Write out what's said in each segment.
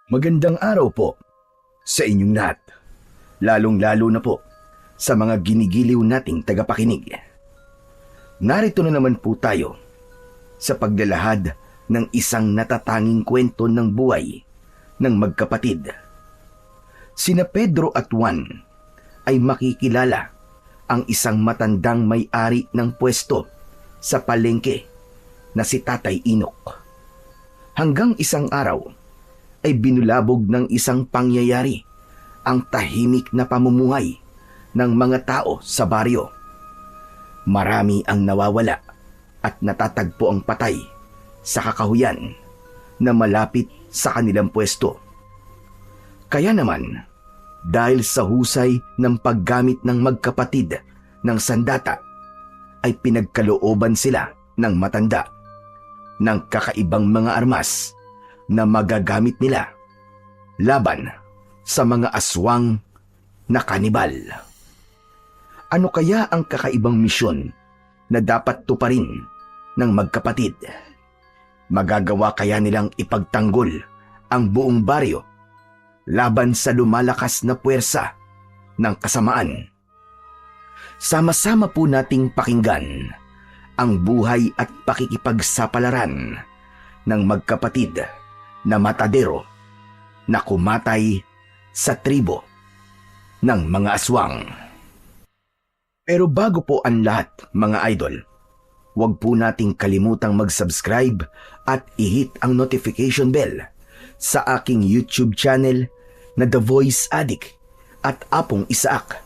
Magandang araw po sa inyong lahat, lalong-lalo na po sa mga ginigiliw nating tagapakinig. Narito na naman po tayo sa paglalahad ng isang natatanging kwento ng buhay ng magkapatid. Sina Pedro at Juan ay makikilala ang isang matandang may-ari ng pwesto sa palengke na si Tatay Inok. Hanggang isang araw ay binulabog ng isang pangyayari ang tahimik na pamumuhay ng mga tao sa baryo. Marami ang nawawala at natatagpo ang patay sa kakahuyan na malapit sa kanilang pwesto. Kaya naman, dahil sa husay ng paggamit ng magkapatid ng sandata, ay pinagkalooban sila ng matanda ng kakaibang mga armas na magagamit nila laban sa mga aswang na kanibal. Ano kaya ang kakaibang misyon na dapat tuparin ng magkapatid? Magagawa kaya nilang ipagtanggol ang buong baryo laban sa lumalakas na puwersa ng kasamaan? Sama-sama po nating pakinggan ang buhay at pakikipagsapalaran ng magkapatid na matadero na kumatay sa tribo ng mga aswang. Pero bago po ang lahat, mga idol, huwag po nating kalimutang mag-subscribe at i-hit ang notification bell sa aking YouTube channel na The Voice Addict at Apong Isaak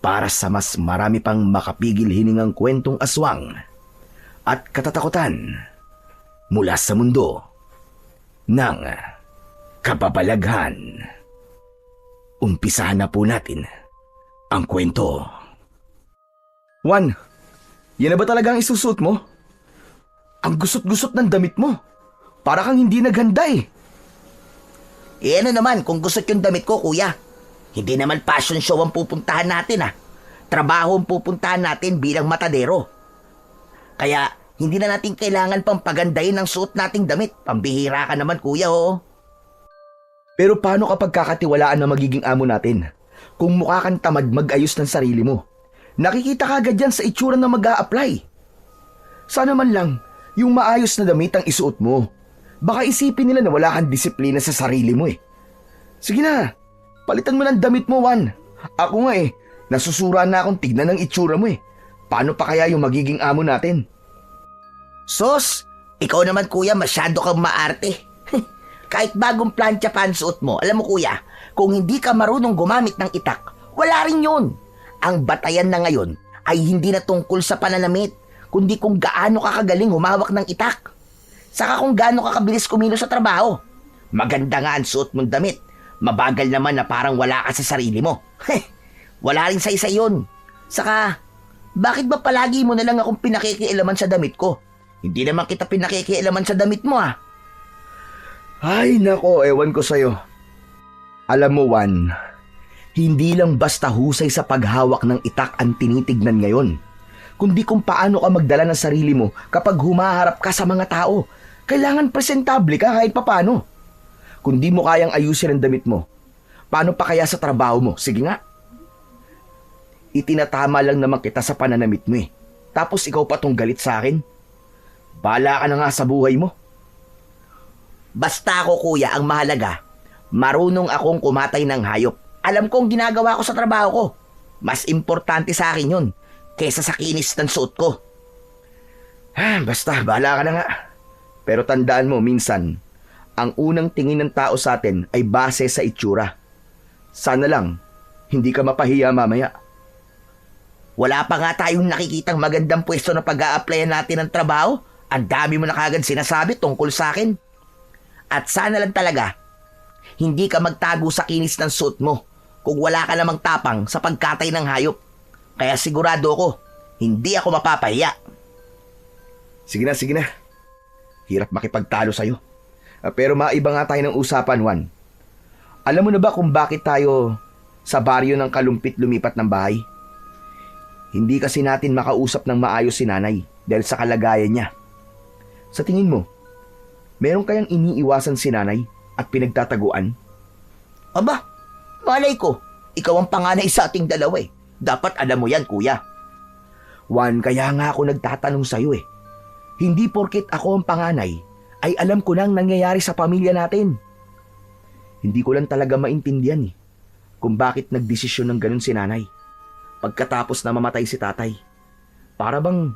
para sa mas marami pang makapigil hiningang kwentong aswang at katatakutan mula sa mundo ng kababalaghan. Umpisahan na po natin ang kwento. Juan, yan na ba talaga ang isusuot mo? Ang gusot-gusot ng damit mo. Para kang hindi naghanda eh. Ano naman kung gusot yung damit ko, kuya? Hindi naman fashion show ang pupuntahan natin Trabaho ang pupuntahan natin bilang matadero. Kaya hindi na natin kailangan pang pagandahin ang suot nating damit. Pambihira ka naman, kuya, oh. Pero paano kapag kakatiwalaan na magiging amo natin? Kung mukha kang tamad mag-ayos ng sarili mo, nakikita ka agad yan sa itsura na mag-a-apply. Sana man lang, yung maayos na damit ang isuot mo. Baka isipin nila na wala kang disiplina sa sarili mo eh. Sige na, palitan mo ng damit mo, Juan. Ako nga nasusura na akong tignan ng itsura mo eh. Paano pa kaya yung magiging amo natin? Sos, ikaw naman, kuya, masyado kang maarte. Kahit bagong plancha pa ang suot mo, alam mo, kuya, kung hindi ka marunong gumamit ng itak, wala rin yun. Ang batayan na ngayon ay hindi na tungkol sa pananamit, kundi kung gaano ka kagaling humawak ng itak. Saka kung gaano ka kabilis kumilos sa trabaho. Maganda nga ang suot mong damit. Mabagal naman na parang wala ka sa sarili mo. Wala rin sa isa yun. Saka, bakit ba palagi mo na lang akong pinakikialaman sa damit ko? Hindi naman kita pinakikialaman sa damit mo Ay nako, ewan ko sa'yo. Alam mo, Juan, hindi lang basta husay sa paghawak ng itak ang tinitignan ngayon, kundi kung paano ka magdala ng sarili mo kapag humaharap ka sa mga tao. Kailangan presentable ka kahit papano. Kung di mo kayang ayusin ang damit mo, paano pa kaya sa trabaho mo? Sige nga. Itinatama lang naman kita sa pananamit mo Tapos ikaw pa tong galit sa akin? Bahala ka na nga sa buhay mo. Basta ako, kuya, ang mahalaga, marunong akong kumatay ng hayop. Alam kong ginagawa ko sa trabaho ko. Mas importante sa akin yun kaysa sa kinis ng suot ko. Basta, bahala ka na nga. Pero tandaan mo, minsan, ang unang tingin ng tao sa atin ay base sa itsura. Sana lang, hindi ka mapahiya mamaya. Wala pa nga tayong nakikitang magandang pwesto na pag-a-applyan natin ng trabaho. Ang dami mo na kagad sinasabi tungkol sa akin. At sana lang talaga, hindi ka magtago sa kinis ng suot mo kung wala ka namang tapang sa pagkatay ng hayop. Kaya sigurado ko, hindi ako mapapahiya. Sige na. Hirap makipagtalo sa'yo. Pero maiba nga tayo ng usapan, Juan. Alam mo na ba kung bakit tayo sa baryo ng Kalumpit lumipat ng bahay? Hindi kasi natin makausap ng maayos si nanay dahil sa kalagayan niya. Sa tingin mo, meron kayang iniiwasan si nanay at pinagtataguan? Aba, malay ko. Ikaw ang panganay sa ating dalawa eh. Dapat alam mo yan, kuya. Juan, kaya nga ako nagtatanong sa'yo eh. Hindi porket ako ang panganay, ay alam ko nang nangyayari sa pamilya natin. Hindi ko lang talaga maintindihan eh, kung bakit nagdesisyon ng ganun si nanay. Pagkatapos na mamatay si tatay. Para bang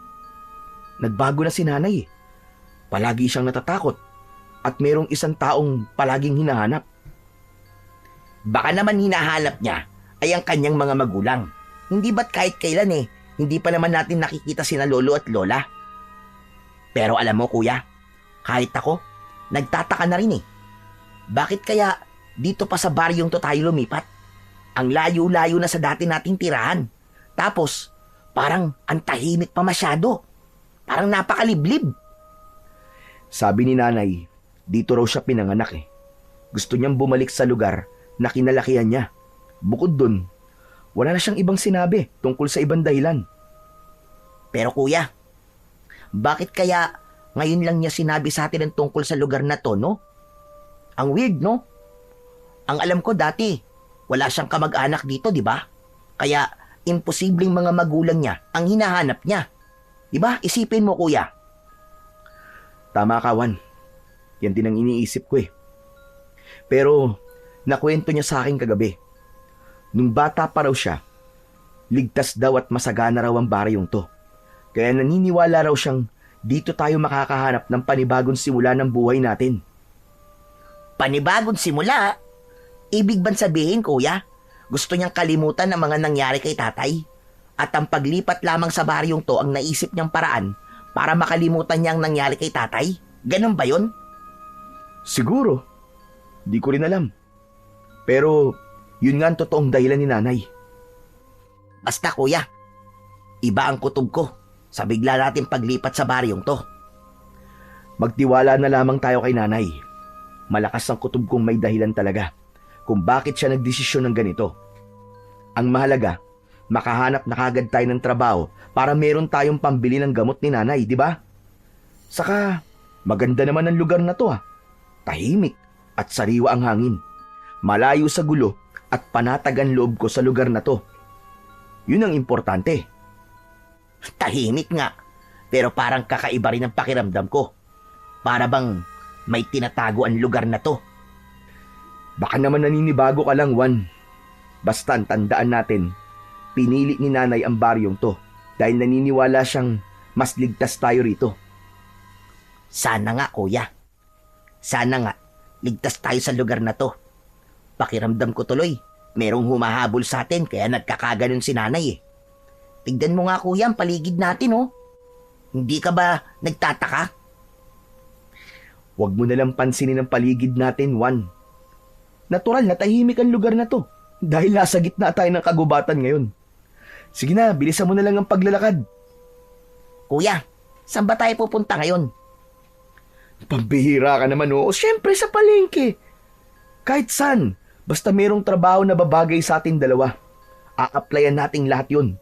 nagbago na si nanay eh. Palagi siyang natatakot at merong isang taong palaging hinahanap. Baka naman hinahanap niya ay ang kanyang mga magulang. Hindi ba't kahit kailan eh, hindi pa naman natin nakikita sina lolo at lola? Pero alam mo kuya, kahit ako, nagtataka na rin eh. Bakit kaya dito pa sa baryong to tayo lumipat? Ang layo-layo na sa dati nating tirahan. Tapos, parang ang tahimik pa masyado. Parang napakaliblib. Sabi ni nanay, dito raw siya pinanganak eh. Gusto niyang bumalik sa lugar na kinalakihan niya. Bukod dun, wala na siyang ibang sinabi tungkol sa ibang dahilan. Pero kuya, bakit kaya ngayon lang niya sinabi sa atin ang tungkol sa lugar na to, no? Ang weird, no? Ang alam ko dati, wala siyang kamag-anak dito, di ba? Kaya, imposibleng mga magulang niya ang hinahanap niya. Di ba? Isipin mo, kuya. Tama ka, Juan. Yan din ang iniisip ko eh. Pero, nakwento niya sa akin kagabi. Nung bata pa raw siya, ligtas daw at masagana raw ang baryong to. Kaya naniniwala raw siyang dito tayo makakahanap ng panibagong simula ng buhay natin. Panibagong simula? Ibig bang sabihin, kuya? Gusto niyang kalimutan ang mga nangyari kay tatay? At ang paglipat lamang sa baryong to ang naisip niyang paraan para makalimutan niya ang nangyari kay tatay? Ganun ba yun? Siguro. Di ko rin alam. Pero, yun nga ang totoong dahilan ni nanay. Basta kuya, iba ang kutob ko sa bigla natin paglipat sa baryong to. Magtiwala na lamang tayo kay nanay. Malakas ang kutob kong may dahilan talaga kung bakit siya nagdesisyon ng ganito. Ang mahalaga, makahanap na kagad tayo ng trabaho para meron tayong pambili ng gamot ni nanay, di ba? Saka, maganda naman ang lugar na to ah. Tahimik at sariwa ang hangin. Malayo sa gulo at panatag ang loob ko sa lugar na to. Yun ang importante. Tahimik nga, pero parang kakaiba rin ang pakiramdam ko. Para bang may tinatago ang lugar na to. Baka naman naninibago ka lang, Juan. Basta tandaan natin, pinili ni nanay ang baryong to dahil naniniwala siyang mas ligtas tayo rito. Sana nga, kuya. Sana nga, ligtas tayo sa lugar na to. Pakiramdam ko tuloy, merong humahabol sa atin kaya nagkakaganon si nanay eh. Tignan mo nga kuya ang paligid natin oh. Hindi ka ba nagtataka? Huwag mo nalang pansinin ang paligid natin, Juan. Natural na tahimik ang lugar na to dahil nasa gitna tayo ng kagubatan ngayon. Sige na, bilisan mo na lang ang paglalakad. Kuya, saan ba tayo pupunta ngayon? Pambihira ka naman oo. Siyempre sa palengke. Kahit saan, basta merong trabaho na babagay sa ating dalawa. A-applyan nating lahat yun.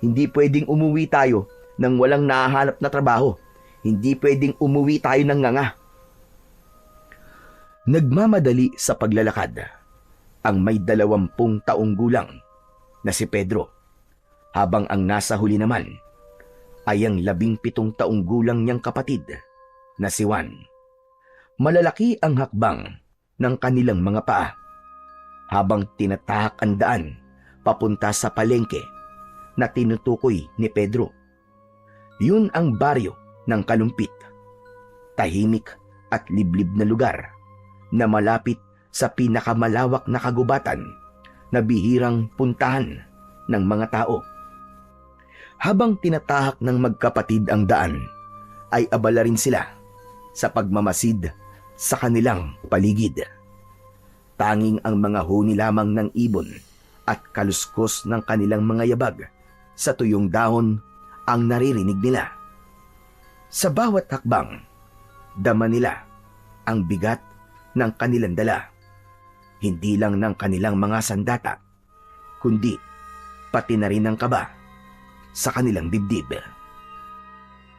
Hindi pwedeng umuwi tayo nang walang nahahanap na trabaho. Hindi pwedeng umuwi tayo ng nganga. Nagmamadali sa paglalakad ang may 20 taong gulang na si Pedro, habang ang nasa huli naman ay ang 17 taong gulang niyang kapatid na si Juan. Malalaki ang hakbang ng kanilang mga paa habang tinatahak ang daan papunta sa palengke na tinutukoy ni Pedro. Yun ang baryo ng Kalumpit, tahimik at liblib na lugar na malapit sa pinakamalawak na kagubatan na bihirang puntahan ng mga tao. Habang tinatahak ng magkapatid ang daan, ay abala rin sila sa pagmamasid sa kanilang paligid. Tanging ang mga huni lamang ng ibon at kaluskos ng kanilang mga yabag sa tuyong dahon ang naririnig nila. Sa bawat hakbang, dama nila ang bigat ng kanilang dala, hindi lang ng kanilang mga sandata, kundi pati na rin ang kaba sa kanilang dibdib.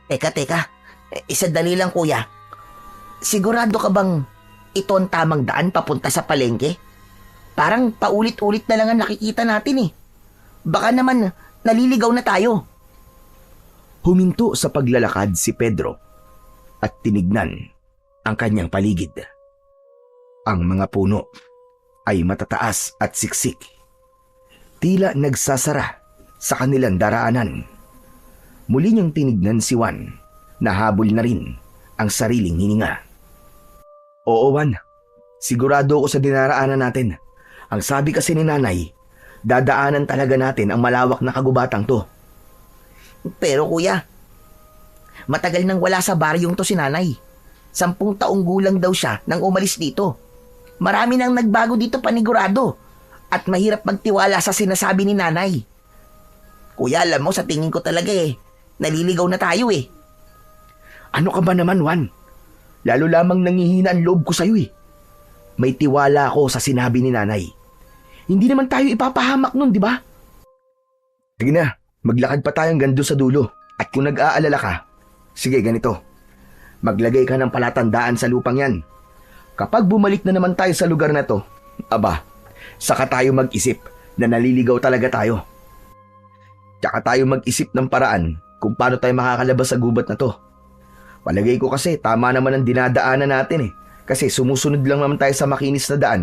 Teka, isadali lang kuya. Sigurado ka bang ito ang tamang daan papunta sa palengke? Parang paulit-ulit na lang ang nakikita natin eh. Baka naman naliligaw na tayo. Huminto sa paglalakad si Pedro at tinignan ang kanyang paligid. Ang mga puno ay matataas at siksik. Tila nagsasara sa kanilang daraanan. Muli niyang tinignan si Juan. Nahabol na rin ang sariling hininga. Oo, Juan. Sigurado ako sa dinaraanan natin. Ang sabi kasi ni Nanay, dadaanan talaga natin ang malawak na kagubatang to. Pero kuya, matagal nang wala sa baryong to si Nanay. 10 taong gulang daw siya nang umalis dito. Marami nang nagbago dito panigurado at mahirap magtiwala sa sinasabi ni Nanay. Kuya, alam mo, sa tingin ko talaga naliligaw na tayo eh. Ano ka ba naman, Juan? Lalo lamang nangihina ang loob ko sa'yo eh. May tiwala ako sa sinabi ni Nanay. Hindi naman tayo ipapahamak nun, di ba? Sige na, maglakad pa tayong gando sa dulo. At kung nag-aalala ka, sige ganito. Maglagay ka ng palatandaan sa lupang yan. Kapag bumalik na naman tayo sa lugar na to, aba, saka tayo mag-isip na naliligaw talaga tayo. Tsaka tayo mag-isip ng paraan kung paano tayo makakalabas sa gubat na to. Palagay ko kasi tama naman ang dinadaanan natin eh. Kasi sumusunod lang naman tayo sa makinis na daan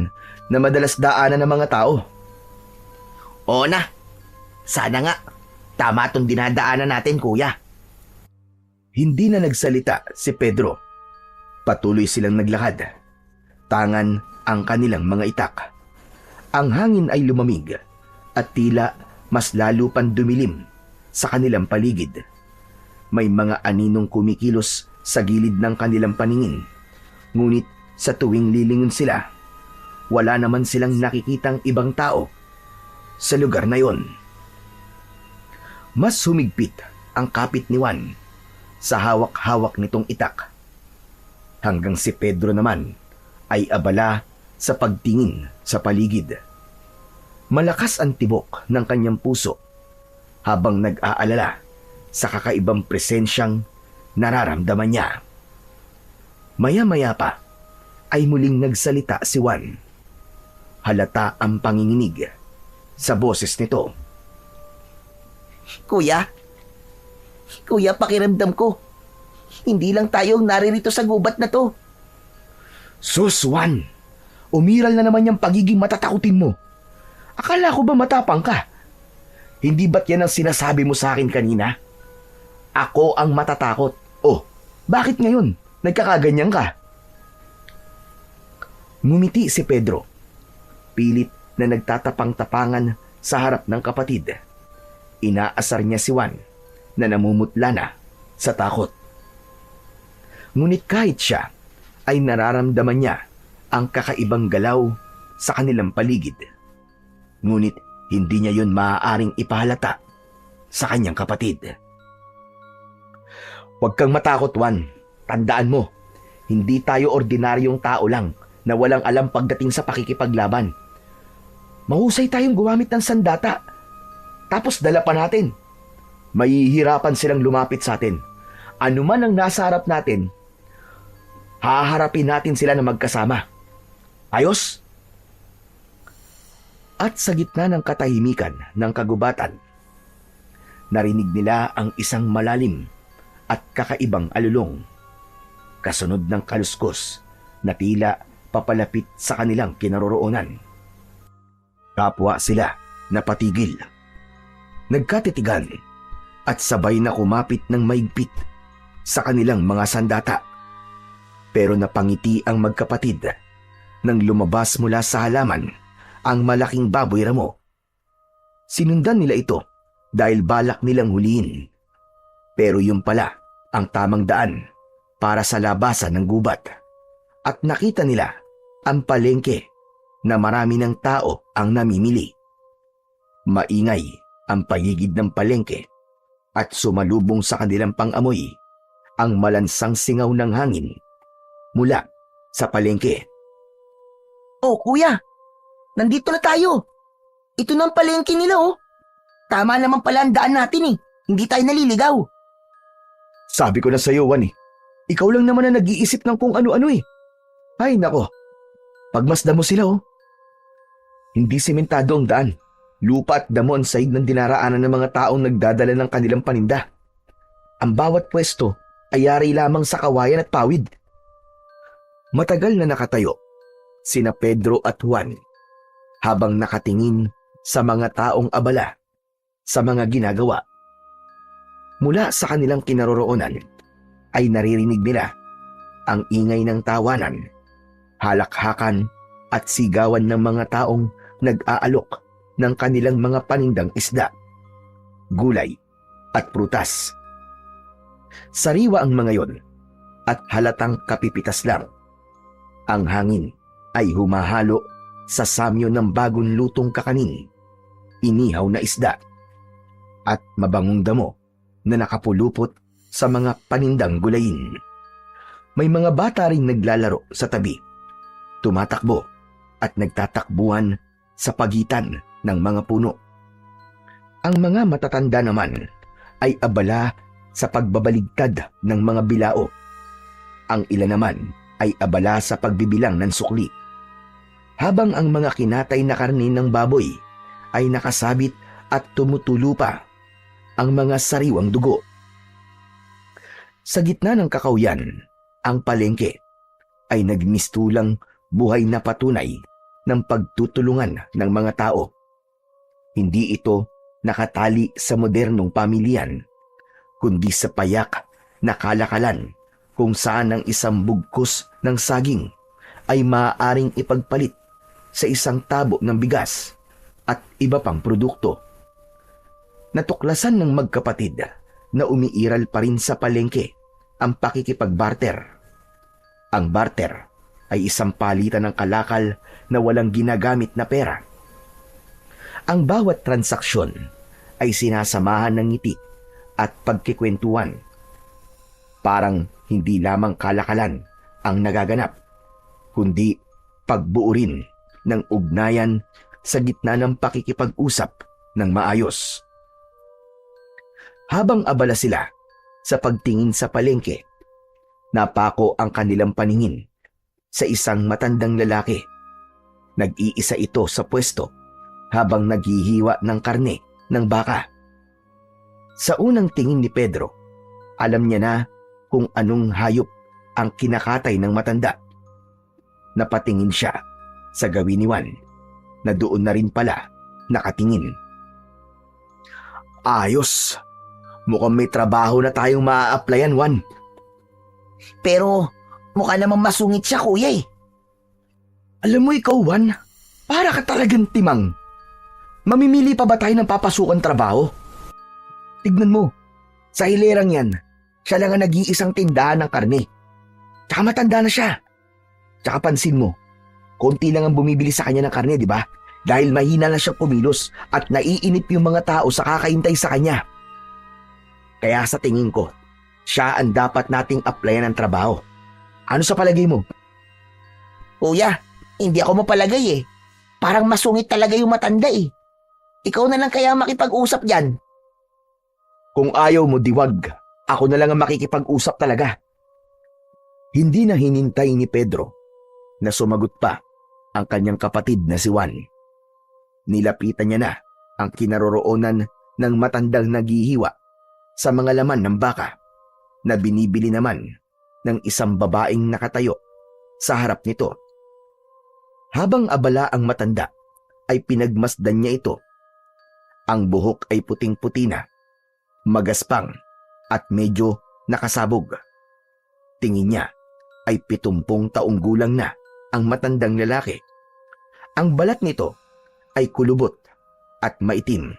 na madalas daanan ng mga tao. Oo na. Sana nga. Tama itong dinadaanan natin, kuya. Hindi na nagsalita si Pedro. Patuloy silang naglakad. Tangan ang kanilang mga itak. Ang hangin ay lumamig at tila mas lalo pang dumilim sa kanilang paligid. May mga aninong kumikilos sa gilid ng kanilang paningin. Ngunit sa tuwing lilingon sila, wala naman silang nakikitang ibang tao sa lugar na yon. Mas humigpit ang kapit ni Juan sa hawak-hawak nitong itak. Hanggang si Pedro naman ay abala sa pagtingin sa paligid. Malakas ang tibok ng kanyang puso habang nag-aalala sa kakaibang presensyang nararamdaman niya. Maya-maya pa ay muling nagsalita si Juan. Halata ang panginginig sa boses nito. Kuya, pakiramdam ko. Hindi lang tayong naririto sa gubat na to. Sus, Juan! Umiral na naman yung pagiging matatakutin mo. Akala ko ba matapang ka? Hindi ba't yan ang sinasabi mo sa akin kanina? Ako ang matatakot. Oh, bakit ngayon? Nagkakaganyan ka? Ngumiti si Pedro. Pilit na nagtatapang-tapangan sa harap ng kapatid. Inaasar niya si Juan na namumutla na sa takot. Ngunit kahit siya ay nararamdaman niya ang kakaibang galaw sa kanilang paligid. Ngunit hindi niya yun maaaring ipahalata sa kanyang kapatid. Huwag kang matakot, Juan. Tandaan mo, hindi tayo ordinaryong tao lang na walang alam pagdating sa pakikipaglaban. Mahusay tayong gumamit ng sandata. Tapos dala pa natin. Mahihirapan silang lumapit sa atin. Ano man ang nasa harap natin, haharapin natin sila na magkasama. Ayos? At sa gitna ng katahimikan ng kagubatan, narinig nila ang isang malalim at kakaibang alulong. Kasunod ng kaluskos na tila papalapit sa kanilang kinaroroonan. Kapwa sila napatigil. Nagkatitigan at sabay na kumapit ng maigpit sa kanilang mga sandata. Pero napangiti ang magkapatid nang lumabas mula sa halaman ang malaking baboy ramo. Sinundan nila ito dahil balak nilang huliin. Pero yun pala ang tamang daan para sa labasan ng gubat. At nakita nila ang palengke na marami ng tao ang namimili. Maingay ang paligid ng palengke at sumalubong sa kanilang pang-amoy ang malansang singaw ng hangin mula sa palengke. Oh, kuya, nandito na tayo. Ito na ang palengke nila, oh. Tama naman pala ang daan natin eh. Hindi tayo naliligaw. Sabi ko na sa'yo, Juan eh. Ikaw lang naman na nag-iisip ng kung ano-ano eh. Ay nako, Pagmasdan mo sila oh. Hindi sementado ang daan. Lupa at damo ang sahig ng dinaraanan ng mga taong nagdadala ng kanilang paninda. Ang bawat pwesto ay yari lamang sa kawayan at pawid. Matagal na nakatayo sina Pedro at Juan habang nakatingin sa mga taong abala sa mga ginagawa. Mula sa kanilang kinaroroonan ay naririnig nila ang ingay ng tawanan, halakhakan at sigawan ng mga taong nag-aalok ng kanilang mga panindang isda, gulay at prutas. Sariwa ang mga yon at halatang kapipitas lang. Ang hangin ay humahalo sa samyo ng bagong lutong kakanin, inihaw na isda, at mabangong damo na nakapulupot sa mga panindang gulayin. May mga bata ring naglalaro sa tabi, tumatakbo at nagtatakbuhan sa pagitan ng mga puno. Ang mga matatanda naman ay abala sa pagbabaligtad ng mga bilao. Ang ilan naman ay abala sa pagbibilang ng sukli. Habang ang mga kinatay na karne ng baboy ay nakasabit at tumutulo pa ang mga sariwang dugo. Sa gitna ng kakauyan, ang palengke ay nagmistulang buhay na patunay ng pagtutulungan ng mga tao. Hindi ito nakatali sa modernong pamilyan, kundi sa payak na kalakalan kung saan ang isang bugkos ng saging ay maaaring ipagpalit sa isang tabo ng bigas at iba pang produkto. Natuklasan ng magkapatid na umiiral pa rin sa palengke ang pakikipagbarter. Ang barter ay isang palitan ng kalakal na walang ginagamit na pera. Ang bawat transaksyon ay sinasamahan ng ngiti at pagkikwentuhan. Parang hindi lamang kalakalan ang nagaganap, kundi pagbuo rin ng ugnayan sa gitna ng pakikipag-usap ng maayos. Habang abala sila sa pagtingin sa palengke, napako ang kanilang paningin sa isang matandang lalaki. Nag-iisa ito sa pwesto habang naghihiwa ng karne ng baka. Sa unang tingin ni Pedro, alam niya na kung anong hayop ang kinakatay ng matanda. Napatingin siya sa gawin ni Juan na doon na rin pala nakatingin. Ayos! Mukhang may trabaho na tayong maa-applyan, Juan. Pero mukha namang masungit siya, kuya eh. Alam mo ikaw, Juan, para ka talagang timang. Mamimili pa ba tayo ng papasukan trabaho? Tignan mo, sa hilerang yan, siya lang ang nag-iisang tindahan ng karne. Tsaka matanda na siya. Tsaka pansin mo, konti lang ang bumibili sa kanya ng karne, di ba? Dahil mahina na siyang kumilos at naiinip yung mga tao sa kakaintay sa kanya. Kaya sa tingin ko, siya ang dapat nating applyan ng trabaho. Ano sa palagay mo? Kuya, hindi ako mapalagay eh. Parang masungit talaga yung matanda eh. Ikaw na lang kaya makipag-usap dyan. Kung ayaw mo, diwag. Ako na lang ang makikipag-usap talaga. Hindi na hinintay ni Pedro na sumagot pa ang kanyang kapatid na si Juan. Nilapitan niya na ang kinaroroonan ng matandang naghihiwa sa mga laman ng baka na binibili naman ng isang babaeng nakatayo sa harap nito. Habang abala ang matanda, ay pinagmasdan niya ito. Ang buhok ay puting-puti na, magaspang at medyo nakasabog. Tingin niya ay 70 taong gulang na ang matandang lalaki. Ang balat nito ay kulubot at maitim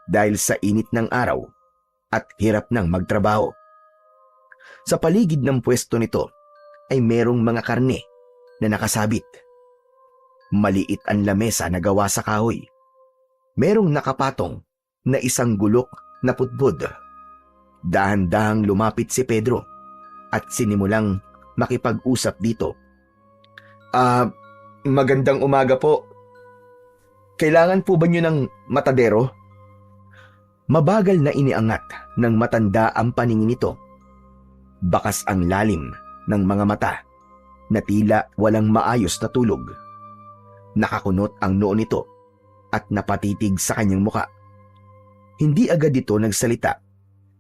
dahil sa init ng araw at hirap ng magtrabaho. Sa paligid ng pwesto nito ay merong mga karne na nakasabit. Maliit ang lamesa na gawa sa kahoy. Merong nakapatong na isang gulok na putbod. Dahan-dahang lumapit si Pedro at sinimulang makipag-usap dito. Magandang umaga po. Kailangan po ba niyo ng matadero? Mabagal na iniangat ng matanda ang paningin nito. Bakas ang lalim ng mga mata na tila walang maayos na tulog. Nakakunot ang noo nito at napatitig sa kanyang muka. Hindi agad ito nagsalita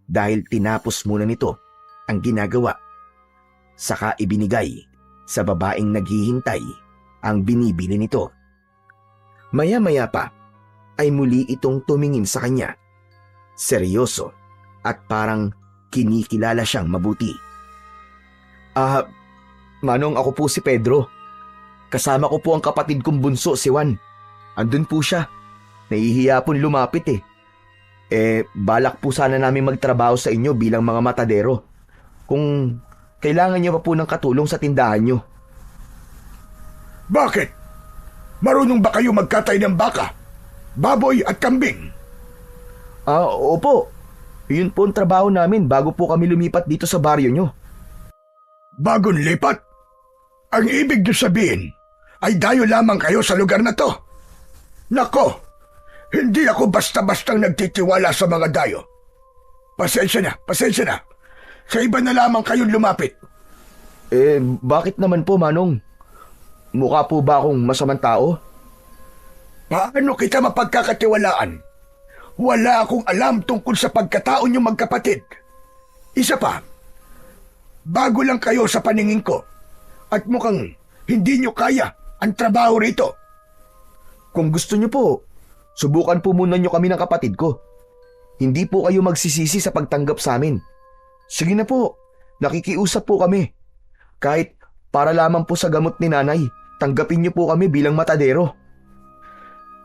dahil tinapos muna nito ang ginagawa. Saka ibinigay sa babaeng naghihintay ang binibili nito. Maya-maya pa ay muli itong tumingin sa kanya. Seryoso at parang kinikilala siyang mabuti. Manong, ako po si Pedro. Kasama ko po ang kapatid kong bunso, si Juan. Andun po siya. Nahihiya pong lumapit eh. Balak po sana namin magtrabaho sa inyo bilang mga matadero. Kung kailangan niyo pa po ng katulong sa tindahan niyo. Bakit? Marunong ba kayo magkatay ng baka, baboy at kambing? Opo. Yun po ang trabaho namin bago po kami lumipat dito sa baryo niyo. Bagong lipat? Ang ibig niyo sabihin ay dayo lamang kayo sa lugar na to. Nako, hindi ako basta-bastang nagtitiwala sa mga dayo. Pasensya na. Sa iba na lamang kayong lumapit. Bakit naman po, Manong? Mukha po ba akong masamang tao? Paano kita mapagkakatiwalaan? Wala akong alam tungkol sa pagkatao niyo magkapatid. Isa pa, bago lang kayo sa paningin ko at mukhang hindi niyo kaya ang trabaho rito. Kung gusto niyo po, subukan po muna niyo kami ng kapatid ko. Hindi po kayo magsisisi sa pagtanggap sa amin. Sige na po, nakikiusap po kami. Kahit para lamang po sa gamot ni nanay, tanggapin niyo po kami bilang matadero.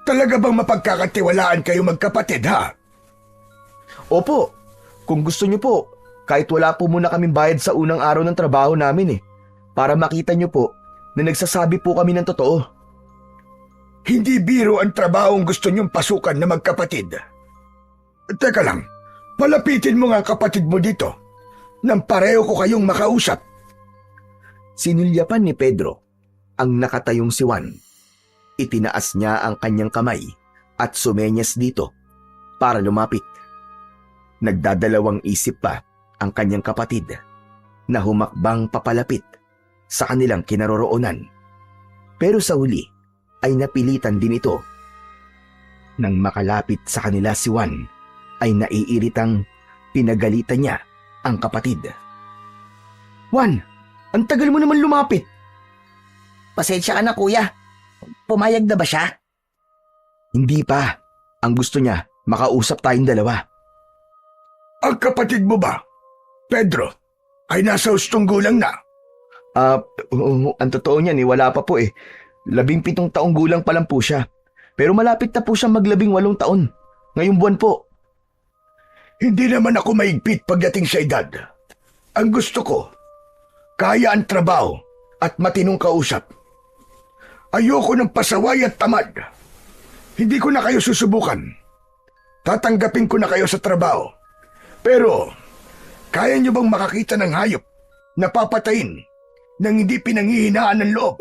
Talaga bang mapagkakatiwalaan kayo magkapatid, ha? Opo, kung gusto niyo po, kahit wala po muna kaming bayad sa unang araw ng trabaho namin para makita niyo po na nagsasabi po kami ng totoo. Hindi biro ang trabahong gusto niyong pasukan na magkapatid. Teka lang, palapitin mo nga ang kapatid mo dito nang pareho ko kayong makausap. Sinulyapan ni Pedro ang nakatayong si Juan. Itinaas niya ang kanyang kamay at sumenyas dito para lumapit. Nagdadalawang isip pa ang kanyang kapatid na humakbang papalapit sa kanilang kinaroroonan. Pero sa huli ay napilitan din ito. Nang makalapit sa kanila si Juan ay naiiritang pinagalitan niya ang kapatid. Juan, ang tagal mo naman lumapit. Pasensya ka na, kuya. Pumayag na ba siya? Hindi pa. Ang gusto niya, makausap tayong dalawa. Ang kapatid mo ba, Pedro, ay nasa hustong gulang na? Ang totoo niyan wala pa po 17 taong gulang pa lang po siya. Pero malapit na po siyang mag-18 taon. Ngayong buwan po. Hindi naman ako maigpit pagdating sa edad. Ang gusto ko, kaya ang trabaho at matinong kausap. Ayoko ng pasaway at tamad. Hindi ko na kayo susubukan. Tatanggapin ko na kayo sa trabaho. Pero, kaya niyo bang makakita ng hayop na papatayin nang hindi pinanghihinaan ng loob?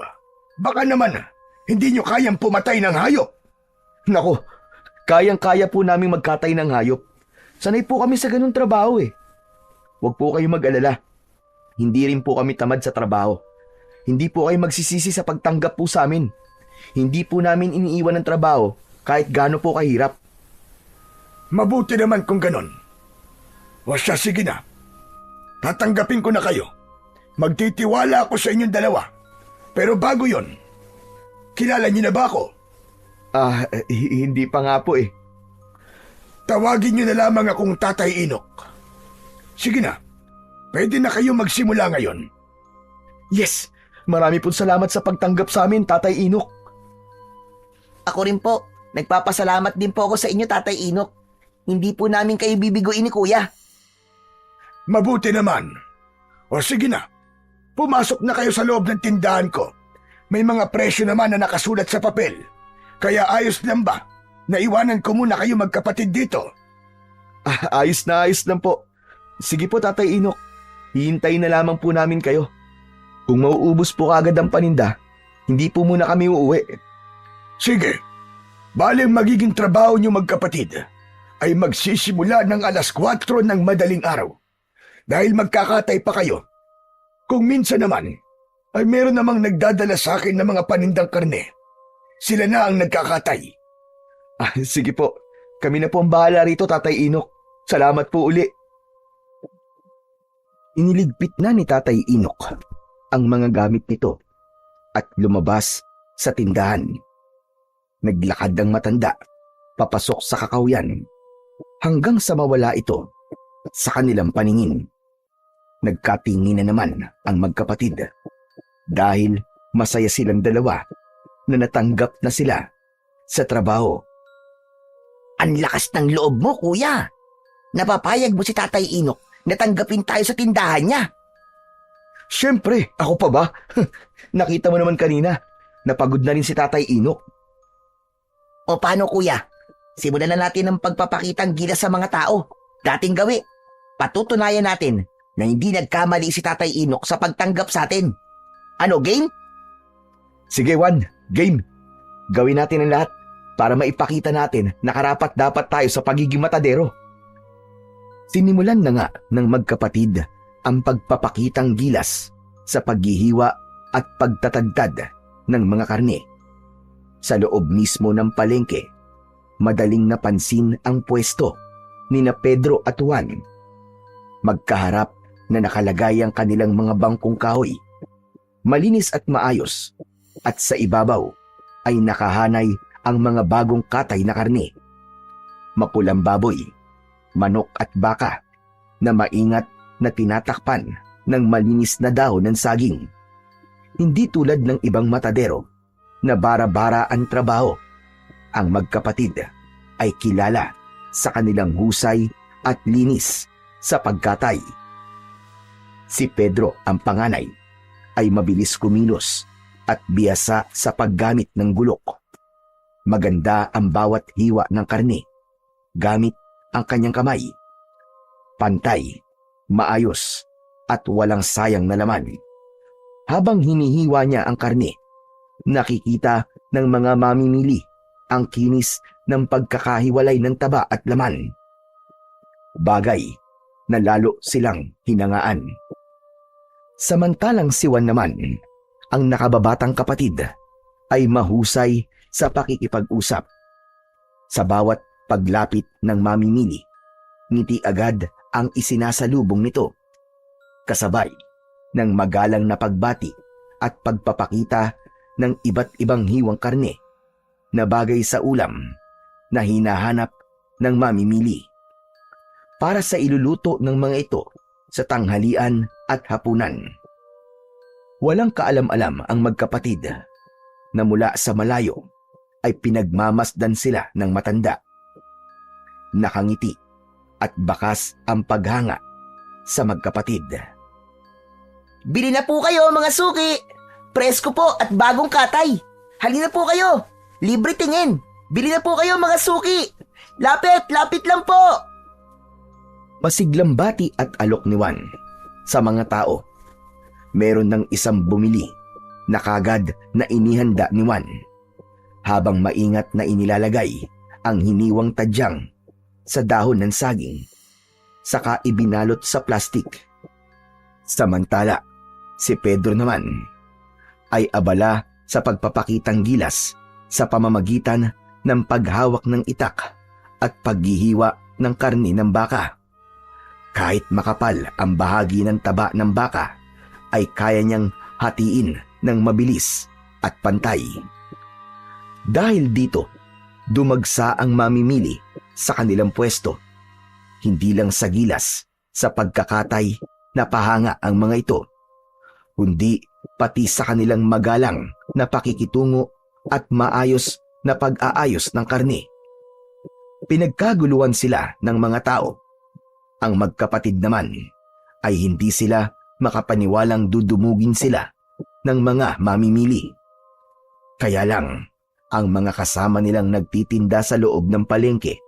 Baka naman, hindi niyo kayang pumatay ng hayop. Nako, kayang-kaya po namin magkatay ng hayop. Sanay po kami sa ganung trabaho Huwag po kayo mag-alala. Hindi rin po kami tamad sa trabaho. Hindi po kayo magsisisi sa pagtanggap po sa amin. Hindi po namin iniiwan ng trabaho kahit gaano po kahirap. Mabuti naman kung ganon. O siya, sige na. Tatanggapin ko na kayo. Magtitiwala ako sa inyong dalawa. Pero bago yon, kilala niyo na ba ako? Hindi pa nga po Tawagin niyo na lamang akong Tatay Inok. Sige na, pwede na kayo magsimula ngayon. Yes! Marami po salamat sa pagtanggap sa amin, Tatay Inok. Ako rin po. Nagpapasalamat din po ako sa inyo, Tatay Inok. Hindi po namin kayo bibiguin ni Kuya. Mabuti naman. O sige na, pumasok na kayo sa loob ng tindahan ko. May mga presyo naman na nakasulat sa papel. Kaya ayos lang ba? Naiwanan ko muna kayo magkapatid dito. Ayos lang po. Sige po, Tatay Inok. Hihintayin na lamang po namin kayo. Kung mauubos po agad ang paninda, hindi po muna kami uuwi. Sige. Bale magiging trabaho niyo magkapatid ay magsisimula ng 4:00 ng madaling araw. Dahil magkakatay pa kayo. Kung minsan naman, ay meron namang nagdadala sa akin ng mga panindang karne. Sila na ang nagkakatay. Sige po. Kami na po ang bahala rito, Tatay Inok. Salamat po uli. Iniligpit na ni Tatay Inok ang mga gamit nito at lumabas sa tindahan. Naglakad ang matanda, papasok sa kakawyan, hanggang sa mawala ito sa kanilang paningin. Nagkatingin na naman ang magkapatid dahil masaya silang dalawa na natanggap na sila sa trabaho. Ang lakas ng loob mo, kuya. Napapayag mo si Tatay Inok na tanggapin tayo sa tindahan niya. Siyempre, ako pa ba? Nakita mo naman kanina, napagod na rin si Tatay Inok. O paano, kuya? Simulan na natin ang pagpapakitang gilas sa mga tao. Dating gawi. Patutunayan natin na hindi nagkamali si Tatay Inok sa pagtanggap sa atin. Ano, game? Sige, Juan, game. Gawin natin ang lahat para maipakita natin na karapat dapat tayo sa pagiging matadero. Sinimulan na nga ng magkapatid ang pagpapakitang gilas sa paghihiwa at pagtatagtad ng mga karne. Sa loob mismo ng palengke, madaling napansin ang pwesto ni na Pedro at Juan. Magkaharap na nakalagay ang kanilang mga bangkong kahoy, malinis at maayos, at sa ibabaw ay nakahanay ang mga bagong katay na karne. Mapulang baboy, manok at baka na maingat na tinatakpan ng malinis na dahon ng saging. Hindi tulad ng ibang matadero na bara-bara ang trabaho. Ang magkapatid ay kilala sa kanilang husay at linis sa pagkatay. Si Pedro, ang panganay, ay mabilis kumilos at biyasa sa paggamit ng gulok. Maganda ang bawat hiwa ng karne gamit ang kanyang kamay. Pantay, maayos at walang sayang na laman. Habang hinihiwa niya ang karne, nakikita ng mga mamimili ang kinis ng pagkakahiwalay ng taba at laman. Bagay na lalo silang hinangaan. Samantalang si Juan naman, ang nakababatang kapatid, ay mahusay sa pakikipag-usap. Sa bawat paglapit ng mamimili, ngiti agad ang isinasalubong nito, kasabay ng magalang na pagbati at pagpapakita ng iba't ibang hiwang karne na bagay sa ulam na hinahanap ng mamimili para sa iluluto ng mga ito sa tanghalian at hapunan. Walang kaalam-alam ang magkapatid na mula sa malayo ay pinagmamasdan sila ng matanda. Nakangiti at bakas ang paghanga sa magkapatid. Bili na po kayo, mga suki. Presko po at bagong katay. Halina po kayo. Libre tingin. Bili na po kayo, mga suki. Lapit, lapit lang po. Masiglang bati at alok ni Juan sa mga tao. Meron ng isang bumili na kagad na inihanda ni Juan, habang maingat na inilalagay ang hiniwang tadyang sa dahon ng saging, saka ibinalot sa plastik. Samantala, si Pedro naman ay abala sa pagpapakitang gilas sa pamamagitan ng paghawak ng itak at paghihiwa ng karne ng baka. Kahit makapal ang bahagi ng taba ng baka, ay kaya niyang hatiin ng mabilis at pantay. Dahil dito, dumagsa ang mamimili sa kanilang pwesto. Hindi lang sa gilas, sa pagkakatay na pahanga ang mga ito, kundi pati sa kanilang magalang na pakikitungo at maayos na pag-aayos ng karne. Pinagkaguluhan sila ng mga tao. Ang magkapatid naman ay hindi sila makapaniwalang dudumugin sila ng mga mamimili. Kaya lang, ang mga kasama nilang nagtitinda sa loob ng palengke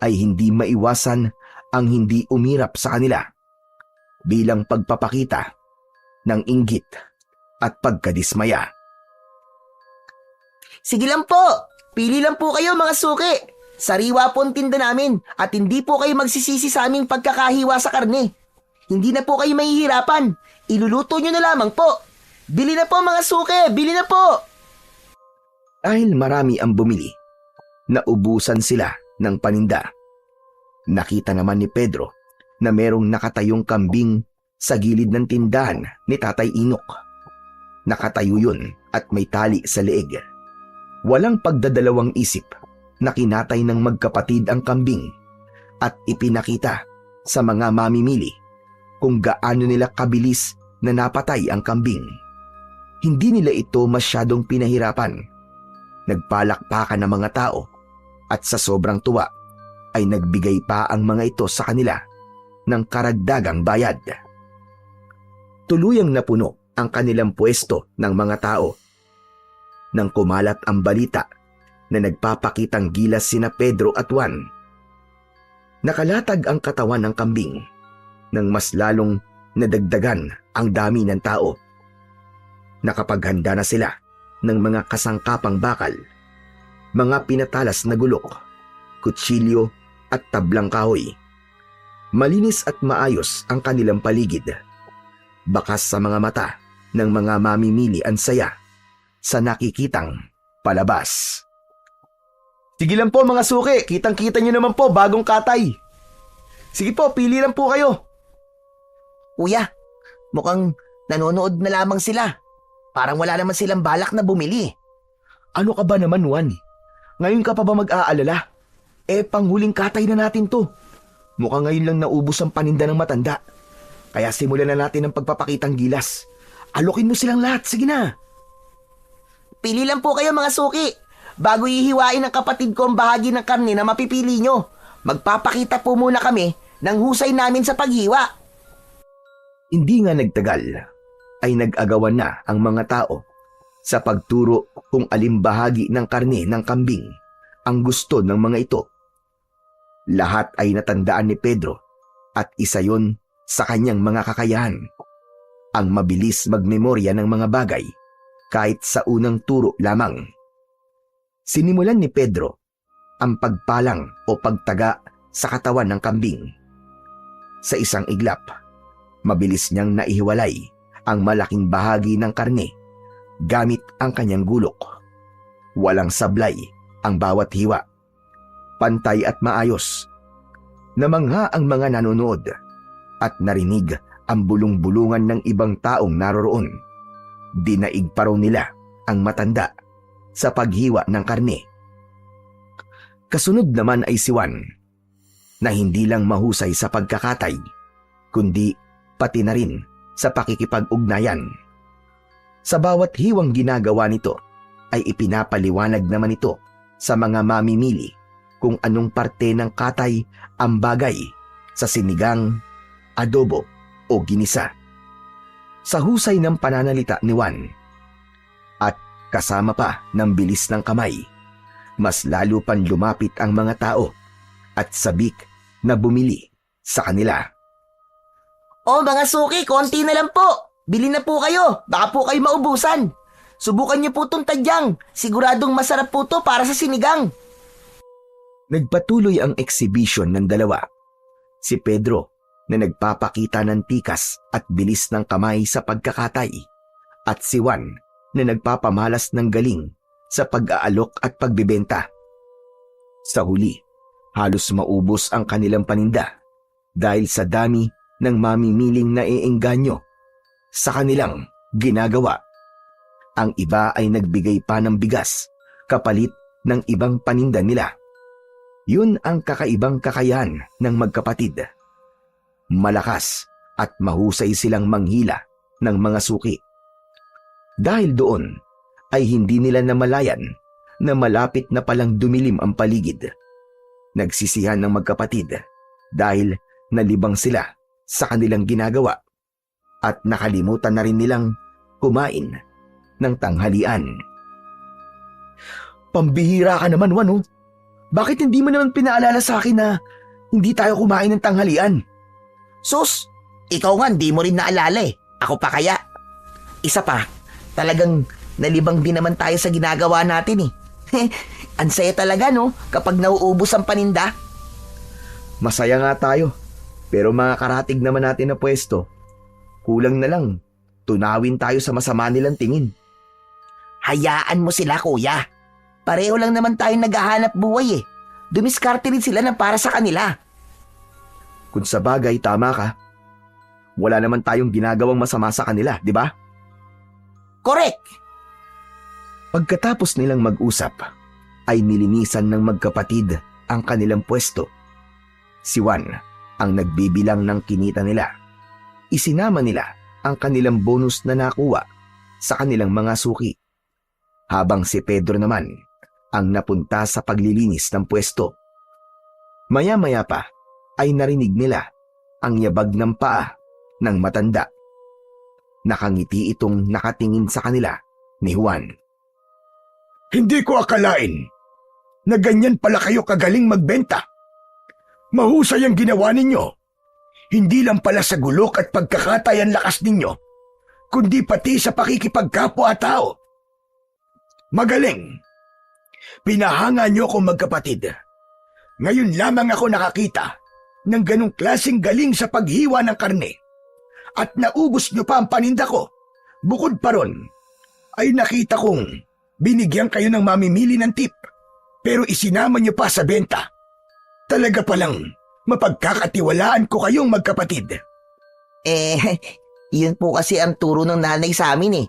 ay hindi maiwasan ang hindi umirap sa kanila bilang pagpapakita ng inggit at pagkadismaya. Sige lang po. Pili lang po kayo, mga suki. Sariwa po ang tinda namin at hindi po kayo magsisisi sa aming pagkakahiwa sa karne. Hindi na po kayo mahihirapan. Iluluto nyo na lamang po. Bili na po, mga suki. Bili na po. Dahil marami ang bumili, naubusan sila ng paninda. Nakita naman ni Pedro na merong nakatayong kambing sa gilid ng tindahan ni Tatay Inok. Nakatayo yun at may tali sa leeg. Walang pagdadalawang isip na kinatay ng magkapatid ang kambing at ipinakita sa mga mamimili kung gaano nila kabilis na napatay ang kambing. Hindi nila ito masyadong pinahirapan. Nagpalakpakan ng mga tao at sa sobrang tuwa ay nagbigay pa ang mga ito sa kanila ng karagdagang bayad. Tuluyang napuno ang kanilang pwesto ng mga tao. Nang kumalat ang balita na nagpapakitang gilas sina Pedro at Juan, nakalatag ang katawan ng kambing nang mas lalong nadagdagan ang dami ng tao. Nakapaghanda na sila ng mga kasangkapang bakal, mga pinatalas na gulok, kutsilyo at tablang kahoy. Malinis at maayos ang kanilang paligid. Bakas sa mga mata ng mga mamimili ang saya sa nakikitang palabas. Sige lang po mga suki, kitang-kita nyo naman po bagong katay. Sige po, pili lang po kayo. Kuya, mukhang nanonood na lamang sila. Parang wala naman silang balak na bumili. Ano ka ba naman, Juan? Ngayon ka pa ba mag-aalala? Panghuling katay na natin to. Mukhang ngayon lang naubos ang paninda ng matanda. Kaya simulan na natin ang pagpapakitang gilas. Alokin mo silang lahat, sige na. Pili lang po kayo mga suki. Bago ihiwain ng kapatid ko ang bahagi ng karne na mapipili nyo, magpapakita po muna kami ng husay namin sa paghiwa. Hindi nga nagtagal ay nag-agawan na ang mga tao sa pagturo kung alin bahagi ng karne ng kambing ang gusto ng mga ito. Lahat ay natandaan ni Pedro at isa yon sa kanyang mga kakayahan. Ang mabilis magmemorya ng mga bagay kahit sa unang turo lamang. Sinimulan ni Pedro ang pagpalang o pagtaga sa katawan ng kambing. Sa isang iglap, mabilis niyang naihiwalay ang malaking bahagi ng karne gamit ang kanyang gulok. Walang sablay ang bawat hiwa. Pantay at maayos. Namangha ang mga nanonood at narinig ang bulong-bulungan ng ibang taong naroroon. Dinaig pa raw nila ang matanda sa paghiwa ng karne. Kasunod naman ay si Juan, na hindi lang mahusay sa pagkakatay, kundi pati na rin sa pakikipag-ugnayan. Sa bawat hiwang ginagawa nito ay ipinapaliwanag naman ito sa mga mamimili kung anong parte ng katay ang bagay sa sinigang, adobo o ginisa. Sa husay ng pananalita ni Juan at kasama pa ng bilis ng kamay, mas lalo pang lumapit ang mga tao at sabik na bumili sa kanila. Oh mga suki, konti na lang po. Bili na po kayo, baka po kayo maubusan. Subukan niyo po itong tadyang, siguradong masarap po to para sa sinigang. Nagpatuloy ang exhibition ng dalawa. Si Pedro na nagpapakita ng tikas at bilis ng kamay sa pagkakatay at si Juan na nagpapamalas ng galing sa pag-aalok at pagbibenta. Sa huli, halos maubos ang kanilang paninda dahil sa dami ng mamimiling naiengganyo sa kanilang ginagawa. Ang iba ay nagbigay pa ng bigas kapalit ng ibang paninda nila. Yun ang kakaibang kakayahan ng magkapatid. Malakas at mahusay silang manghila ng mga suki. Dahil doon ay hindi nila namalayan na malapit na palang dumilim ang paligid. Nagsisihan ng magkapatid dahil nalibang sila sa kanilang ginagawa at nakalimutan na rin nilang kumain ng tanghalian. Pambihira ka naman, Juan, oh. Bakit hindi mo naman pinaalala sa akin na hindi tayo kumain ng tanghalian? Sus, ikaw nga di mo rin naalala eh. Ako pa kaya. Isa pa, talagang nalibang din naman tayo sa ginagawa natin eh. Ang saya talaga no, kapag nauubos ang paninda. Masaya nga tayo, pero mga karatig naman natin na pwesto. Kulang na lang, tunawin tayo sa masama nilang tingin. Hayaan mo sila kuya. Pareho lang naman tayong naghahanap buhay eh. Dumiskarte rin sila ng para sa kanila. Kung sa bagay, tama ka. Wala naman tayong ginagawang masama sa kanila, di ba? Correct! Pagkatapos nilang mag-usap, ay nilinisan ng magkapatid ang kanilang pwesto. Si Juan ang nagbibilang ng kinita nila. Isinama nila ang kanilang bonus na nakuha sa kanilang mga suki. Habang si Pedro naman ang napunta sa paglilinis ng pwesto. Maya-maya pa ay narinig nila ang yabag ng paa ng matanda. Nakangiti itong nakatingin sa kanila ni Juan. Hindi ko akalain na ganyan pala kayo kagaling magbenta. Mahusay ang ginawa ninyo. Hindi lang pala sa gulok at pagkakatay ang lakas ninyo, kundi pati sa pakikipagkapwa-tao. Magaling. Pinahanga niyo akong magkapatid. Ngayon lamang ako nakakita ng ganong klaseng galing sa paghiwa ng karne. At naubos niyo pa ang paninda ko. Bukod pa ron, ay nakita kong binigyan kayo ng mamimili ng tip. Pero isinama niyo pa sa benta. Talaga palang mapagkakatiwalaan ko kayong magkapatid. Yun po kasi ang turo ng nanay sa amin eh.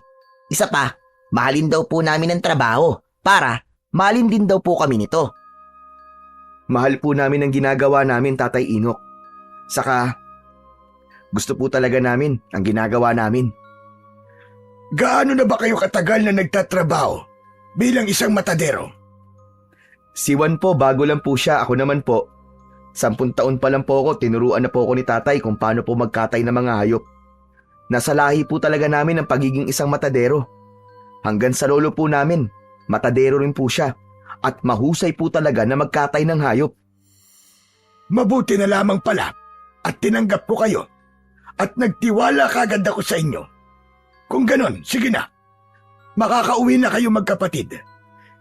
Isa pa, mahalin daw po namin ang trabaho para mahalin din daw po kami nito. Mahal po namin ang ginagawa namin, Tatay Inok. Saka, gusto po talaga namin ang ginagawa namin. Gaano na ba kayo katagal na nagtatrabaho bilang isang matadero? Si Juan po, bago lang po siya. Ako naman po, 10 taon pa lang po ako, tinuruan na po ako ni tatay kung paano po magkatay ng mga hayop. Nasa lahi po talaga namin ang pagiging isang matadero. Hanggang sa lolo po namin, matadero rin po siya. At mahusay po talaga na magkatay ng hayop. Mabuti na lamang pala at tinanggap ko kayo at nagtiwala kagad ako sa inyo. Kung ganon, sige na. Makakauwi na kayo magkapatid.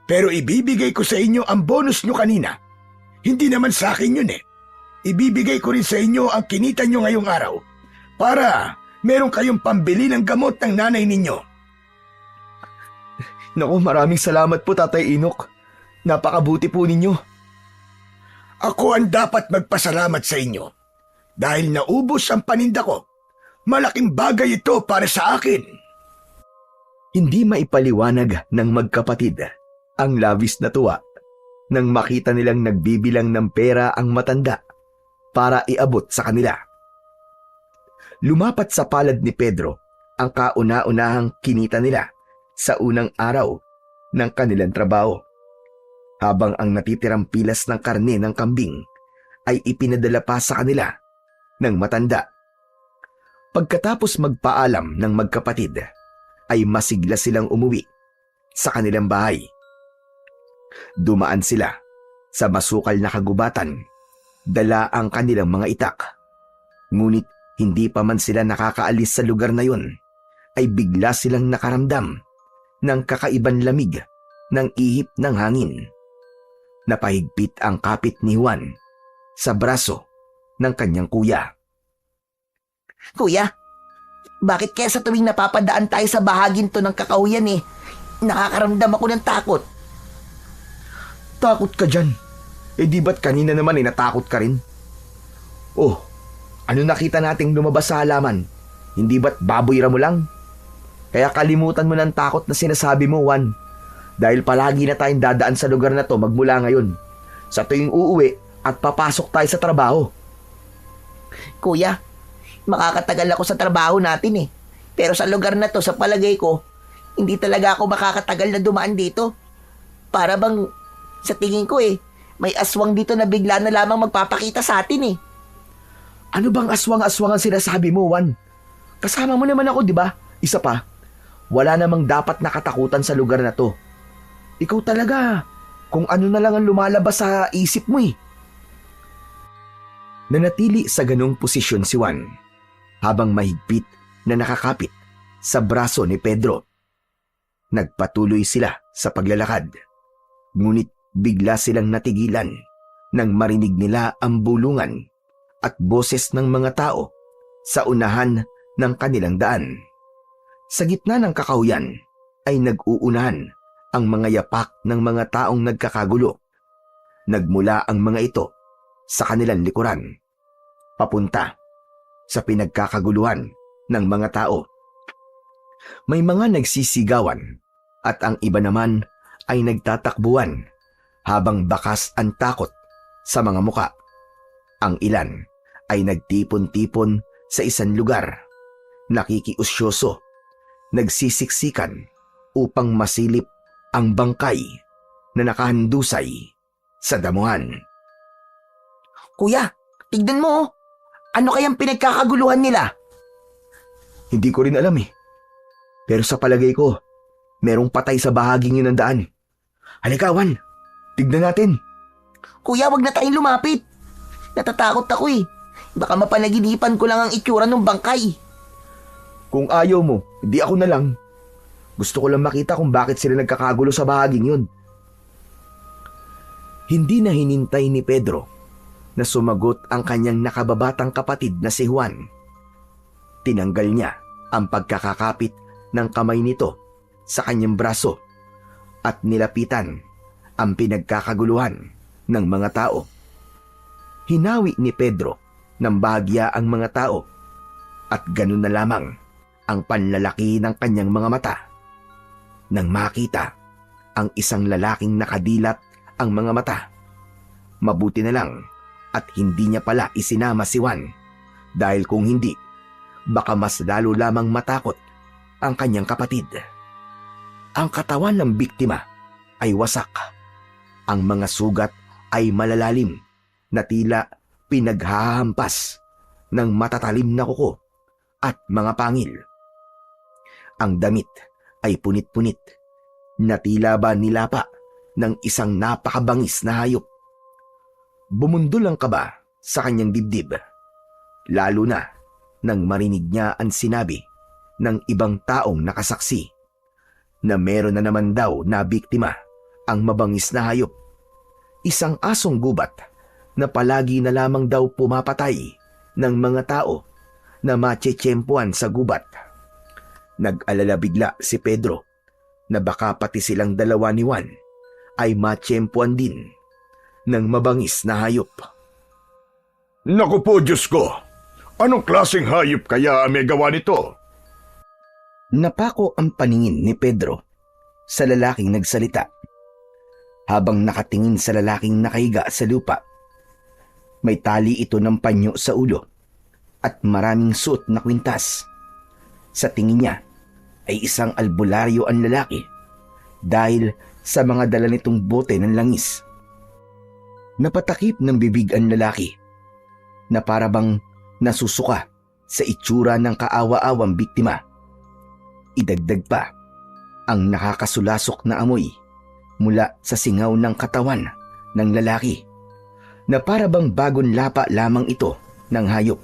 Pero ibibigay ko sa inyo ang bonus nyo kanina. Hindi naman sa akin yun eh. Ibibigay ko rin sa inyo ang kinita nyo ngayong araw para meron kayong pambili ng gamot ng nanay ninyo. Naku, maraming salamat po, Tatay Inok. Napakabuti po ninyo. Ako ang dapat magpasalamat sa inyo. Dahil naubos ang paninda ko. Malaking bagay ito para sa akin. Hindi maipaliwanag ng magkapatid ang labis na tuwa nang makita nilang nagbibilang ng pera ang matanda para iabot sa kanila. Lumapat sa palad ni Pedro ang kauna-unahang kinita nila sa unang araw ng kanilang trabaho. Habang ang natitirang pilas ng karne ng kambing ay ipinadala pa sa kanila ng matanda. Pagkatapos magpaalam ng magkapatid, ay masigla silang umuwi sa kanilang bahay. Dumaan sila sa masukal na kagubatan, dala ang kanilang mga itak. Ngunit hindi pa man sila nakakaalis sa lugar na yun, ay bigla silang nakaramdam ng kakaibang lamig ng ihip ng hangin. Napahigpit ang kapit ni Juan sa braso ng kanyang kuya. Kuya, bakit kaya sa tuwing napapadaan tayo sa bahagin to ng kakahuyan nakakaramdam ako ng takot? Takot ka dyan? Di ba't kanina naman natakot ka rin? Oh, ano nakita nating lumabas sa halaman? Hindi ba't baboy mo lang? Kaya kalimutan mo ng takot na sinasabi mo, Juan. Dahil palagi na tayong dadaan sa lugar na to magmula ngayon. Sa tuwing uuwi at papasok tayo sa trabaho. Kuya, makakatagal ako sa trabaho natin Pero sa lugar na to, sa palagay ko, hindi talaga ako makakatagal na dumaan dito. Para bang, sa tingin ko may aswang dito na bigla na lamang magpapakita sa atin Ano bang aswang-aswang ang sinasabi mo, Juan? Kasama mo naman ako, di ba? Isa pa, wala namang dapat nakatakutan sa lugar na to. Ikaw talaga, kung ano na lang ang lumalabas sa isip mo Nanatili sa ganong posisyon si Juan habang mahigpit na nakakapit sa braso ni Pedro. Nagpatuloy sila sa paglalakad. Ngunit bigla silang natigilan nang marinig nila ang bulungan at boses ng mga tao sa unahan ng kanilang daan. Sa gitna ng kakahuyan ay nag-uunahan ang mga yapak ng mga taong nagkakagulo. Nagmula ang mga ito sa kanilang likuran, papunta sa pinagkakaguluhan ng mga tao. May mga nagsisigawan at ang iba naman ay nagtatakbuhan habang bakas ang takot sa mga muka. Ang ilan ay nagtipon-tipon sa isang lugar, nakikiusyoso, nagsisiksikan upang masilip ang bangkay na nakahandusay sa damuhan. Kuya, tignan mo oh. Ano kayang pinagkakaguluhan nila? Hindi ko rin alam eh. Pero sa palagay ko, merong patay sa bahaging yun ng daan. Halika, Wan. Tignan natin. Kuya, wag na tayong lumapit. Natatakot ako eh. Baka mapanaginipan ko lang ang itsura ng bangkay. Kung ayaw mo, hindi ako na lang. Gusto ko lang makita kung bakit sila nagkakagulo sa bahaging yun. Hindi na hinintay ni Pedro na sumagot ang kanyang nakababatang kapatid na si Juan. Tinanggal niya ang pagkakakapit ng kamay nito sa kanyang braso at nilapitan ang pinagkakaguluhan ng mga tao. Hinawi ni Pedro ng bahagya ang mga tao at ganun na lamang ang panlalaki ng kanyang mga mata nang makita ang isang lalaking nakadilat ang mga mata. Mabuti na lang at hindi niya pala isinama si Juan dahil kung hindi, baka mas lalo lamang matakot ang kanyang kapatid. Ang katawan ng biktima ay wasak. Ang mga sugat ay malalalim na tila pinaghahampas ng matatalim na kuko at mga pangil. Ang damit ay punit-punit na tila ba nilapa ng isang napakabangis na hayop. Bumundol ang kaba sa kanyang dibdib, lalo na nang marinig niya ang sinabi ng ibang taong nakasaksi na meron na naman daw na biktima ang mabangis na hayop. Isang asong gubat na palagi na lamang daw pumapatay ng mga tao na matsetsempuan sa gubat. Nag-alala bigla si Pedro na baka pati silang dalawa ni Juan ay matsempuan din ng mabangis na hayop. Naku po, Diyos ko! Anong klaseng hayop kaya ang may gawa nito? Napako ang paningin ni Pedro sa lalaking nagsalita. Habang nakatingin sa lalaking nakahiga sa lupa, may tali ito ng panyo sa ulo at maraming suot na kwintas. Sa tingin niya ay isang albularyo ang lalaki dahil sa mga dala nitong bote ng langis. Napatakip ng bibig ang lalaki na parabang nasusuka sa itsura ng kaawa-awang biktima. Idagdag pa ang nakakasulasok na amoy mula sa singaw ng katawan ng lalaki na parabang bagong lapa lamang ito ng hayop.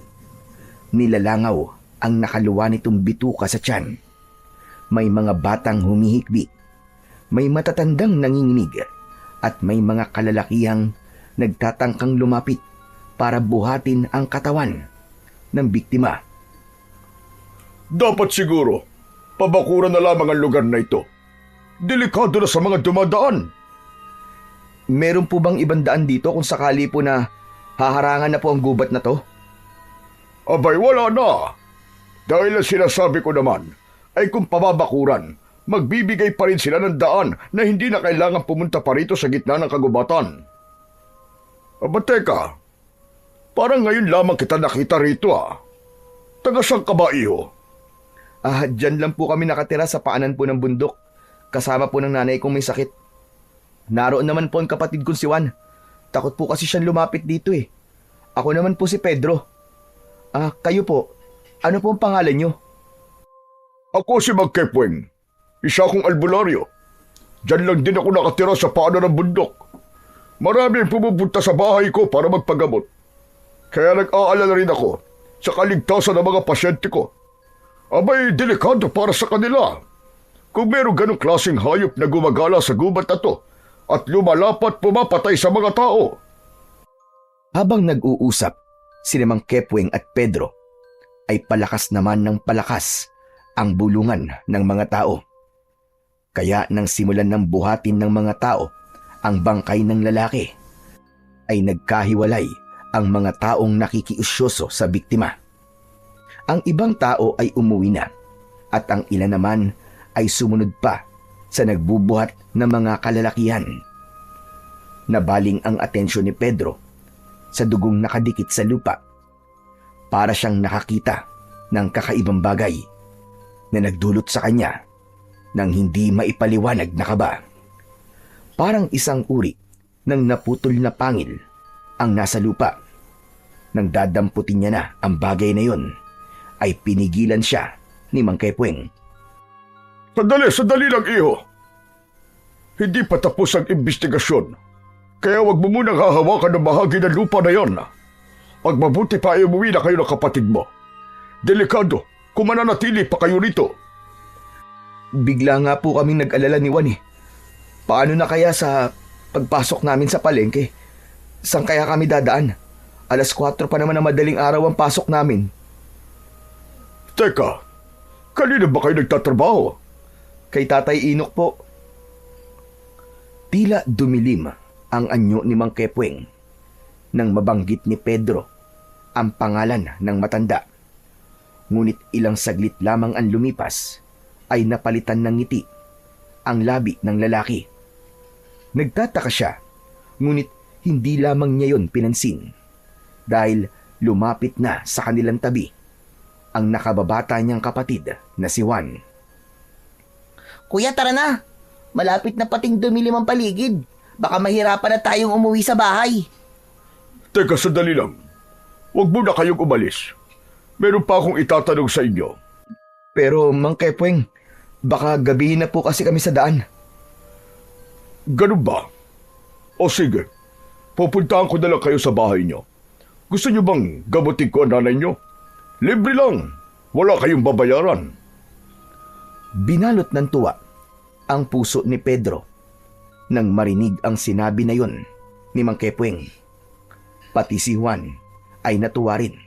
Nilalangaw ang nakaluwa nitong bituka sa tiyan. May mga batang humihikbi, may matatandang nanginginig at may mga kalalakihang nagtatangkang lumapit para buhatin ang katawan ng biktima. Dapat siguro, pabakuran na lamang ang lugar na ito. Delikado na sa mga dumadaan. Meron po bang ibang daan dito kung sakali po na haharangan na po ang gubat na to? Abay, wala na. Dahil ang sinasabi ko naman ay kung pababakuran, magbibigay pa rin sila ng daan na hindi na kailangan pumunta pa rito sa gitna ng kagubatan. Aba teka, parang ngayon lamang kita nakita rito Taga saan ka ba, iho? Dyan lang po kami nakatira sa paanan po ng bundok. Kasama po ng nanay kong may sakit. Naroon naman po ang kapatid kong si Juan. Takot po kasi siyang lumapit dito eh. Ako naman po si Pedro. Kayo po, ano po ang pangalan niyo? Ako si Magkepweng. Isa akong albularyo. Diyan lang din ako nakatira sa paanan ng bundok. Marami ang pumupunta sa bahay ko para magpagamot. Kaya nag-aalala rin ako sa kaligtasan ng mga pasyente ko. Abay, delikado para sa kanila. Kung meron ganong klaseng hayop na gumagala sa gubat na to at lumalapat pumapatay sa mga tao. Habang nag-uusap, sina Mang Kepweng at Pedro ay palakas naman ng palakas ang bulungan ng mga tao. Kaya nang simulan ng buhatin ng mga tao ang bangkay ng lalaki, ay nagkahiwalay ang mga taong nakikiusyoso sa biktima. Ang ibang tao ay umuwi na at ang ilan naman ay sumunod pa sa nagbubuhat ng mga kalalakihan. Nabaling ang atensyon ni Pedro sa dugong nakadikit sa lupa. Para siyang nakakita ng kakaibang bagay na nagdulot sa kanya ng hindi maipaliwanag na kaba. Parang isang uri ng naputol na pangil ang nasa lupa. Nang dadamputin niya na ang bagay na yon, ay pinigilan siya ni Mang Kepweng. Sandali lang, iho. Hindi pa tapos ang investigasyon. Kaya wag mo munang hahawakan ng bahagi ng lupa na yon. Pag mabuti pa ay umuwi na kayo ng kapatid mo. Delikado kung mananatili pa kayo rito. Bigla nga po kaming nag-alala ni Juan eh. Paano na kaya sa pagpasok namin sa palengke? Saan kaya kami dadaan? 4:00 pa naman na madaling araw ang pasok namin. Teka, kanina ba kayo nagtatrabaho? Kay Tatay Inok po. Tila dumilim ang anyo ni Mang Kepweng nang mabanggit ni Pedro ang pangalan ng matanda. Ngunit ilang saglit lamang ang lumipas ay napalitan ng ngiti ang labi ng lalaki. Nagtataka siya, ngunit hindi lamang niya yon pinansin dahil lumapit na sa kanilang tabi ang nakababata niyang kapatid na si Juan. Kuya, tara na. Malapit na pating dumilim ang paligid. Baka mahirapan na tayong umuwi sa bahay. Teka, sandali lang. Huwag muna kayong umalis. Meron pa akong itatanong sa inyo. Pero Mang Kepweng, baka gabihin na po kasi kami sa daan. Ganun ba? O sige, pupuntahan ko na lang kayo sa bahay niyo. Gusto niyo bang gamutin ko ang nanay niyo? Libre lang. Wala kayong babayaran. Binalot ng tuwa ang puso ni Pedro nang marinig ang sinabi na yon ni Mang Kepweng. Pati si Juan ay natuwa rin.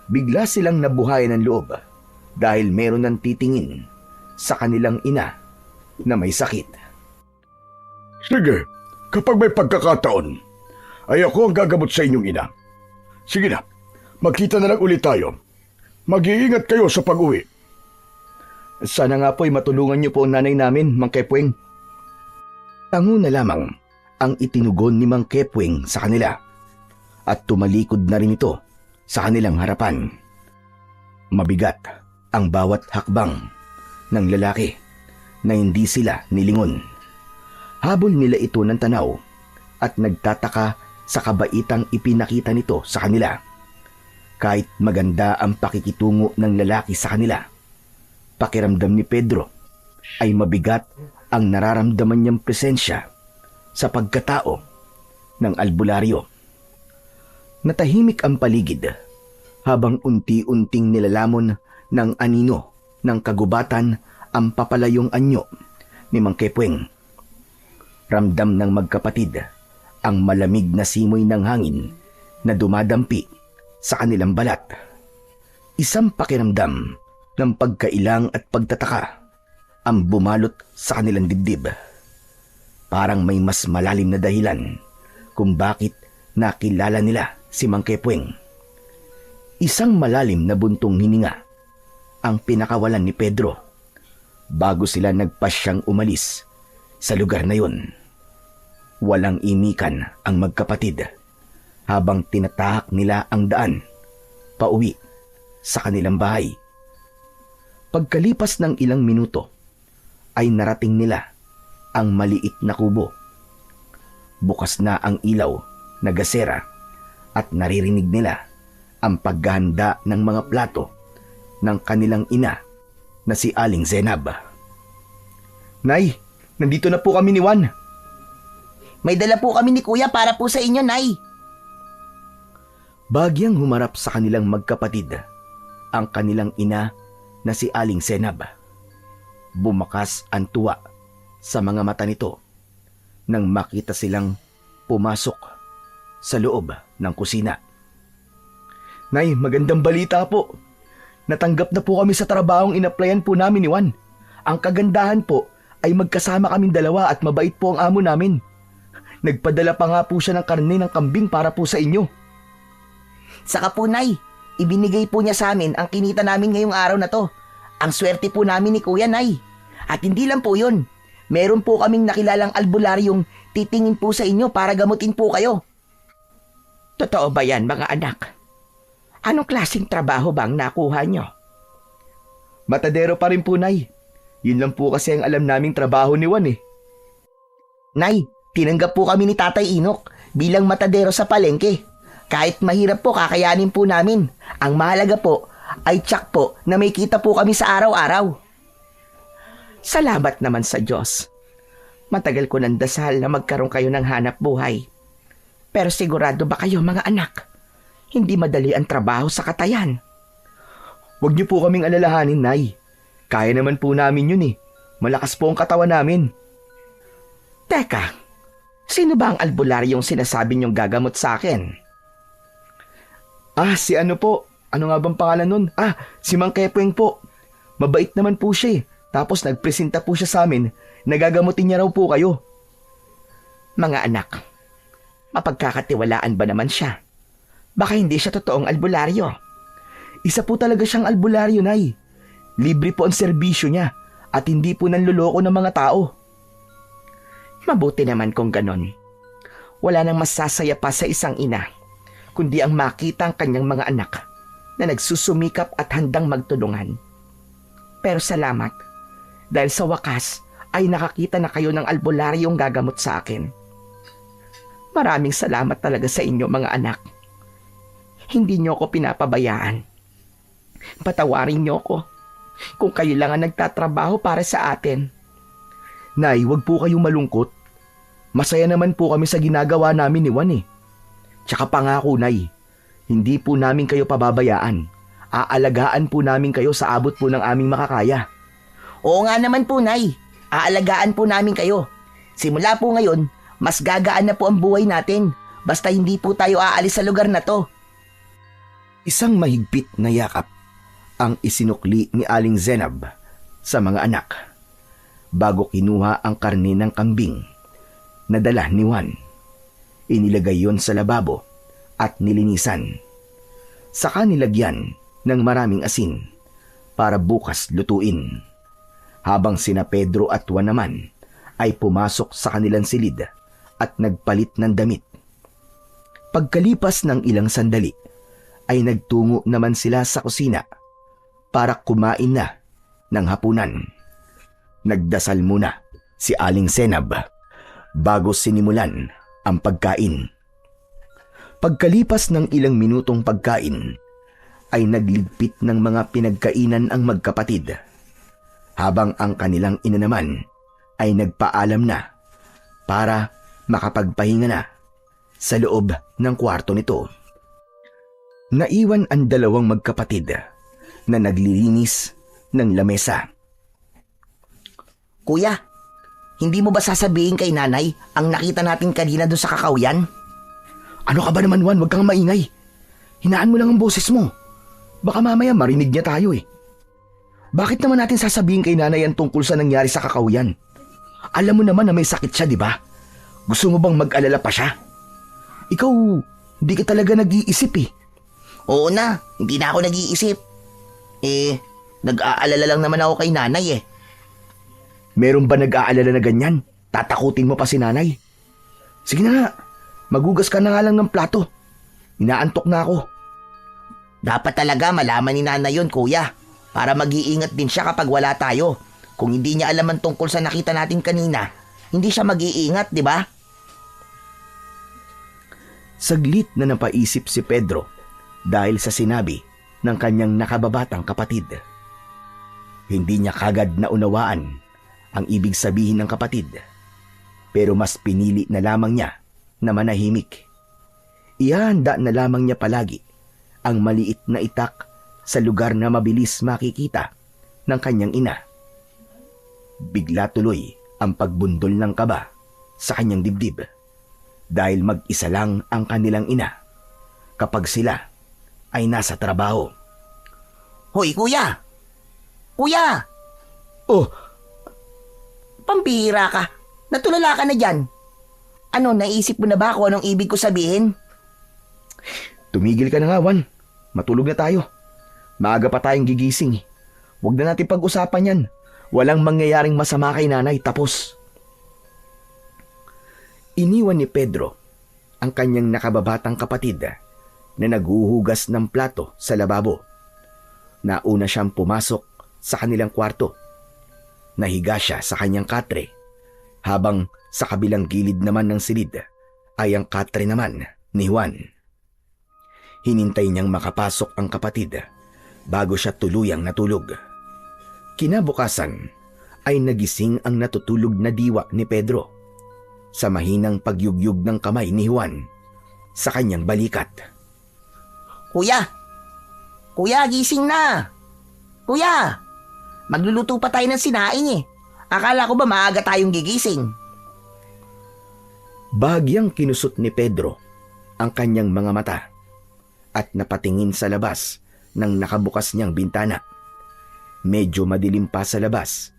Bigla silang nabuhayan ng loob dahil meron ng titingin sa kanilang ina na may sakit. Sige, kapag may pagkakataon, ay ako ang gagamot sa inyong ina. Sige na, magkita na lang ulit tayo. Mag-iingat kayo sa pag-uwi. Sana nga po'y matulungan niyo po ang nanay namin, Mang Kepweng. Tango na lamang ang itinugon ni Mang Kepweng sa kanila at tumalikod na rin ito sa kanilang harapan. Mabigat ang bawat hakbang ng lalaki na hindi sila nilingon. Habol nila ito ng tanaw at nagtataka sa kabaitang ipinakita nito sa kanila. Kahit maganda ang pakikitungo ng lalaki sa kanila, pakiramdam ni Pedro ay mabigat ang nararamdaman niyang presensya sa pagkatao ng albularyo. Natahimik ang paligid habang unti-unting nilalamon ng anino ng kagubatan ang papalayong anyo ni Mang Kepweng. Ramdam ng magkapatid ang malamig na simoy ng hangin na dumadampi sa kanilang balat. Isang pakiramdam ng pagkailang at pagtataka ang bumalot sa kanilang dibdib. Parang may mas malalim na dahilan kung bakit nakilala nila si Mang Kepweng. Isang malalim na buntong hininga ang pinakawalan ni Pedro bago sila nagpasyang umalis sa lugar na yun. Walang imikan ang magkapatid habang tinatahak nila ang daan pauwi sa kanilang bahay. Pagkalipas ng ilang minuto ay narating nila ang maliit na kubo. Bukas na ang ilaw na gasera at naririnig nila ang paghahanda ng mga plato ng kanilang ina na si Aling Zenab. Nay, nandito na po kami ni Juan. May dala po kami ni Kuya para po sa inyo, Nay. Bagyang humarap sa kanilang magkapatid ang kanilang ina na si Aling Zenab. Bumakas ang tuwa sa mga mata nito nang makita silang pumasok sa loob ng kusina. Nay, magandang balita po. Natanggap na po kami sa trabahong inaplayan po namin ni Juan. Ang kagandahan po ay magkasama kaming dalawa at mabait po ang amo namin. Nagpadala pa nga po siya ng karne ng kambing para po sa inyo. Saka po, Nay, ibinigay po niya sa amin ang kinita namin ngayong araw na to. Ang swerte po namin ni Kuya, Nay. At hindi lang po yun. Meron po kaming nakilalang albularyong titingin po sa inyo para gamutin po kayo. Totoo ba yan, mga anak? Anong klaseng trabaho bang nakuha nyo? Matadero pa rin po, Nay. Yun lang po kasi ang alam naming trabaho ni Juan eh. Nay, tinanggap po kami ni Tatay Inok bilang matadero sa palengke. Kahit mahirap po, kakayanin po namin. Ang mahalaga po ay tiyak po na may kita po kami sa araw-araw. Salamat naman sa Diyos. Matagal ko nang dasal na magkaroon kayo ng hanap buhay. Pero sigurado ba kayo, mga anak? Hindi madali ang trabaho sa katayan. Huwag niyo po kaming alalahanin, Nay. Kaya naman po namin yun eh. Malakas po ang katawan namin. Teka, sino ba ang albularyong sinasabi niyong gagamot sa akin? Si ano po? Ano nga bang pangalan nun? Si Mang Kepweng po. Mabait naman po siya eh. Tapos nagpresenta po siya sa amin. Nagagamutin niya raw po kayo. Mga anak, mapagkakatiwalaan ba naman siya? Baka hindi siya totoong albularyo. Isa po talaga siyang albularyo, Nay. Libre po ang serbisyo niya at hindi po nanloloko ng mga tao. Mabuti naman kung ganon. Wala nang masasaya pa sa isang ina, kundi ang makita ang kanyang mga anak na nagsusumikap at handang magtulungan. Pero salamat, dahil sa wakas ay nakakita na kayo ng albularyong gagamot sa akin. Maraming salamat talaga sa inyo, mga anak. Hindi niyo ako pinapabayaan. Patawarin niyo ako kung kayo lang ang nagtatrabaho para sa atin. Nay, wag po kayong malungkot. Masaya naman po kami sa ginagawa namin ni Juan eh. Tsaka pangako, Nay, hindi po namin kayo pababayaan. Aalagaan po namin kayo sa abot po ng aming makakaya. Oo nga naman po, Nay. Aalagaan po namin kayo. Simula po ngayon, mas gagaan na po ang buhay natin. Basta hindi po tayo aalis sa lugar na to. Isang mahigpit na yakap ang isinukli ni Aling Zenab sa mga anak bago kinuha ang karne ng kambing na dala ni Juan. Inilagay yon sa lababo at nilinisan. Saka nilagyan ng maraming asin para bukas lutuin. Habang sina Pedro at Juan naman ay pumasok sa kanilang silid at nagpalit ng damit. Pagkalipas ng ilang sandali ay nagtungo naman sila sa kusina para kumain na ng hapunan. Nagdasal muna si Aling Zenab bago sinimulan ang pagkain. Pagkalipas ng ilang minutong pagkain ay nagligpit ng mga pinagkainan ang magkapatid, habang ang kanilang ina naman ay nagpaalam na para makapagpahinga na sa loob ng kwarto nito. Naiwan ang dalawang magkapatid na naglilinis ng lamesa. Kuya, hindi mo ba sasabihin kay nanay ang nakita natin kanina doon sa kakawyan? Ano ka ba naman, Juan? Huwag kang maingay. Hinaan mo lang ang boses mo. Baka mamaya marinig niya tayo eh. Bakit naman natin sasabihin kay nanay ang tungkol sa nangyari sa kakawyan? Alam mo naman na may sakit siya, di ba? Gusto mo bang mag-alala pa siya? Ikaw, hindi ka talaga nag-iisip eh. Oo na, hindi na ako nag-iisip. Nag-aalala lang naman ako kay nanay eh. Meron ba nag-aalala na ganyan? Tatakutin mo pa si nanay? Sige na nga, magugas ka na nga lang ng plato. Inaantok na ako. Dapat talaga malaman ni nanay yun, kuya. Para mag-iingat din siya kapag wala tayo. Kung hindi niya alam ang tungkol sa nakita natin kanina, hindi siya mag-iingat, di ba? Saglit na napaisip si Pedro dahil sa sinabi ng kanyang nakababatang kapatid. Hindi niya kagad naunawaan ang ibig sabihin ng kapatid, pero mas pinili na lamang niya na manahimik. Ihahanda na lamang niya palagi ang maliit na itak sa lugar na mabilis makikita ng kanyang ina. Bigla tuloy ang pagbundol ng kaba sa kanyang dibdib dahil mag-isa lang ang kanilang ina kapag sila ay nasa trabaho. Hoy, kuya! Kuya! Oh, Pambihira ka. Natulala ka na dyan. Ano, naisip mo na ba kung anong ibig ko sabihin? Tumigil ka na nga, Juan. Matulog na tayo. Maaga pa tayong gigising. Huwag na natin pag-usapan yan. Walang mangyayaring masama kay nanay, tapos. Iniwan ni Pedro ang kanyang nakababatang kapatid na naghuhugas ng plato sa lababo. Nauna siyang pumasok sa kanilang kwarto. Nahiga siya sa kanyang katre, habang sa kabilang gilid naman ng silid ay ang katre naman ni Juan. Hinintay niyang makapasok ang kapatid bago siya tuluyang natulog. Kinabukasan ay nagising ang natutulog na diwa ni Pedro sa mahinang pagyugyug ng kamay ni Juan sa kanyang balikat. Kuya! Kuya, gising na! Kuya! Magluluto pa tayo ng sinaing eh. Akala ko ba maaga tayong gigising? Bahagyang kinusot ni Pedro ang kanyang mga mata at napatingin sa labas ng nakabukas niyang bintana. Medyo madilim pa sa labas,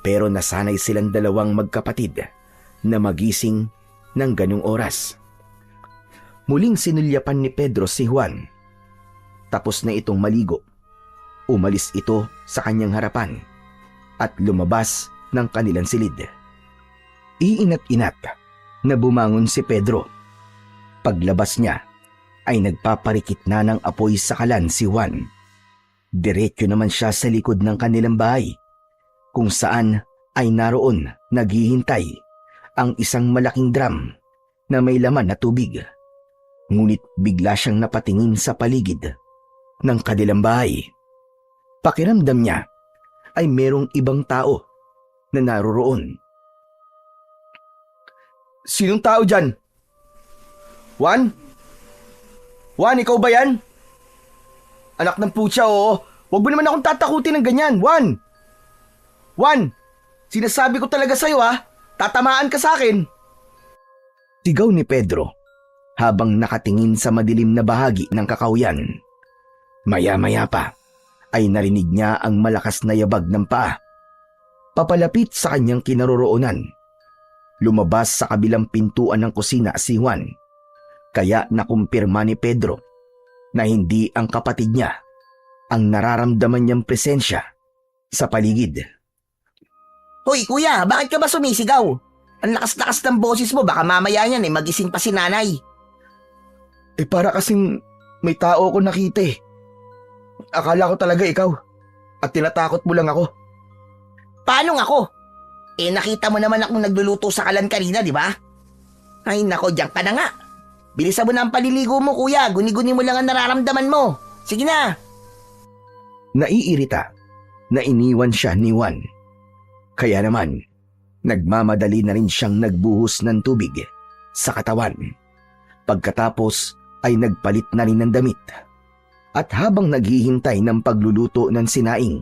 pero nasanay silang dalawang magkapatid na magising ng ganung oras. Muling sinulyapan ni Pedro si Juan. Tapos na itong maligo. Umalis ito sa kanyang harapan at lumabas ng kanilang silid. Iinat-inat na bumangon si Pedro. Paglabas niya ay nagpaparikit na ng apoy sa kalan si Juan. Diretso naman siya sa likod ng kanilang bahay, kung saan ay naroon naghihintay ang isang malaking drum na may laman na tubig. Ngunit bigla siyang napatingin sa paligid ng kanilang bahay. Pakiramdam niya ay merong ibang tao na naroroon. Sinong tao dyan? Juan? Juan, ikaw ba yan? Anak ng putya, oo. Huwag mo naman akong tatakutin ng ganyan, Juan. Juan, sinasabi ko talaga sa'yo ha. Tatamaan ka sa akin. Sigaw ni Pedro habang nakatingin sa madilim na bahagi ng kakawyan. Maya-maya pa ay narinig niya ang malakas na yabag ng paa. Papalapit sa kanyang kinaroroonan. Lumabas sa kabilang pintuan ng kusina si Juan. Kaya nakumpirma ni Pedro na hindi ang kapatid niya ang nararamdaman niyang presensya sa paligid. Hoy kuya, bakit ka ba sumisigaw? Ang lakas-lakas ng boses mo, baka mamaya niyan magising pa si nanay. Para kasing may tao ko nakita eh. Akala ko talaga ikaw at tinatakot mo lang ako. Paano ako? Nakita mo naman akong nagluluto sa kalan kanina, di ba? Ay nako, diyan ka na nga. Bilisan mo na ang paliligo mo, kuya. Guni-guni mo lang ang nararamdaman mo. Sige na. Naiirita na iniwan siya ni Juan. Kaya naman, nagmamadali na rin siyang nagbuhos ng tubig sa katawan. Pagkatapos ay nagpalit na rin ng damit. At habang naghihintay ng pagluluto ng sinaing,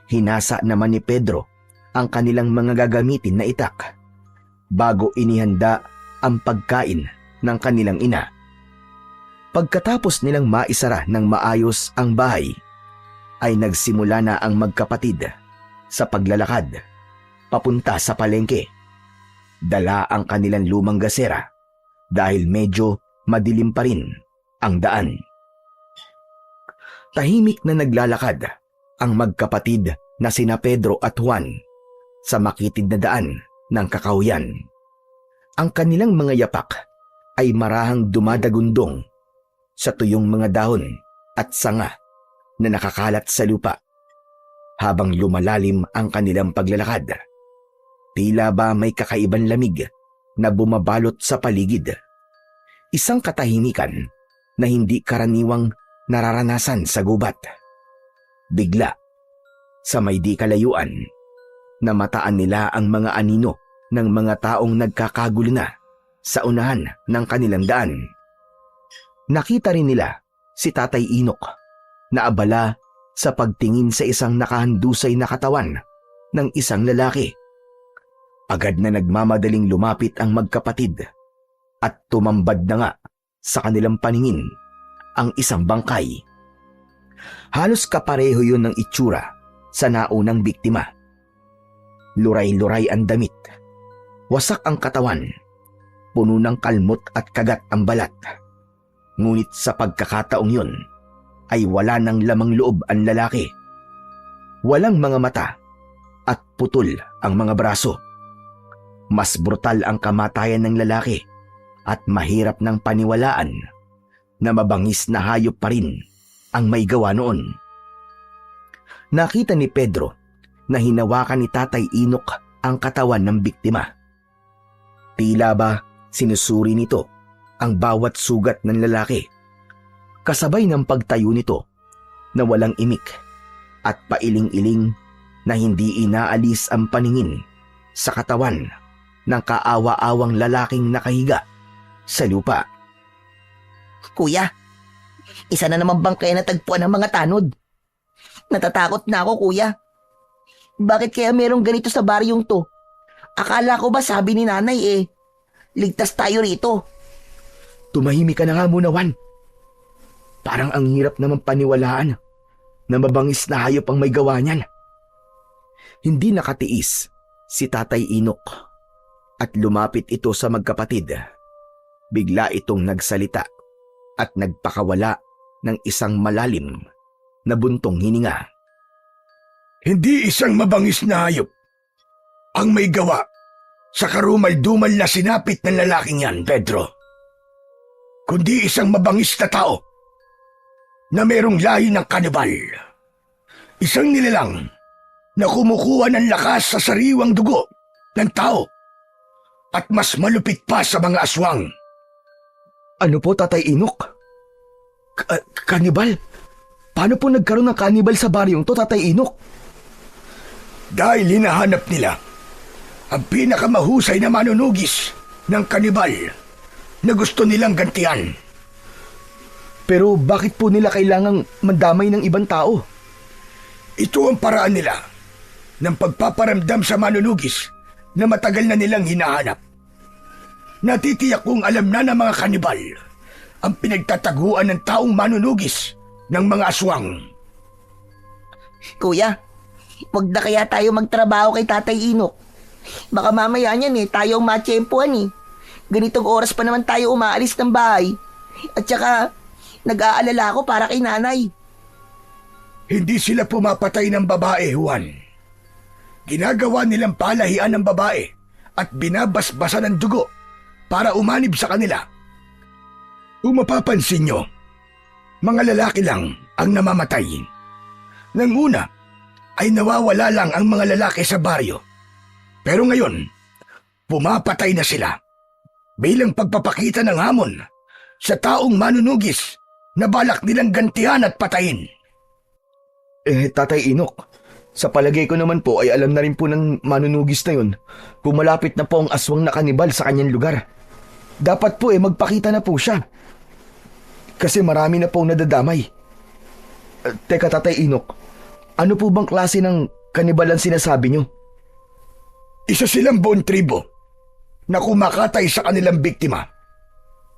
hinasa naman ni Pedro ang kanilang mga gagamitin na itak bago inihanda ang pagkain ng kanilang ina. Pagkatapos nilang maisara ng maayos ang bahay, ay nagsimula na ang magkapatid sa paglalakad papunta sa palengke. Dala ang kanilang lumang gasera dahil medyo madilim pa rin ang daan. Tahimik na naglalakad ang magkapatid na sina Pedro at Juan sa makitid na daan ng kakawyan. Ang kanilang mga yapak ay marahang dumadagundong sa tuyong mga dahon at sanga na nakakalat sa lupa. Habang lumalalim ang kanilang paglalakad, tila ba may kakaibang lamig na bumabalot sa paligid. Isang katahimikan na hindi karaniwang nararanasan sa gubat. Bigla, sa may di kalayuan, namataan nila ang mga anino ng mga taong nagkakagulo na sa unahan ng kanilang daan. Nakita rin nila si Tatay Inok na abala sa pagtingin sa isang nakahandusay na katawan ng isang lalaki. Agad na nagmamadaling lumapit ang magkapatid at tumambad na nga sa kanilang paningin ang isang bangkay. Halos kapareho yun ng itsura sa naunang biktima. Luray-luray ang damit. Wasak ang katawan. Puno ng kalmot at kagat ang balat. Ngunit sa pagkakataong yun, ay wala ng lamang loob ang lalaki. Walang mga mata at putol ang mga braso. Mas brutal ang kamatayan ng lalaki at mahirap ng paniwalaan na mabangis na hayop pa rin ang may gawa noon. Nakita ni Pedro na hinawakan ni Tatay Inok ang katawan ng biktima. Tila ba sinusuri nito ang bawat sugat ng lalaki, kasabay ng pagtayo nito na walang imik at pailing-iling na hindi inaalis ang paningin sa katawan ng kaawa-awang lalaking nakahiga sa lupa. Kuya, isa na naman bang kaya natagpuan ng mga tanod? Natatakot na ako, kuya. Bakit kaya merong ganito sa baryong to? Akala ko ba sabi ni nanay ligtas tayo rito. Tumahimik ka na nga muna, Juan. Parang ang hirap naman paniwalaan na mabangis na hayop ang may gawa niyan. Hindi nakatiis si Tatay Inok at lumapit ito sa magkapatid. Bigla itong nagsalita at nagpakawala ng isang malalim na buntong hininga. Hindi isang mabangis na hayop ang may gawa sa karumal-dumal na sinapit ng lalaking yan, Pedro. Kundi isang mabangis na tao na merong lahi ng kanibal. Isang nilalang na kumukuha ng lakas sa sariwang dugo ng tao at mas malupit pa sa mga aswang. Ano po, Tatay Inok? Kanibal? Paano po nagkaroon ng kanibal sa baryong to, Tatay Inok? Dahil hinahanap nila ang pinakamahusay na manunugis ng kanibal na gusto nilang gantian. Pero bakit po nila kailangang mandamay ng ibang tao? Ito ang paraan nila ng pagpaparamdam sa manunugis na matagal na nilang hinahanap. Natitiyak kong alam na ng mga kanibal ang pinagtataguan ng taong manunugis ng mga aswang. Kuya, wag na kaya tayo magtrabaho kay Tatay Inok. Baka mamaya niyan tayo ang matsyempuhan. Ganitong oras pa naman tayo umaalis ng bahay. At saka, nag-aalala ako para kay nanay. Hindi sila pumapatay ng babae, Juan. Ginagawa nilang palahian ng babae at binabasbasan ng dugo para umanib sa kanila. Kung mapapansin nyo, mga lalaki lang ang namamatay. Nang una, ay nawawala lang ang mga lalaki sa baryo. Pero ngayon, pumapatay na sila bilang pagpapakita ng hamon sa taong manunugis na balak nilang gantihan at patayin. Tatay Inok, sa palagay ko naman po ay alam na rin po ng manunugis na yun kung malapit na po ang aswang na kanibal sa kanyang lugar. Dapat po magpakita na po siya. Kasi marami na pong nadadamay. Teka, Tatay Inok, ano po bang klase ng kanibal ang sinasabi nyo? Isa silang buong tribo na kumakatay sa kanilang biktima.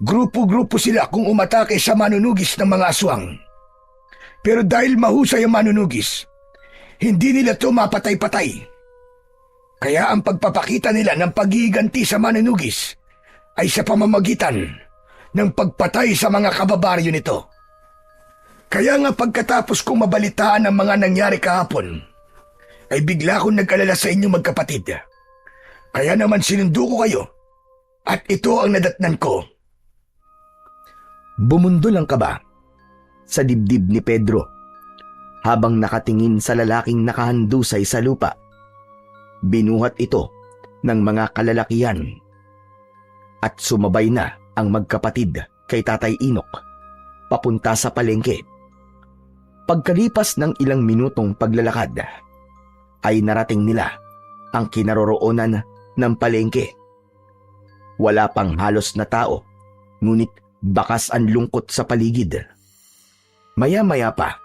Grupo-grupo sila kung umatake sa manunugis ng mga aswang. Pero dahil mahusay ang manunugis, hindi nila ito mapatay-patay. Kaya ang pagpapakita nila ng paghihiganti sa manunugis ay sa pamamagitan ng pagpatay sa mga kababaryo nito. Kaya nga pagkatapos kong mabalitaan ang mga nangyari kahapon, ay bigla akong nag-alala sa inyo magkapatid. Kaya naman sinundo ko kayo at ito ang nadatnan ko. Bumundol ang kaba sa dibdib ni Pedro habang nakatingin sa lalaking nakahandusay sa lupa. Binuhat ito ng mga kalalakihan at sumabay na ang magkapatid kay Tatay Inok papunta sa palengke. Pagkalipas ng ilang minutong paglalakad, ay narating nila ang kinaroroonan ng palengke. Wala pang halos na tao, ngunit bakas ang lungkot sa paligid. Maya-maya pa,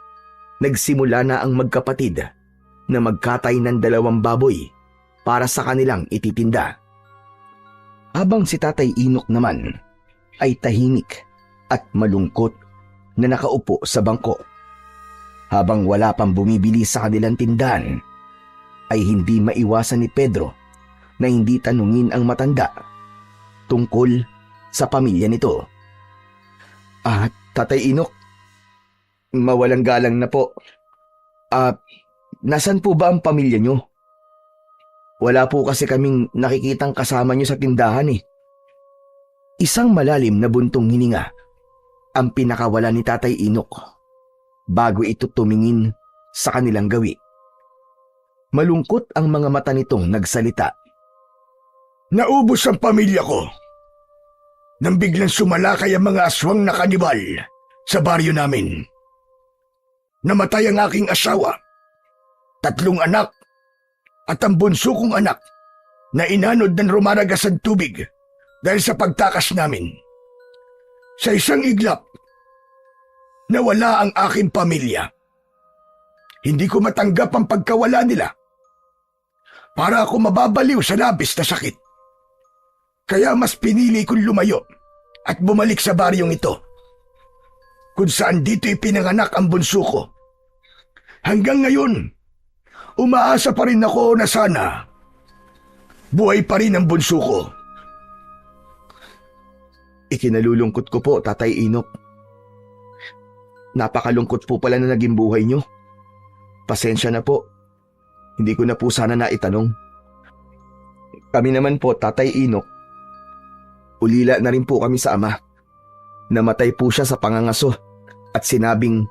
nagsimula na ang magkapatid na magkatay ng 2 baboy para sa kanilang ititinda. Habang si Tatay Inok naman ay tahimik at malungkot na nakaupo sa bangko. Habang wala pang bumibili sa kanilang tindahan, ay hindi maiwasan ni Pedro na hindi tanungin ang matanda tungkol sa pamilya nito. Tatay Inok, mawalang galang na po. Nasan po ba ang pamilya nyo? Wala po kasi kaming nakikitang kasama nyo sa tindahan eh. Isang malalim na buntong hininga ang pinakawala ni Tatay Inok bago ito tumingin sa kanilang gawi. Malungkot ang mga mata nitong nagsalita. Naubos ang pamilya ko nang biglang sumalakay ang mga aswang na kanibal sa baryo namin. Namatay ang aking asawa, 3 anak, at ang bunso kong anak na inanod ng rumaragas ang tubig dahil sa pagtakas namin. Sa isang iglap, nawala ang aking pamilya. Hindi ko matanggap ang pagkawala nila. Para ako mababaliw sa labis na sakit. Kaya mas pinili kong lumayo at bumalik sa baryong ito, kung saan dito ipinanganak ang bunso ko. Hanggang ngayon, umaasa pa rin ako na sana buhay pa rin ang bunso ko. Ikinalulungkot ko po, Tatay Inok. Napakalungkot po pala na naging buhay nyo. Pasensya na po. Hindi ko na po sana naitanong. Kami naman po, Tatay Inok, ulila na rin po kami sa ama. Namatay po siya sa pangangaso at sinabing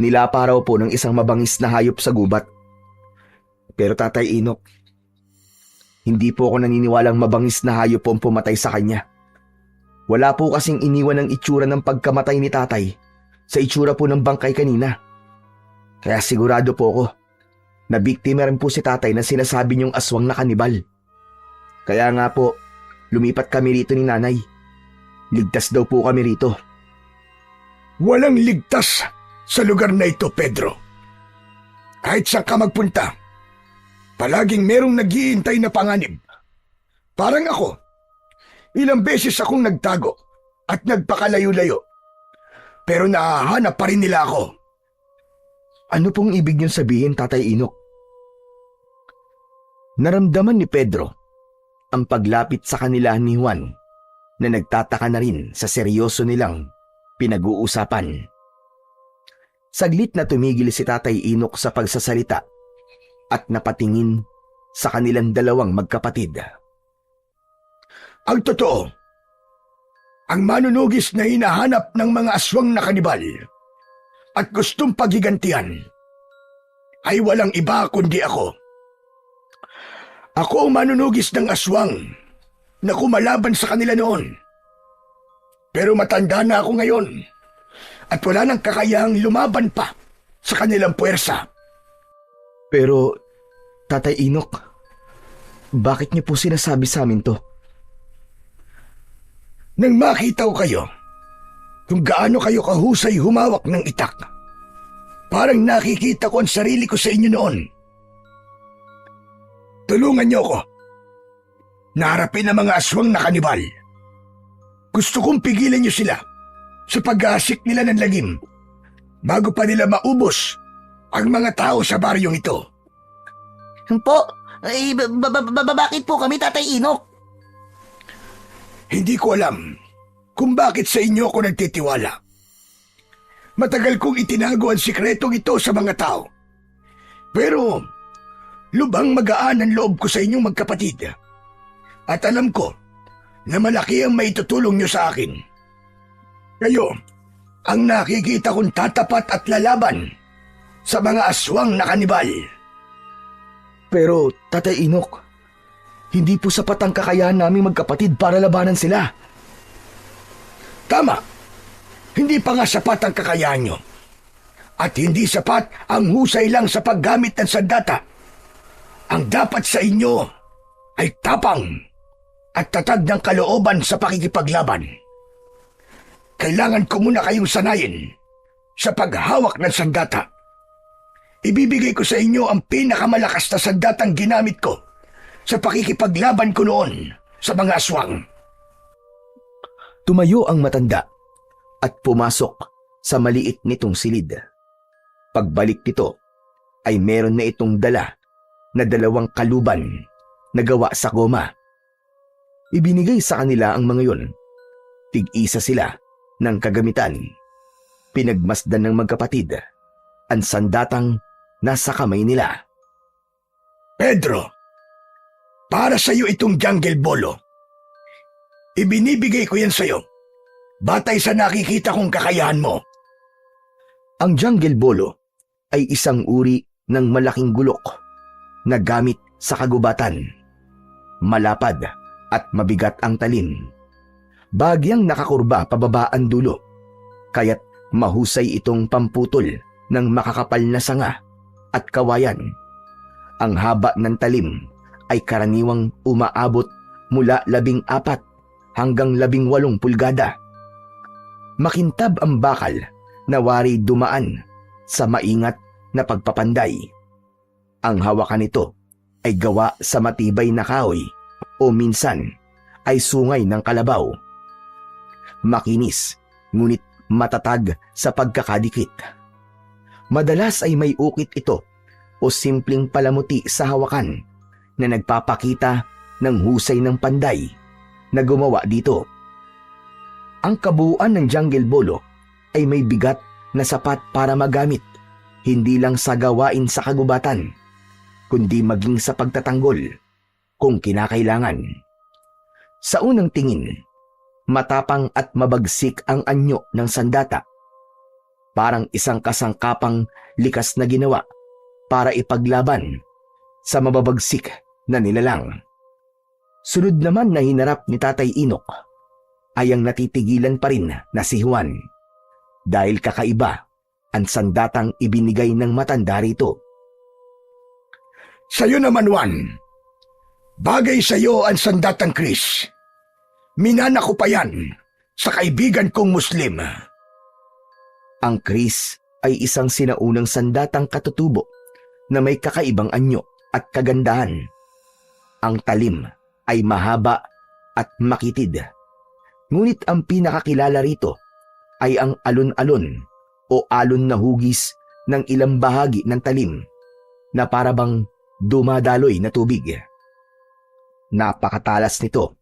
nilapa raw po ng isang mabangis na hayop sa gubat. Pero Tatay Inok, hindi po ako naniniwalang mabangis na hayop po ang pumatay sa kanya. Wala po kasing iniwan ng itsura ng pagkamatay ni tatay sa itsura po ng bangkay kanina. Kaya sigurado po ako na biktima rin po si tatay na sinasabi niyong aswang na kanibal. Kaya nga po, lumipat kami rito ni nanay. Ligtas daw po kami rito. Walang ligtas sa lugar na ito, Pedro. Kahit saan ka magpunta, palaging merong naghihintay na panganib. Parang ako, ilang beses akong nagtago at nagpakalayo-layo. Pero nahahanap pa rin nila ako. Ano pong ibig niyong sabihin, Tatay Inok? Naramdaman ni Pedro ang paglapit sa kanila ni Juan na nagtataka na rin sa seryoso nilang pinag-uusapan. Saglit na tumigil si Tatay Inok sa pagsasalita at napatingin sa kanilang dalawang magkapatid. Ang totoo, ang manunugis na hinahanap ng mga aswang na kanibal at gustong paghigantihan ay walang iba kundi ako. Ako ang manunugis ng aswang na kumalaban sa kanila noon. Pero matanda na ako ngayon at wala nang kakayahang lumaban pa sa kanilang puwersa. Pero, Tatay Inok, bakit niyo po sinasabi sa amin to? Nang makita ko kayo, kung gaano kayo kahusay humawak ng itak, parang nakikita ko ang sarili ko sa inyo noon. Tulungan niyo ako. Naharapin ang mga aswang na kanibal. Gusto kong pigilan niyo sila sa pag-aasik nila ng lagim bago pa nila maubos ang mga tao sa baryong ito. Po, bakit po kami, Tatay Inok? Hindi ko alam kung bakit sa inyo ako nagtitiwala. Matagal kong itinago ang sikretong ito sa mga tao. Pero lubhang magaan ang loob ko sa inyong magkapatid. At alam ko na malaki ang maitutulong nyo sa akin. Kayo ang nakikita kong tatapat at lalaban sa mga aswang na kanibal. Pero, Tatay Inok, hindi po sapat ang kakayahan naming magkapatid para labanan sila. Tama. Hindi pa nga sapat ang kakayahan nyo. At hindi sapat ang husay lang sa paggamit ng sandata. Ang dapat sa inyo ay tapang at tatag ng kalooban sa pakikipaglaban. Kailangan ko muna kayong sanayin sa paghawak ng sandata. Ibibigay ko sa inyo ang pinakamalakas na sandatang ginamit ko sa pakikipaglaban ko noon sa mga aswang. Tumayo ang matanda at pumasok sa maliit nitong silid. Pagbalik nito ay meron na itong dala na 2 kaluban na gawa sa goma. Ibinigay sa kanila ang mga yon. Tig-isa sila ng kagamitan. Pinagmasdan ng magkapatid ang sandatang nasa kamay nila. Pedro, para sa iyo itong jungle bolo. Ibinibigay ko yan sa iyo, batay sa nakikita kong kakayahan mo. Ang jungle bolo ay isang uri ng malaking gulok na gamit sa kagubatan. Malapad at mabigat ang talim. Bagyang nakakurba pababa ang dulo, kaya't mahusay itong pamputol ng makakapal na sanga at kawayan. Ang haba ng talim ay karaniwang umaabot mula 14 hanggang 18 pulgada. Makintab ang bakal na wari dumaan sa maingat na pagpapanday. Ang hawakan nito ay gawa sa matibay na kahoy o minsan ay sungay ng kalabaw. Makinis ngunit matatag sa pagkakadikit. Madalas ay may ukit ito o simpleng palamuti sa hawakan na nagpapakita ng husay ng panday na gumawa dito. Ang kabuuan ng jungle bolo ay may bigat na sapat para magamit hindi lang sa gawain sa kagubatan, kundi maging sa pagtatanggol kung kinakailangan. Sa unang tingin, matapang at mabagsik ang anyo ng sandata. Parang isang kasangkapang likas na ginawa para ipaglaban sa mababagsik na nilalang. Sunod naman na hinarap ni Tatay Inok ay ang natitigilan pa rin na si Juan dahil kakaiba ang sandatang ibinigay ng matanda rito. Sa'yo naman, Juan. Bagay sa'yo ang sandatang Chris. Minana ko pa yan sa kaibigan kong Muslim. Ang Chris ay isang sinaunang sandatang katutubo na may kakaibang anyo at kagandahan. Ang talim ay mahaba at makitid. Ngunit ang pinakakilala rito ay ang alon-alon o alon na hugis ng ilang bahagi ng talim na parabang dumadaloy na tubig. Napakatalas nito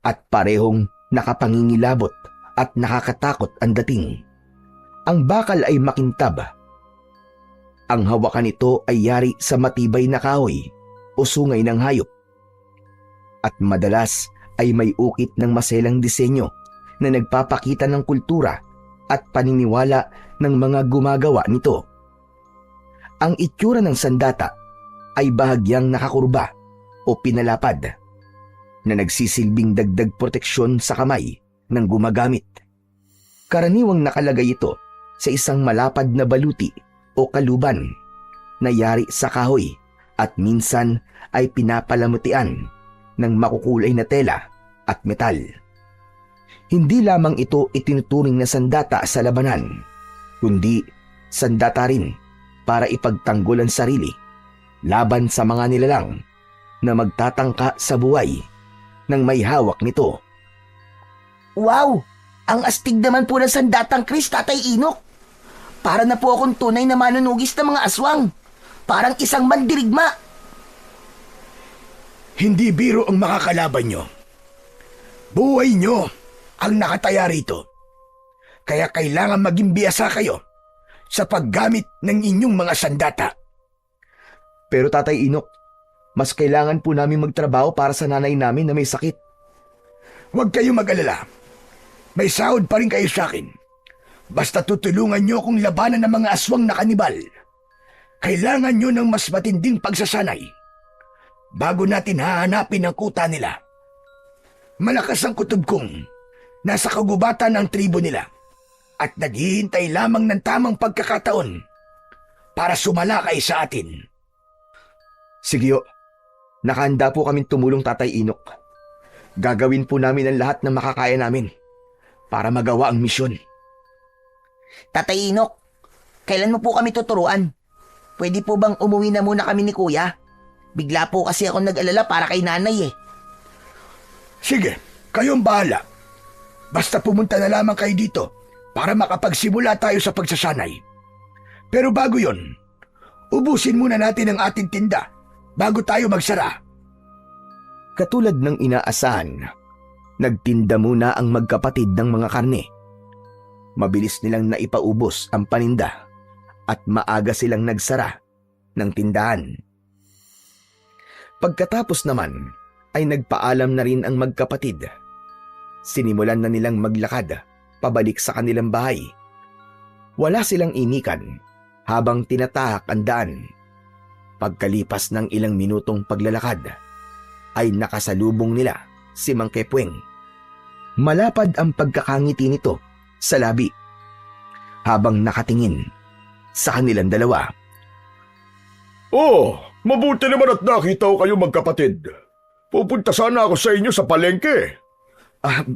at parehong nakapangingilabot at nakakatakot ang dating. Ang bakal ay makintab. Ang hawakan nito ay yari sa matibay na kahoy o sungay ng hayop. At madalas ay may ukit ng maselang disenyo na nagpapakita ng kultura at paniniwala ng mga gumagawa nito. Ang itsura ng sandata ay bahagyang nakakurba o pinalapad na nagsisilbing dagdag proteksyon sa kamay ng gumagamit. Karaniwang nakalagay ito sa isang malapad na baluti o kaluban na yari sa kahoy at minsan ay pinapalamutian ng makukulay na tela at metal. Hindi lamang ito itinuturing na sandata sa labanan, kundi sandata rin para ipagtanggol ang sarili laban sa mga nilalang na magtatangka sa buhay ng may hawak nito. Wow! Ang astig naman po ng sandatang Chris, Tatay Inok. Para na po akong tunay na manunugis ng mga aswang. Parang isang mandirigma. Hindi biro ang makakalaban nyo. Buhay nyo ang nakataya rito. Kaya kailangan maging biyasa kayo sa paggamit ng inyong mga sandata. Pero Tatay Inok, mas kailangan po namin magtrabaho para sa nanay namin na may sakit. Huwag kayong mag-alala. May sahod pa rin kayo sa akin. Basta tutulungan nyo akong labanan ng mga aswang na kanibal. Kailangan nyo ng mas matinding pagsasanay bago natin hahanapin ang kuta nila. Malakas ang kutob kong nasa kagubatan ng tribo nila at naghihintay lamang ng tamang pagkakataon para sumalakay sa atin. Sige o, nakahanda po kaming tumulong Tatay Inok. Gagawin po namin ang lahat na makakaya namin para magawa ang misyon. Tatay Inok, kailan mo po kami tuturuan? Pwede po bang umuwi na muna kami ni Kuya? Bigla po kasi ako nag-alala para kay nanay eh. Sige, kayong bahala. Basta pumunta na lamang kayo dito para makapagsimula tayo sa pagsasanay. Pero bago yon, ubusin muna natin ang ating tinda bago tayo magsara. Katulad ng inaasahan, nagtinda muna ang magkapatid ng mga karne. Mabilis nilang naipaubos ang paninda at maaga silang nagsara ng tindahan. Pagkatapos naman ay nagpaalam na rin ang magkapatid. Sinimulan na nilang maglakad pabalik sa kanilang bahay. Wala silang inikan habang tinatahak ang daan. Pagkalipas ng ilang minutong paglalakad, ay nakasalubong nila si Mang Kepweng. Malapad ang pagkakangiti nito sa labi habang nakatingin sa kanilang dalawa. Oh, mabuti naman at nakita ko kayo magkapatid. Pupunta sana ako sa inyo sa palengke.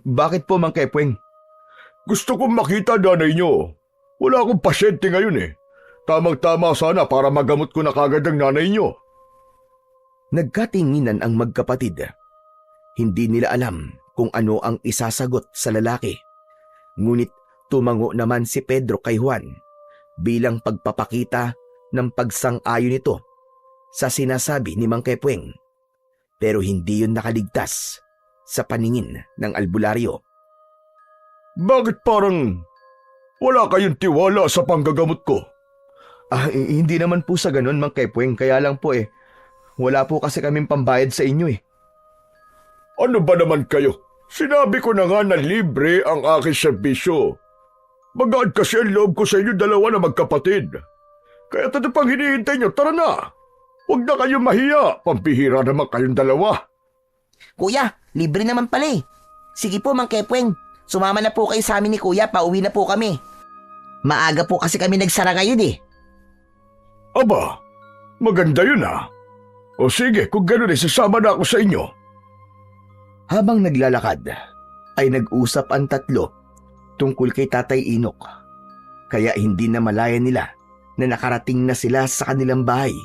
Bakit po Mang Kepweng? Gusto kong makita nanay nyo. Wala akong pasyente ngayon eh. Tamang-tama sana para magamot ko na kagad ang nanay nyo. Nagkatinginan ang magkapatid. Hindi nila alam kung ano ang isasagot sa lalaki. Ngunit tumango naman si Pedro kay Juan bilang pagpapakita ng pagsang-ayon nito sa sinasabi ni Mang Kepweng. Pero hindi yun nakaligtas sa paningin ng albularyo. Bakit parang wala kayong tiwala sa panggagamot ko? Hindi naman po sa ganun Mang Kepweng, kaya lang po wala po kasi kaming pambayad sa inyo eh. Ano ba naman kayo? Sinabi ko na nga na libre ang aking serbisyo. Magaan kasi ang loob ko sa inyo dalawa na magkapatid. Kaya ano pang hinihintay nyo? Tara na! Huwag na kayong mahiya. Pampihira naman kayong dalawa. Kuya, libre naman pala eh. Sige po, Mang Kepweng. Sumama na po kayo sa amin ni Kuya, pauwi na po kami. Maaga po kasi kami nagsara ngayon eh. Aba, maganda yun ah. O sige, kung gano'n sasama na ako sa inyo. Habang naglalakad, ay nag-usap ang tatlo tungkol kay Tatay Inok. Kaya hindi na malaya nila na nakarating na sila sa kanilang bahay.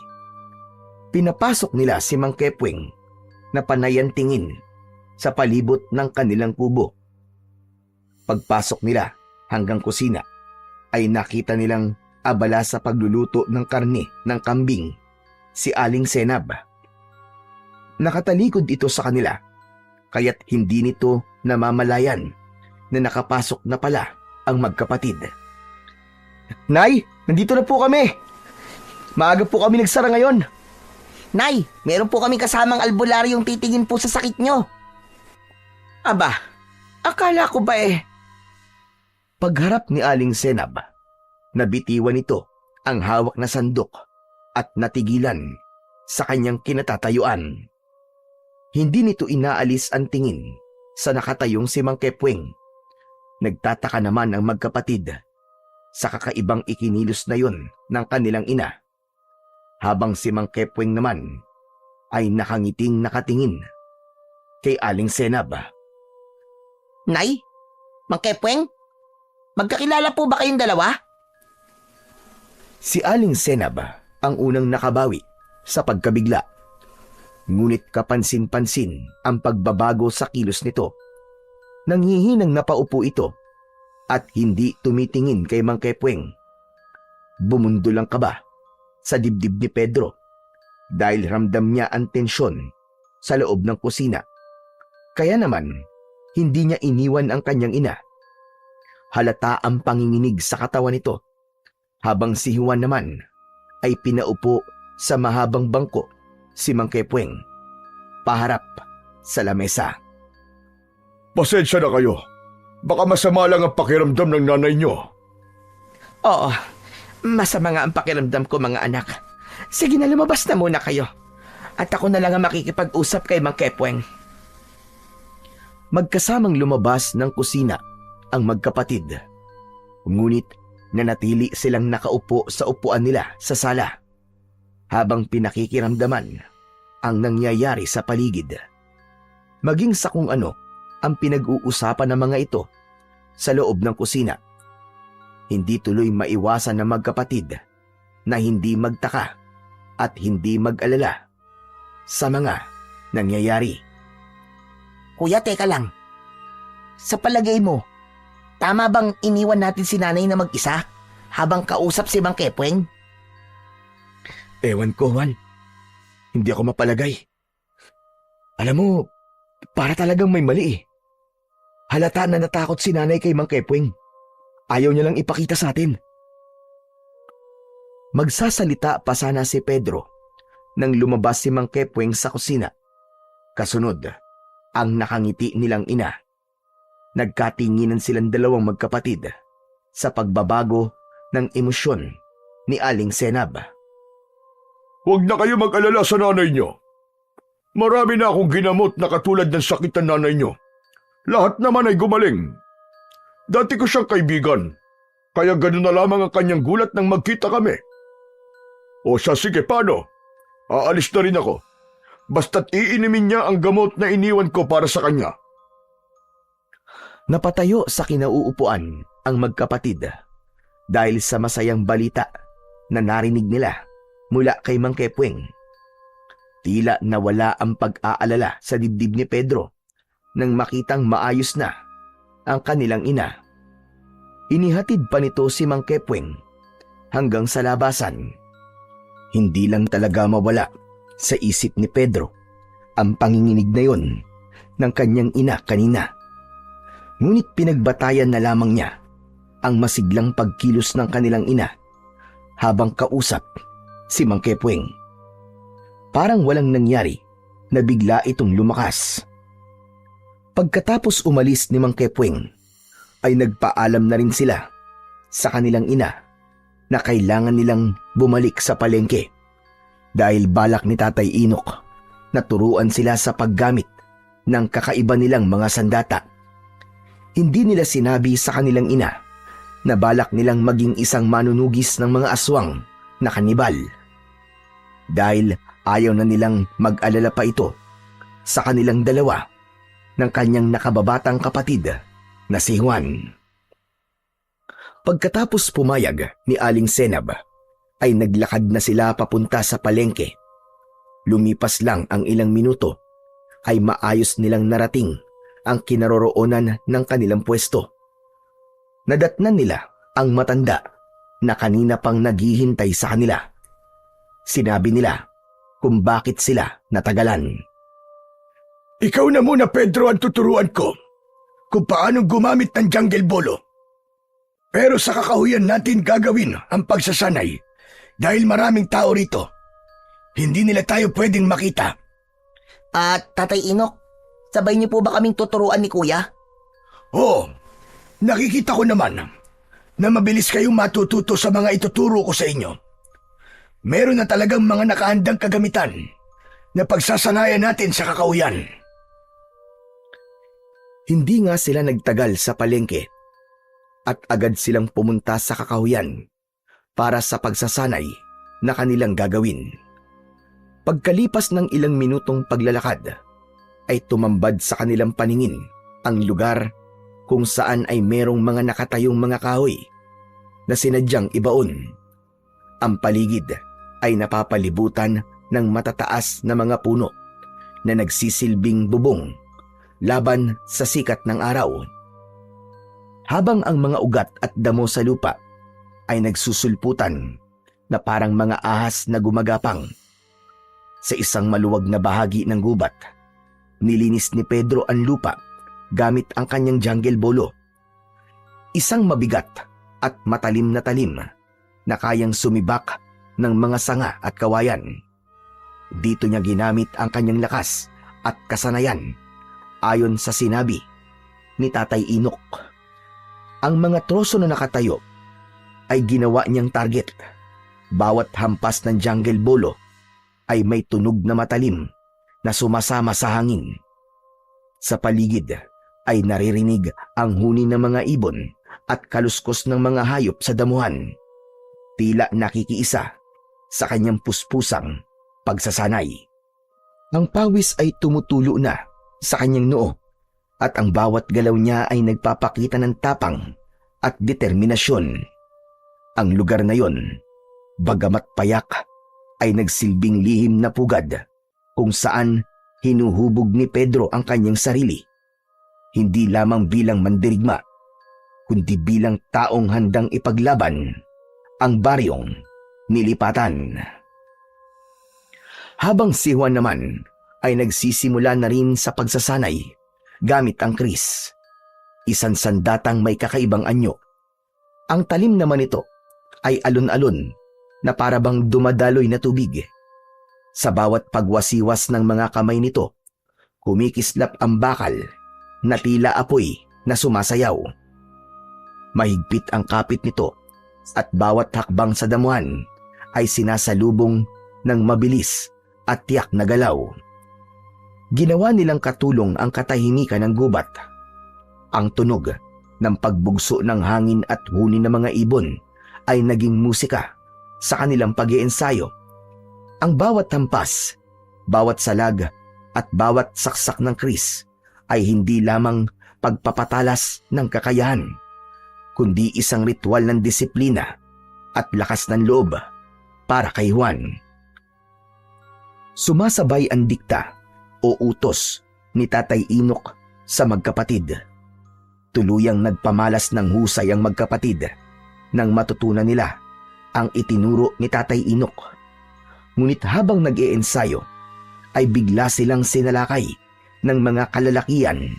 Pinapasok nila si Mang Kepweng na panayan tingin sa palibot ng kanilang kubo. Pagpasok nila hanggang kusina ay nakita nilang abala sa pagluluto ng karne ng kambing si Aling Senab. Nakatalikod ito sa kanila, kaya't hindi nito namamalayan na nakapasok na pala ang magkapatid. Nay, nandito na po kami. Maaga po kami nagsara ngayon. Nay, meron po kami kasamang albularyong titingin po sa sakit nyo. Aba, akala ko ba Pagharap ni Aling Senab, nabitiwan ito ang hawak na sandok at natigilan sa kanyang kinatatayuan. Hindi nito inaalis ang tingin sa nakatayong si Mang Kepweng. Nagtataka naman ang magkapatid sa kakaibang ikinilos na yon ng kanilang ina, habang si Mang Kepweng naman ay nakangiting nakatingin kay Aling Senab. Nay, Mang Kepweng, magkakilala po ba kayong dalawa? Si Aling Senab ang unang nakabawi sa pagkabigla. Ngunit kapansin-pansin ang pagbabago sa kilos nito. Nanghihinang napaupo ito at hindi tumitingin kay Mang Kepweng. Bumundol ang kaba sa dibdib ni Pedro dahil ramdam niya ang tensyon sa loob ng kusina. Kaya naman, hindi niya iniwan ang kanyang ina. Halata ang panginginig sa katawan nito, habang si Juan naman ay pinaupo sa mahabang bangko si Mang Kepweng, paharap sa lamesa. Pasensya na kayo. Baka masama lang ang pakiramdam ng nanay nyo. Oo, masama nga ang pakiramdam ko mga anak. Sige na, lumabas na muna kayo. At ako na lang ang makikipag-usap kay Mang Kepweng. Magkasamang lumabas ng kusina ang magkapatid. Ngunit nanatili silang nakaupo sa upuan nila sa sala habang pinakikiramdaman ang nangyayari sa paligid. Maging sa kung ano ang pinag-uusapan ng mga ito sa loob ng kusina. Hindi tuloy maiwasan ng magkapatid na hindi magtaka at hindi mag-alala sa mga nangyayari. Kuya, teka lang. Sa palagay mo, tama bang iniwan natin si nanay na mag-isa habang kausap si Mang Kepweng? Ewan ko, Juan. Hindi ako mapalagay. Alam mo, para talagang may mali eh. Halata na natakot si nanay kay Mang Kepweng. Ayaw niya lang ipakita sa atin. Magsasalita pa sana si Pedro nang lumabas si Mang Kepweng sa kusina. Kasunod, ang nakangiti nilang ina. Nagkatinginan silang dalawang magkapatid sa pagbabago ng emosyon ni Aling Senab. Huwag na kayo mag-alala sa nanay niyo. Marami na akong ginamot na katulad ng sakit ng nanay niyo. Lahat naman ay gumaling. Dati ko siyang kaibigan, kaya gano'n na lamang ang kanyang gulat nang magkita kami. O siya, sige, paano? Aalis na rin ako. Basta't iinimin niya ang gamot na iniwan ko para sa kanya. Napatayo sa kinauupuan ang magkapatid dahil sa masayang balita na narinig nila mula kay Mang Kepweng. Tila nawala ang pag-aalala sa dibdib ni Pedro nang makitang maayos na ang kanilang ina. Inihatid pa nito si Mang Kepweng hanggang sa labasan. Hindi lang talaga mawala sa isip ni Pedro ang panginginig na yon ng kanyang ina kanina. Ngunit pinagbatayan na lamang niya ang masiglang pagkilos ng kanilang ina habang kausap si Mang Kepweng. Parang walang nangyari na bigla itong lumakas. Pagkatapos umalis ni Mang Kepweng, ay nagpaalam na rin sila sa kanilang ina na kailangan nilang bumalik sa palengke dahil balak ni Tatay Inok na turuan sila sa paggamit ng kakaiba nilang mga sandata. Hindi nila sinabi sa kanilang ina na balak nilang maging isang manunugis ng mga aswang na kanibal dahil ayaw na nilang mag-alala pa ito sa kanilang dalawa ng kanyang nakababatang kapatid na si Juan. Pagkatapos pumayag ni Aling Senab, ay naglakad na sila papunta sa palengke. Lumipas lang ang ilang minuto, ay maayos nilang narating ang kinaroroonan ng kanilang pwesto. Nadatnan nila ang matanda na kanina pang naghihintay sa kanila. Sinabi nila kung bakit sila natagalan. Ikaw na muna, Pedro, ang tuturuan ko kung paano gumamit ng jungle bolo. Pero sa kakahuyan natin gagawin ang pagsasanay dahil maraming tao rito. Hindi nila tayo pwedeng makita. At Tatay Inok, sabay niyo po ba kaming tuturuan ni Kuya? Oo, nakikita ko naman na mabilis kayong matututo sa mga ituturo ko sa inyo. Meron na talagang mga nakahandang kagamitan na pagsasanayan natin sa kakahuyan. Hindi nga sila nagtagal sa palengke at agad silang pumunta sa kakahuyan para sa pagsasanay na kanilang gagawin. Pagkalipas ng ilang minutong paglalakad, ay tumambad sa kanilang paningin ang lugar kung saan ay merong mga nakatayong mga kahoy na sinadyang ibaon. Ang paligid ay napapalibutan ng matataas na mga puno na nagsisilbing bubong laban sa sikat ng araw. Habang ang mga ugat at damo sa lupa ay nagsusulputan na parang mga ahas na gumagapang. Sa isang maluwag na bahagi ng gubat, nilinis ni Pedro ang lupa gamit ang kanyang jungle bolo. Isang mabigat at matalim na talim na kayang sumibak ng mga sanga at kawayan. Dito niya ginamit ang kanyang lakas at kasanayan ayon sa sinabi ni Tatay Inok. Ang mga troso na nakatayo ay ginawa niyang target. Bawat hampas ng jungle bolo ay may tunog na matalim na sumasama sa hangin. Sa paligid ay naririnig ang huni ng mga ibon at kaluskos ng mga hayop sa damuhan. Tila nakikiisa sa kanyang puspusang pagsasanay. Ang pawis ay tumutulo na sa kanyang noo at ang bawat galaw niya ay nagpapakita ng tapang at determinasyon. Ang lugar na yon, bagamat payak, ay nagsilbing lihim na pugad kung saan hinuhubog ni Pedro ang kanyang sarili. Hindi lamang bilang mandirigma, kundi bilang taong handang ipaglaban ang baryong nilipatan. Habang si Juan naman ay nagsisimula na rin sa pagsasanay gamit ang kris. Isang sandatang may kakaibang anyo. Ang talim naman nito ay alon-alon na parabang dumadaloy na tubig. Sa bawat pagwasiwas ng mga kamay nito, kumikislap ang bakal na tila apoy na sumasayaw. Mahigpit ang kapit nito at bawat hakbang sa damuhan ay sinasalubong ng mabilis at tiyak na galaw. Ginawa nilang katulong ang katahimikan ng gubat. Ang tunog ng pagbugso ng hangin at huni ng mga ibon ay naging musika sa kanilang pag-iensayo. Ang bawat hampas, bawat salag at bawat saksak ng kris ay hindi lamang pagpapatalas ng kakayahan, kundi isang ritual ng disiplina at lakas ng loob para kay Juan. Sumasabay ang dikta o utos ni Tatay Inok sa magkapatid. Tuluyang nagpamalas ng husay ang magkapatid nang matutunan nila ang itinuro ni Tatay Inok. Ngunit habang nag-iensayo ay bigla silang sinalakay ng mga kalalakian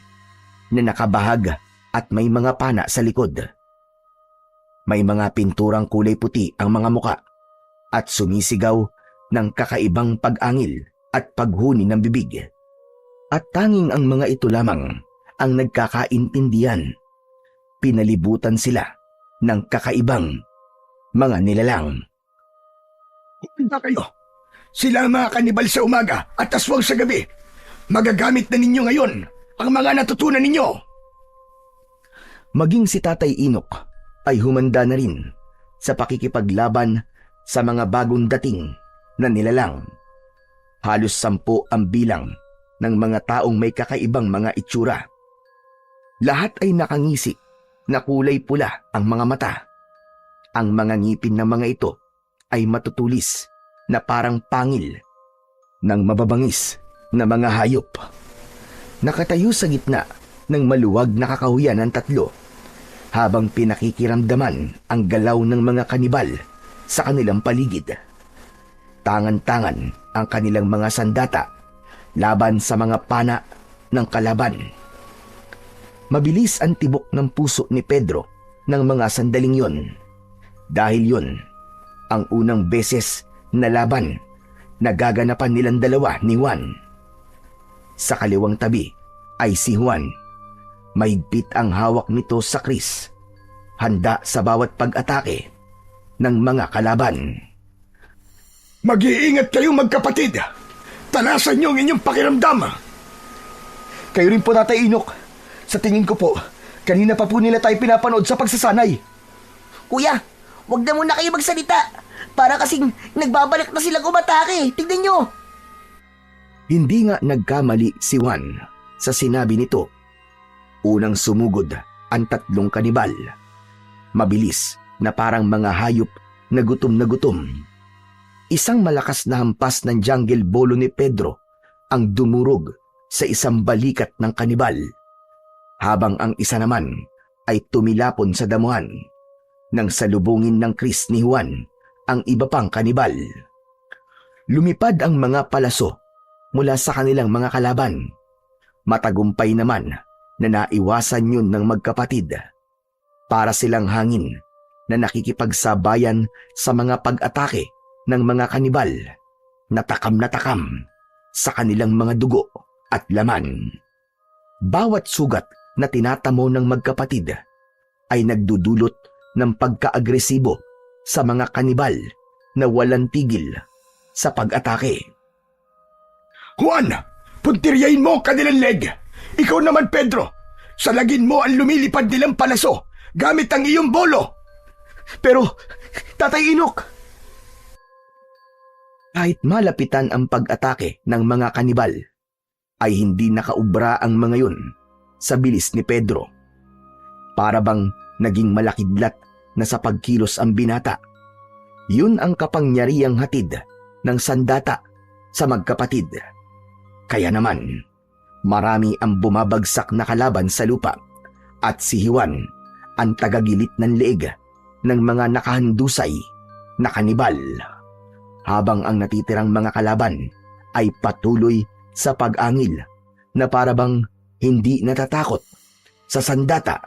na nakabahag at may mga pana sa likod. May mga pinturang kulay puti ang mga muka at sumisigaw ng kakaibang pag-angil at paghuni ng bibig. At tanging ang mga ito lamang ang nagkakaintindihan. Pinalibutan sila ng kakaibang mga nilalang. Na kayo. Sila ang mga kanibal sa umaga at aswang sa gabi. Magagamit na ninyo ngayon ang mga natutunan ninyo. Maging si Tatay Inok ay humanda na rin sa pakikipaglaban sa mga bagong dating na nilalang. Halos 10 ang bilang ng mga taong may kakaibang mga itsura. Lahat ay nakangisi na kulay pula ang mga mata. Ang mga ngipin ng mga ito ay matutulis na parang pangil ng mababangis na mga hayop. Nakatayo sa gitna ng maluwag na kakahuyan ng 3 habang pinakikiramdaman ang galaw ng mga kanibal sa kanilang paligid. Tangan-tangan ang kanilang mga sandata laban sa mga pana ng kalaban. Mabilis ang tibok ng puso ni Pedro ng mga sandaling yon. Dahil yon ang unang beses na laban na gaganapan nilang dalawa ni Juan. Sa kaliwang tabi ay si Juan. Mahigpit ang hawak nito sa kris, handa sa bawat pag-atake ng mga kalaban. Mag-iingat kayo magkapatid. Talasan niyo ang inyong pakiramdam. Kayo rin po, Tatay Inok. Sa tingin ko po, kanina pa po nila tayo pinapanood sa pagsasanay. Kuya, wag na muna kayo magsalita. Para kasing nagbabalik na silang umatake. Tignan nyo. Hindi nga nagkamali si Juan sa sinabi nito. Unang sumugod ang 3 kanibal. Mabilis na parang mga hayop na gutom na gutom. Isang malakas na hampas ng jungle bolo ni Pedro ang dumurog sa isang balikat ng kanibal, habang ang isa naman ay tumilapon sa damuhan nang salubungin ng kris ni Juan ang iba pang kanibal. Lumipad ang mga palaso mula sa kanilang mga kalaban. Matagumpay naman na naiwasan yun ng magkapatid. Para silang hangin na nakikipagsabayan sa mga pag-atake ng mga kanibal na takam sa kanilang mga dugo at laman. Bawat sugat na tinatamo ng magkapatid ay nagdudulot ng pagka-agresibo sa mga kanibal na walang tigil sa pag-atake. Juan, puntiryahin mo ang kanilang leg. Ikaw naman, Pedro, salagin mo ang lumilipad nilang palaso gamit ang iyong bolo. Pero, Tatay Inok! Kahit malapitan ang pag-atake ng mga kanibal, ay hindi nakaubra ang mga yun sa bilis ni Pedro. Para bang naging malakidlat na sa pagkilos ang binata. Yun ang kapangyarihang hatid ng sandata sa magkapatid. Kaya naman, marami ang bumabagsak na kalaban sa lupa at si Juan ang tagagilit ng leeg ng mga nakahandusay na kanibal. Habang ang natitirang mga kalaban ay patuloy sa pag-angil na parabang hindi natatakot sa sandata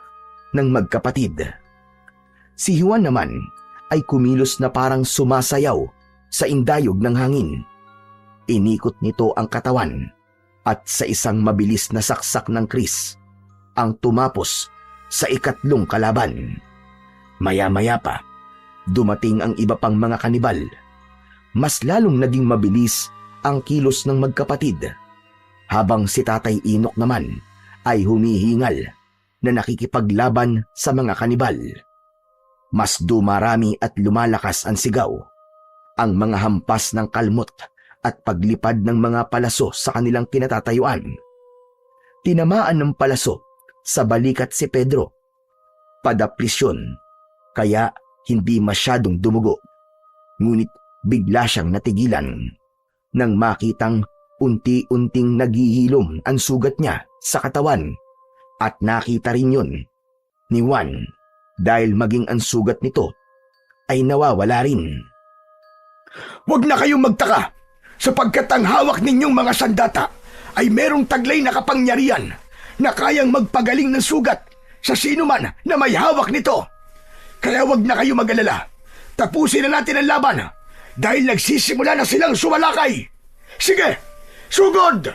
ng magkapatid. Si Juan naman ay kumilos na parang sumasayaw sa indayog ng hangin. Inikot nito ang katawan at sa isang mabilis na saksak ng Kris ang tumapos sa ikatlong kalaban. Maya-maya pa, dumating ang iba pang mga kanibal. Mas lalong naging mabilis ang kilos ng magkapatid, habang si Tatay Inok naman ay humihingal na nakikipaglaban sa mga kanibal. Mas dumarami at lumalakas ang sigaw, ang mga hampas ng kalmot at paglipad ng mga palaso sa kanilang kinatatayuan. Tinamaan ng palaso sa balikat si Pedro. Padaplis yun, kaya hindi masyadong dumugo. Ngunit bigla siyang natigilan nang makitang unti-unting naghihilom ang sugat niya sa katawan, at nakita rin yun ni Juan dahil maging ang sugat nito ay nawawala rin. Huwag na kayong magtaka, sapagkat ang hawak ninyong mga sandata ay merong taglay na kapangyarihan na kayang magpagaling ng sugat sa sino man na may hawak nito. Kaya huwag na kayong mag-alala. Tapusin na natin ang laban dahil nagsisimula na silang sumalakay. Sige, sugod!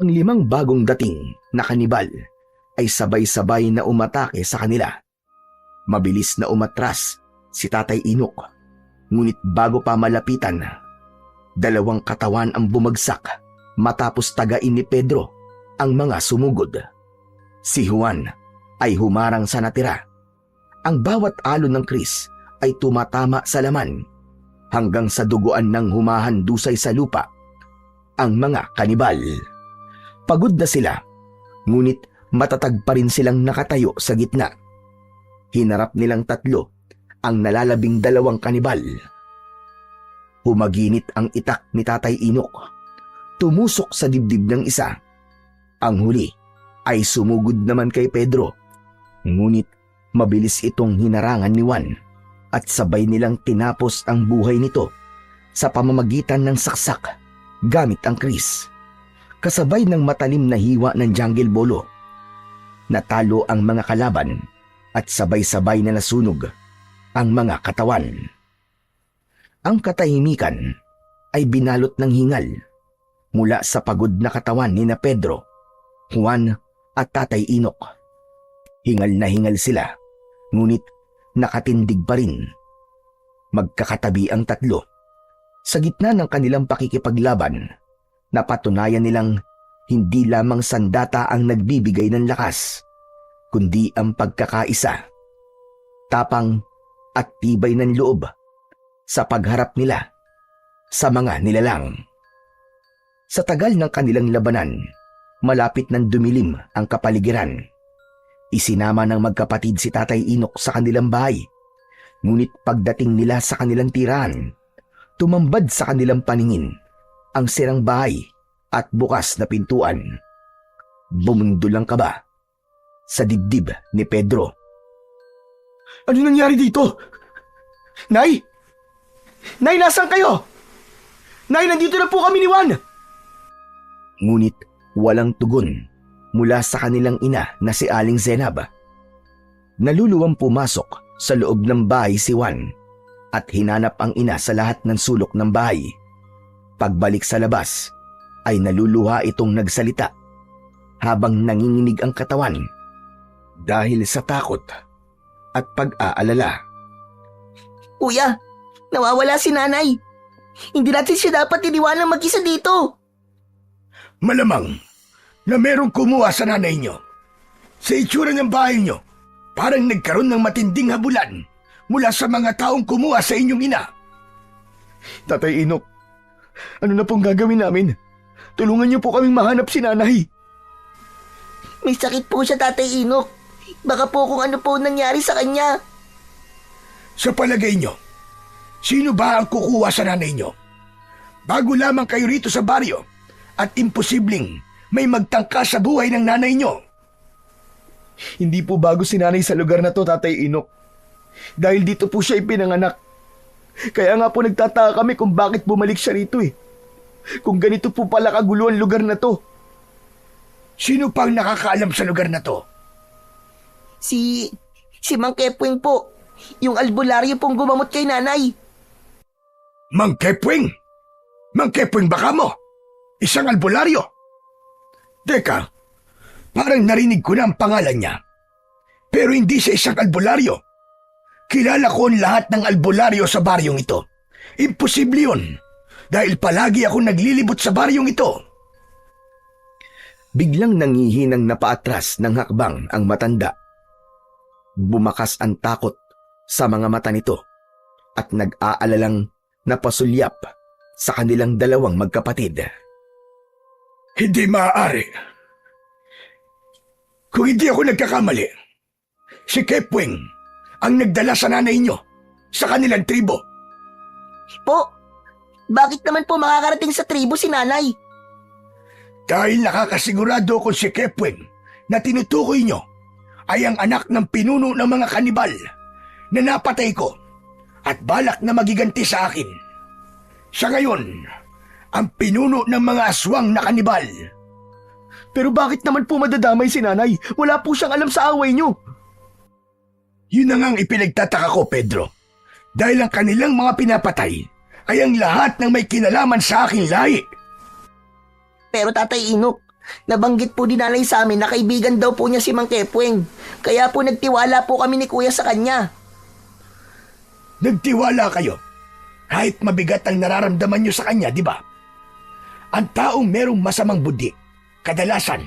Ang 5 bagong dating na kanibal ay sabay-sabay na umatake sa kanila. Mabilis na umatras si Tatay Inok, ngunit bago pa malapitan, 2 katawan ang bumagsak matapos tagain ni Pedro ang mga sumugod. Si Juan ay humarang sa natira. Ang bawat alon ng Kris ay tumatama sa laman hanggang sa duguan ng humahandusay sa lupa ang mga kanibal. Pagod na sila, ngunit matatag pa rin silang nakatayo sa gitna. Hinarap nilang 3 ang nalalabing 2 kanibal. Humaginit ang itak ni Tatay Inok. Tumusok sa dibdib ng isa. Ang huli ay sumugod naman kay Pedro. Ngunit mabilis itong hinarangan ni Juan at sabay nilang tinapos ang buhay nito sa pamamagitan ng saksak gamit ang Kris. Kasabay ng matalim na hiwa ng jungle bolo. Natalo ang mga kalaban at sabay-sabay na nasunog ang mga katawan. Ang katahimikan ay binalot ng hingal mula sa pagod na katawan ni na Pedro, Juan at Tatay Inok. Hingal na hingal sila, ngunit nakatindig pa rin. Magkakatabi ang 3. Sa gitna ng kanilang pakikipaglaban, napatunayan nilang hindi lamang sandata ang nagbibigay ng lakas, kundi ang pagkakaisa, tapang at tibay ng loob sa pagharap nila sa mga nilalang. Sa tagal ng kanilang labanan, malapit nang dumilim ang kapaligiran. Isinama ng magkapatid si Tatay Inok sa kanilang bahay, ngunit pagdating nila sa kanilang tirahan, tumambad sa kanilang paningin ang sirang bahay at bukas na pintuan. Bumundol ang kaba sa dibdib ni Pedro. Ano nangyari dito? Nay! Nay, nasaan kayo? Nay, nandito na po kami ni Juan! Ngunit walang tugon mula sa kanilang ina na si Aling Zenab. Naluluwang pumasok sa loob ng bahay si Juan at hinanap ang ina sa lahat ng sulok ng bahay. Pagbalik sa labas ay naluluha itong nagsalita habang nanginginig ang katawan dahil sa takot at pag-aalala. Kuya, nawawala si nanay. Hindi natin siya dapat iniwanan mag-isa dito. Malamang na merong kumuha sa nanay nyo. Sa itsura ng bahay nyo, parang nagkaroon ng matinding habulan mula sa mga taong kumuha sa inyong ina. Tatay Inok, ano na pong gagawin namin? Tulungan niyo po kaming mahanap si nanay. May sakit po siya, Tatay Inok. Baka po kung ano po nangyari sa kanya. Sa palagay nyo, sino ba ang kukuha sa nanay nyo? Bago lamang kayo rito sa baryo at imposibleng may magtangka sa buhay ng nanay nyo. Hindi po bago si nanay sa lugar na to, Tatay Inok. Dahil dito po siya ipinanganak. Kaya nga po nagtataka kami kung bakit bumalik siya rito eh. Kung ganito po pala kagulo ang lugar na to. Sino pang nakakaalam sa lugar na to? Si Mang Kepwing po. Yung albularyo pong gumamot kay nanay. Mang Kepwing? Mang Kepwing baka mo? Isang albularyo? Teka, parang narinig ko na ang pangalan niya. Pero hindi siya isang albularyo. Kilala ko ang lahat ng albularyo sa baryong ito. Imposible yun. Dahil palagi ako naglilibot sa baryong ito. Biglang nangihinang napaatras ng hakbang ang matanda. Bumakas ang takot sa mga mata nito at nag-aalalang napasulyap sa kanilang dalawang magkapatid. Hindi maaari. Kung hindi ako nagkakamali, si Kepwing ang nagdala sa nanay niyo sa kanilang tribo. Po, bakit naman po makakarating sa tribo si nanay? Dahil nakakasigurado ko si Kepwing na tinutukoy niyo ay ang anak ng pinuno ng mga kanibal na napatay ko at balak na magiganti sa akin. Siya ngayon ang pinuno ng mga aswang na kanibal. Pero bakit naman po madadamay si nanay? Wala po siyang alam sa away niyo. Yun na nga ang ipinagtataka ko, Pedro. Dahil ang kanilang mga pinapatay ay ang lahat ng may kinalaman sa aking lahi. Pero Tatay Inok, nabanggit po din nanay sa amin na kaibigan daw po niya si Mang Kepwing. Kaya po nagtiwala po kami ni Kuya sa kanya. Nagtiwala kayo. Kahit mabigat ang nararamdaman nyo sa kanya, di ba? Ang taong merong masamang budi, kadalasan,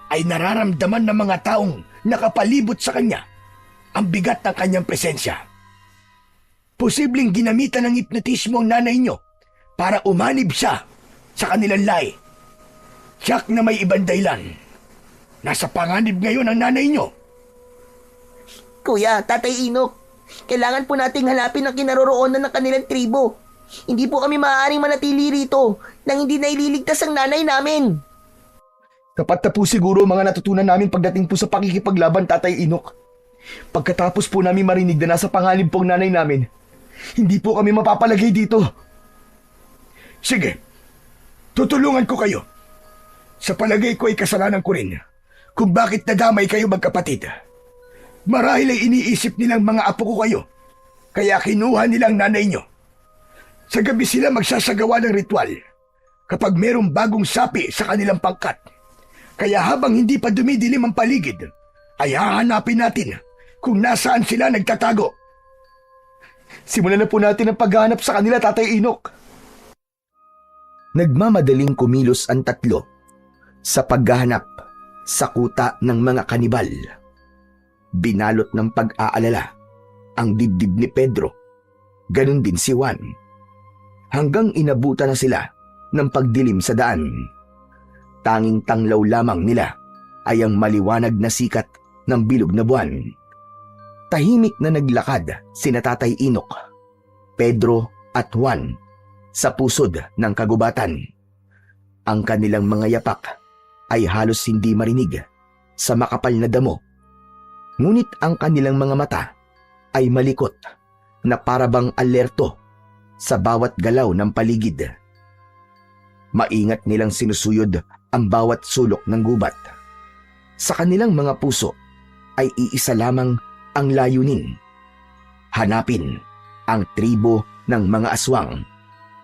ay nararamdaman ng mga taong nakapalibot sa kanya ang bigat ng kanyang presensya. Posibleng ginamitan ng hipnotismo ang nanay nyo para umanib siya sa kanilang lahi. Tiyak na may ibang dahilan. Nasa panganib ngayon ang nanay nyo. Kuya, Tatay Inok, kailangan po nating hanapin ang kinaroroonan ng kanilang tribo. Hindi po kami maaaring manatili rito nang hindi naililigtas ang nanay namin. Tapat na po siguro mga natutunan namin pagdating po sa pakikipaglaban, Tatay Inok. Pagkatapos po namin marinig na nasa panganib po ang nanay namin, hindi po kami mapapalagay dito. Sige, tutulungan ko kayo. Sa palagay ko ay kasalanan ko rin kung bakit nadamay kayo magkapatid. Marahil ay iniisip nilang mga apo ko kayo, kaya kinuha nilang nanay nyo. Sa gabi sila magsasagawa ng ritual kapag merong bagong sapi sa kanilang pangkat. Kaya habang hindi pa dumidilim ang paligid, ay hahanapin natin kung nasaan sila nagtatago. Simulan na po natin ang paghahanap sa kanila, Tatay Inok. Nagmamadaling kumilos ang tatlo sa paghahanap sa kuta ng mga kanibal. Binalot ng pag-aalala ang dibdib ni Pedro, ganun din si Juan. Hanggang inabutan na sila ng pagdilim sa daan. Tanging tanglaw lamang nila ay ang maliwanag na sikat ng bilog na buwan. Tahimik na naglakad sina Tatay Inok, Pedro at Juan sa pusod ng kagubatan. Ang kanilang mga yapak ay halos hindi marinig sa makapal na damo. Ngunit ang kanilang mga mata ay malikot na parabang alerto sa bawat galaw ng paligid. Maingat nilang sinusuyod ang bawat sulok ng gubat. Sa kanilang mga puso ay iisa lamang ang layunin. Hanapin ang tribo ng mga aswang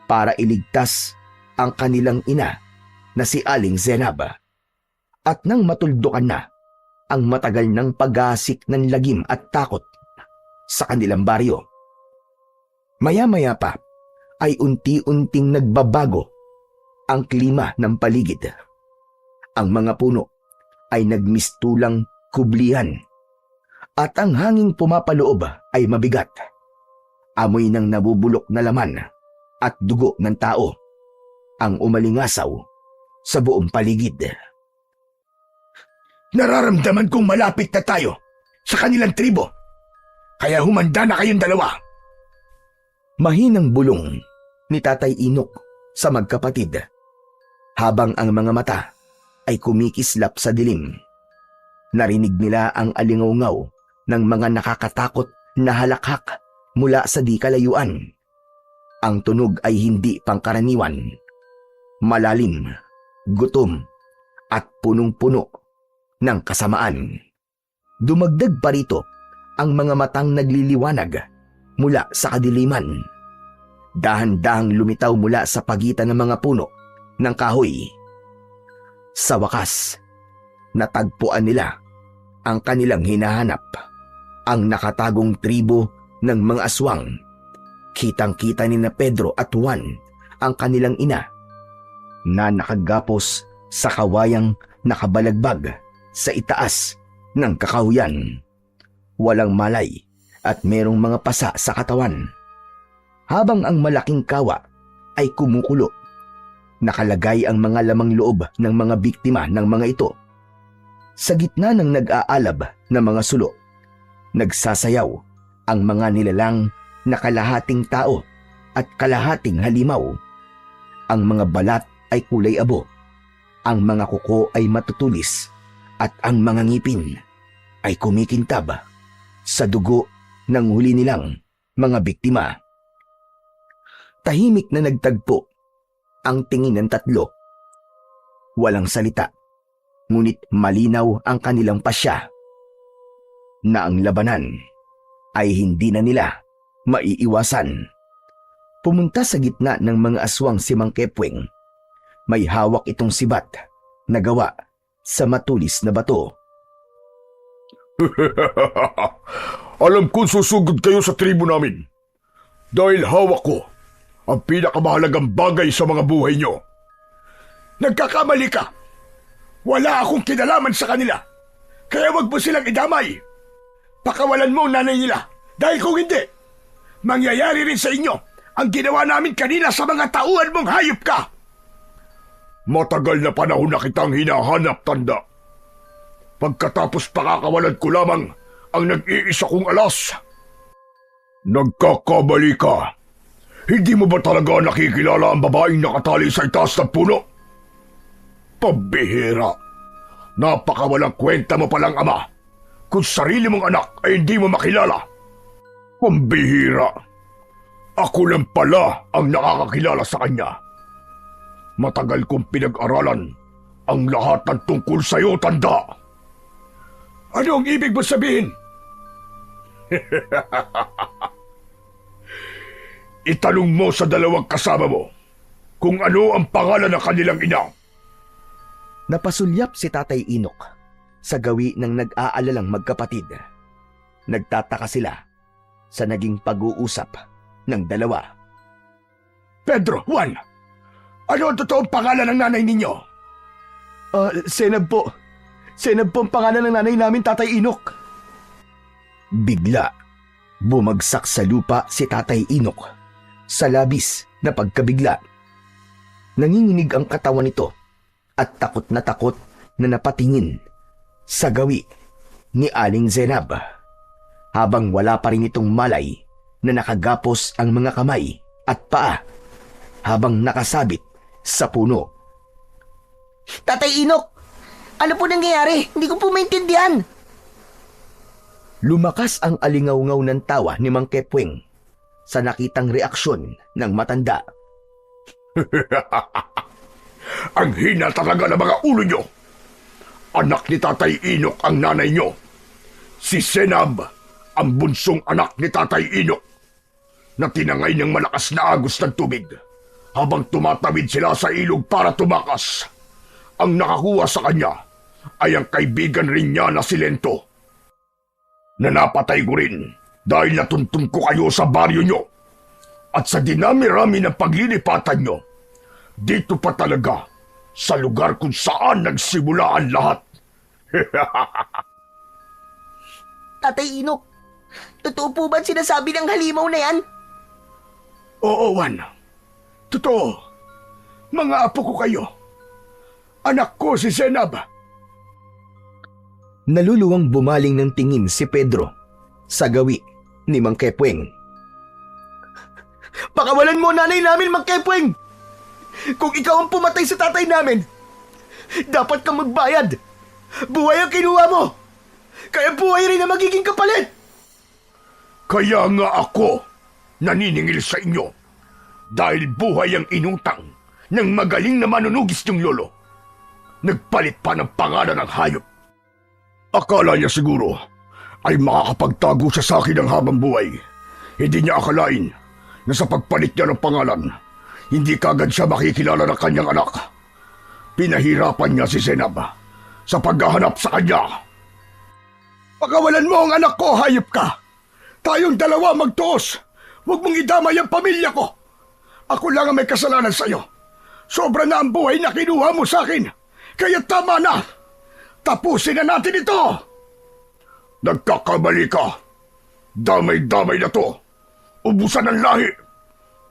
para iligtas ang kanilang ina na si Aling Zenab. At nang matuldukan na ang matagal ng paghasik ng lagim at takot sa kanilang baryo, maya-maya pa ay unti-unting nagbabago ang klima ng paligid. Ang mga puno ay nagmistulang kublihan at ang hanging pumapaloob ay mabigat. Amoy ng nabubulok na laman at dugo ng tao ang umalingasaw sa buong paligid. Nararamdaman kong malapit na tayo sa kanilang tribo. Kaya humanda na kayong dalawa. Mahinang bulong ni Tatay Inok sa magkapatid habang ang mga mata ay kumikislap sa dilim. Narinig nila ang alingaw ng mga nakakatakot na halakhak mula sa di kalayuan. Ang tunog ay hindi pangkaraniwan. Malalim, gutom, at punong-puno ng kasamaan. Dumagdag pa rito ang mga matang nagliliwanag mula sa kadiliman. Dahan-dahang lumitaw mula sa pagitan ng mga puno ng kahoy. Sa wakas, natagpuan nila ang kanilang hinahanap, ang nakatagong tribo ng mga aswang. Kitang-kita ni na Pedro at Juan ang kanilang ina na nakagapos sa kawayang nakabalagbag sa itaas ng kakahuyan. Walang malay at merong mga pasa sa katawan. Habang ang malaking kawa ay kumukulo, nakalagay ang mga lamang loob ng mga biktima ng mga ito. Sa gitna ng nag-aalab na mga sulo, nagsasayaw ang mga nilalang na kalahating tao at kalahating halimaw. Ang mga balat ay kulay abo, ang mga kuko ay matutulis, at ang mga ngipin ay kumikintab sa dugo ng huli nilang mga biktima. Tahimik na nagtagpo ang tingin ng tatlo. Walang salita, ngunit malinaw ang kanilang pasya na ang labanan ay hindi na nila maiiwasan. Pumunta sa gitna ng mga aswang si Mang Kepweng. May hawak itong sibat na gawa sa matulis na bato. Alam kong susugod kayo sa tribo namin. Dahil hawak ko ang pinakamahalagang bagay sa mga buhay nyo. Nagkakamali ka. Wala akong kinalaman sa kanila. Kaya wag mo silang idamay. Pakawalan mo ang nanay nila. Dahil kung hindi, mangyayari rin sa inyo ang ginawa namin kanina sa mga tauhan mong hayop ka. Matagal na panahon na kitang hinahanap, tanda. Pagkatapos pakakawalan ko lamang ang nag-iisa kong alas. Nagkakamali ka. Hindi mo ba talaga nakikilala ang babaeng nakatali sa itaas ng puno? Pambihira. Napakawalang kwenta mo palang ama kung sarili mong anak ay hindi mo makilala. Pambihira. Ako lang pala ang nakakakilala sa kanya. Matagal kong pinag-aralan ang lahat ng tungkol sa'yo, tanda. Ano ang ibig mo sabihin? Itanong mo sa dalawang kasama mo kung ano ang pangalan ng kanilang ina. Napasulyap si Tatay Inok sa gawi ng nag-aalalang magkapatid. Nagtataka sila sa naging pag-uusap ng dalawa. Pedro, Juan, ano ang totoong pangalan ng nanay ninyo? Senab po. Senab po ang pangalan ng nanay namin, Tatay Inok. Bigla, bumagsak sa lupa si Tatay Inok sa labis na pagkabigla. Nanginginig ang katawan nito at takot na napatingin sa gawi ni Aling Zenab. Habang wala pa rin itong malay na nakagapos ang mga kamay at paa habang nakasabit sa puno. Tatay Inok, ano po nangyayari? Hindi ko po maintindihan. Lumakas ang alingaw-ngaw ng tawa ni Mang Kepweng sa nakitang reaksyon ng matanda. Ang hina talaga ng mga ulo nyo. Anak ni Tatay Inok ang nanay nyo. Si Senab, ang bunsong anak ni Tatay Inok, na tinangay ng malakas na agos ng tubig habang tumatawid sila sa ilog para tumakas. Ang nakakuha sa kanya ay ang kaibigan rin niya na si Lento, na napatay ko rin dahil natuntun ko kayo sa baryo nyo. At sa dinami-rami ng paglilipatan nyo, dito pa talaga sa lugar kung saan nagsimula ang lahat. Tatay Inok, totoo po ba sinasabi ng halimaw na yan? Oo, Juan. Totoo. Mga apo ko kayo. Anak ko si Senab. Naluluwang bumaling ng tingin si Pedro sa gawi ni Mang Kepweng. Pakawalan mo nanay namin, Mang Kepweng! Kung ikaw ang pumatay sa tatay namin, dapat kang magbayad. Buhay ang kinuha mo. Kaya buhay rin ang magiging kapalit. Kaya nga ako naniningil sa inyo. Dahil buhay ang inutang ng magaling na manunugis niyong lolo. Nagpalit pa ng pangalan ng hayop. Akala niya siguro ay makakapagtago siya sa akin ng habang buhay. Hindi niya akalain na sa pagpalit niya ng pangalan, hindi kagad siya makikilala ng kanyang anak. Pinahirapan niya si Zenab sa paghahanap sa kanya. Pakawalan mo ang anak ko, hayop ka! Tayong dalawa magtuos! Huwag mong idamay ang pamilya ko! Ako lang ang may kasalanan sa'yo. Sobra na ang buhay na kinuha mo sa akin. Kaya tama na! Tapusin na natin ito! Nagkakamali ka. Damay-damay na to. Ubusan ng lahi.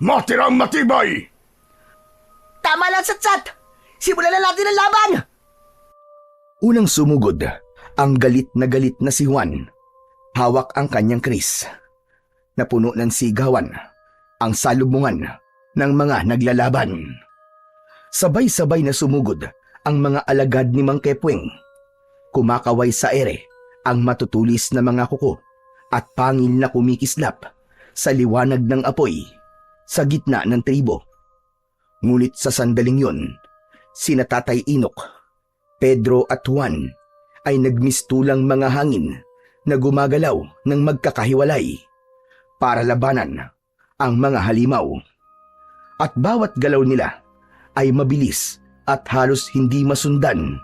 Matirang matibay. Tama lang, Satsat! Simulan na natin ang laban! Unang sumugod ang galit na si Juan. Hawak ang kanyang kris. Napuno ng sigawan ang salubungan ng mga naglalaban. Sabay-sabay na sumugod ang mga alagad ni Mang Kepweng. Kumakaway sa ere ang matutulis na mga kuko at pangil na kumikislap sa liwanag ng apoy sa gitna ng tribo. Ngunit sa sandaling yon, sina Tatay Inok, Pedro at Juan ay nagmistulang mga hangin na gumagalaw ng magkakahiwalay para labanan ang mga halimaw. At bawat galaw nila ay mabilis at halos hindi masundan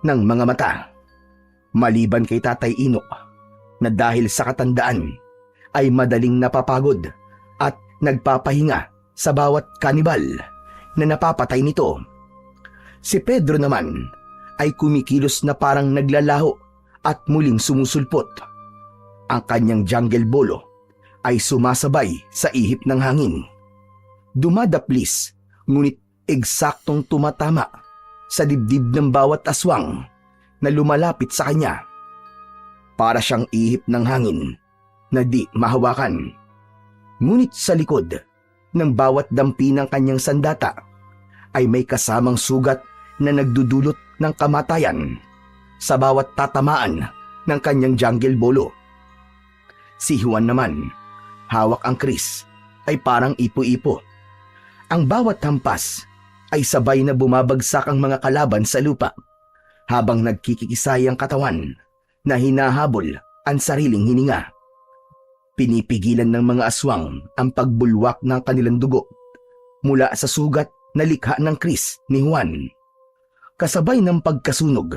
ng mga mata. Maliban kay Tatay Inok na dahil sa katandaan ay madaling napapagod at nagpapahinga sa bawat kanibal na napapatay nito. Si Pedro naman ay kumikilos na parang naglalaho at muling sumusulpot. Ang kanyang jungle bolo ay sumasabay sa ihip ng hangin. Dumadaplis, ngunit eksaktong tumatama sa dibdib ng bawat aswang na lumalapit sa kanya. Para siyang ihip ng hangin na di mahawakan. Ngunit sa likod ng bawat dampi ng kanyang sandata ay may kasamang sugat na nagdudulot ng kamatayan sa bawat tatamaan ng kanyang jungle bolo. Si Juan naman, hawak ang kris, ay parang ipo-ipo. Ang bawat hampas ay sabay na bumabagsak ang mga kalaban sa lupa habang nagkikisay ang katawan na hinahabol ang sariling hininga. Pinipigilan ng mga aswang ang pagbulwak ng kanilang dugo mula sa sugat na likha ng kris ni Juan. Kasabay ng pagkasunog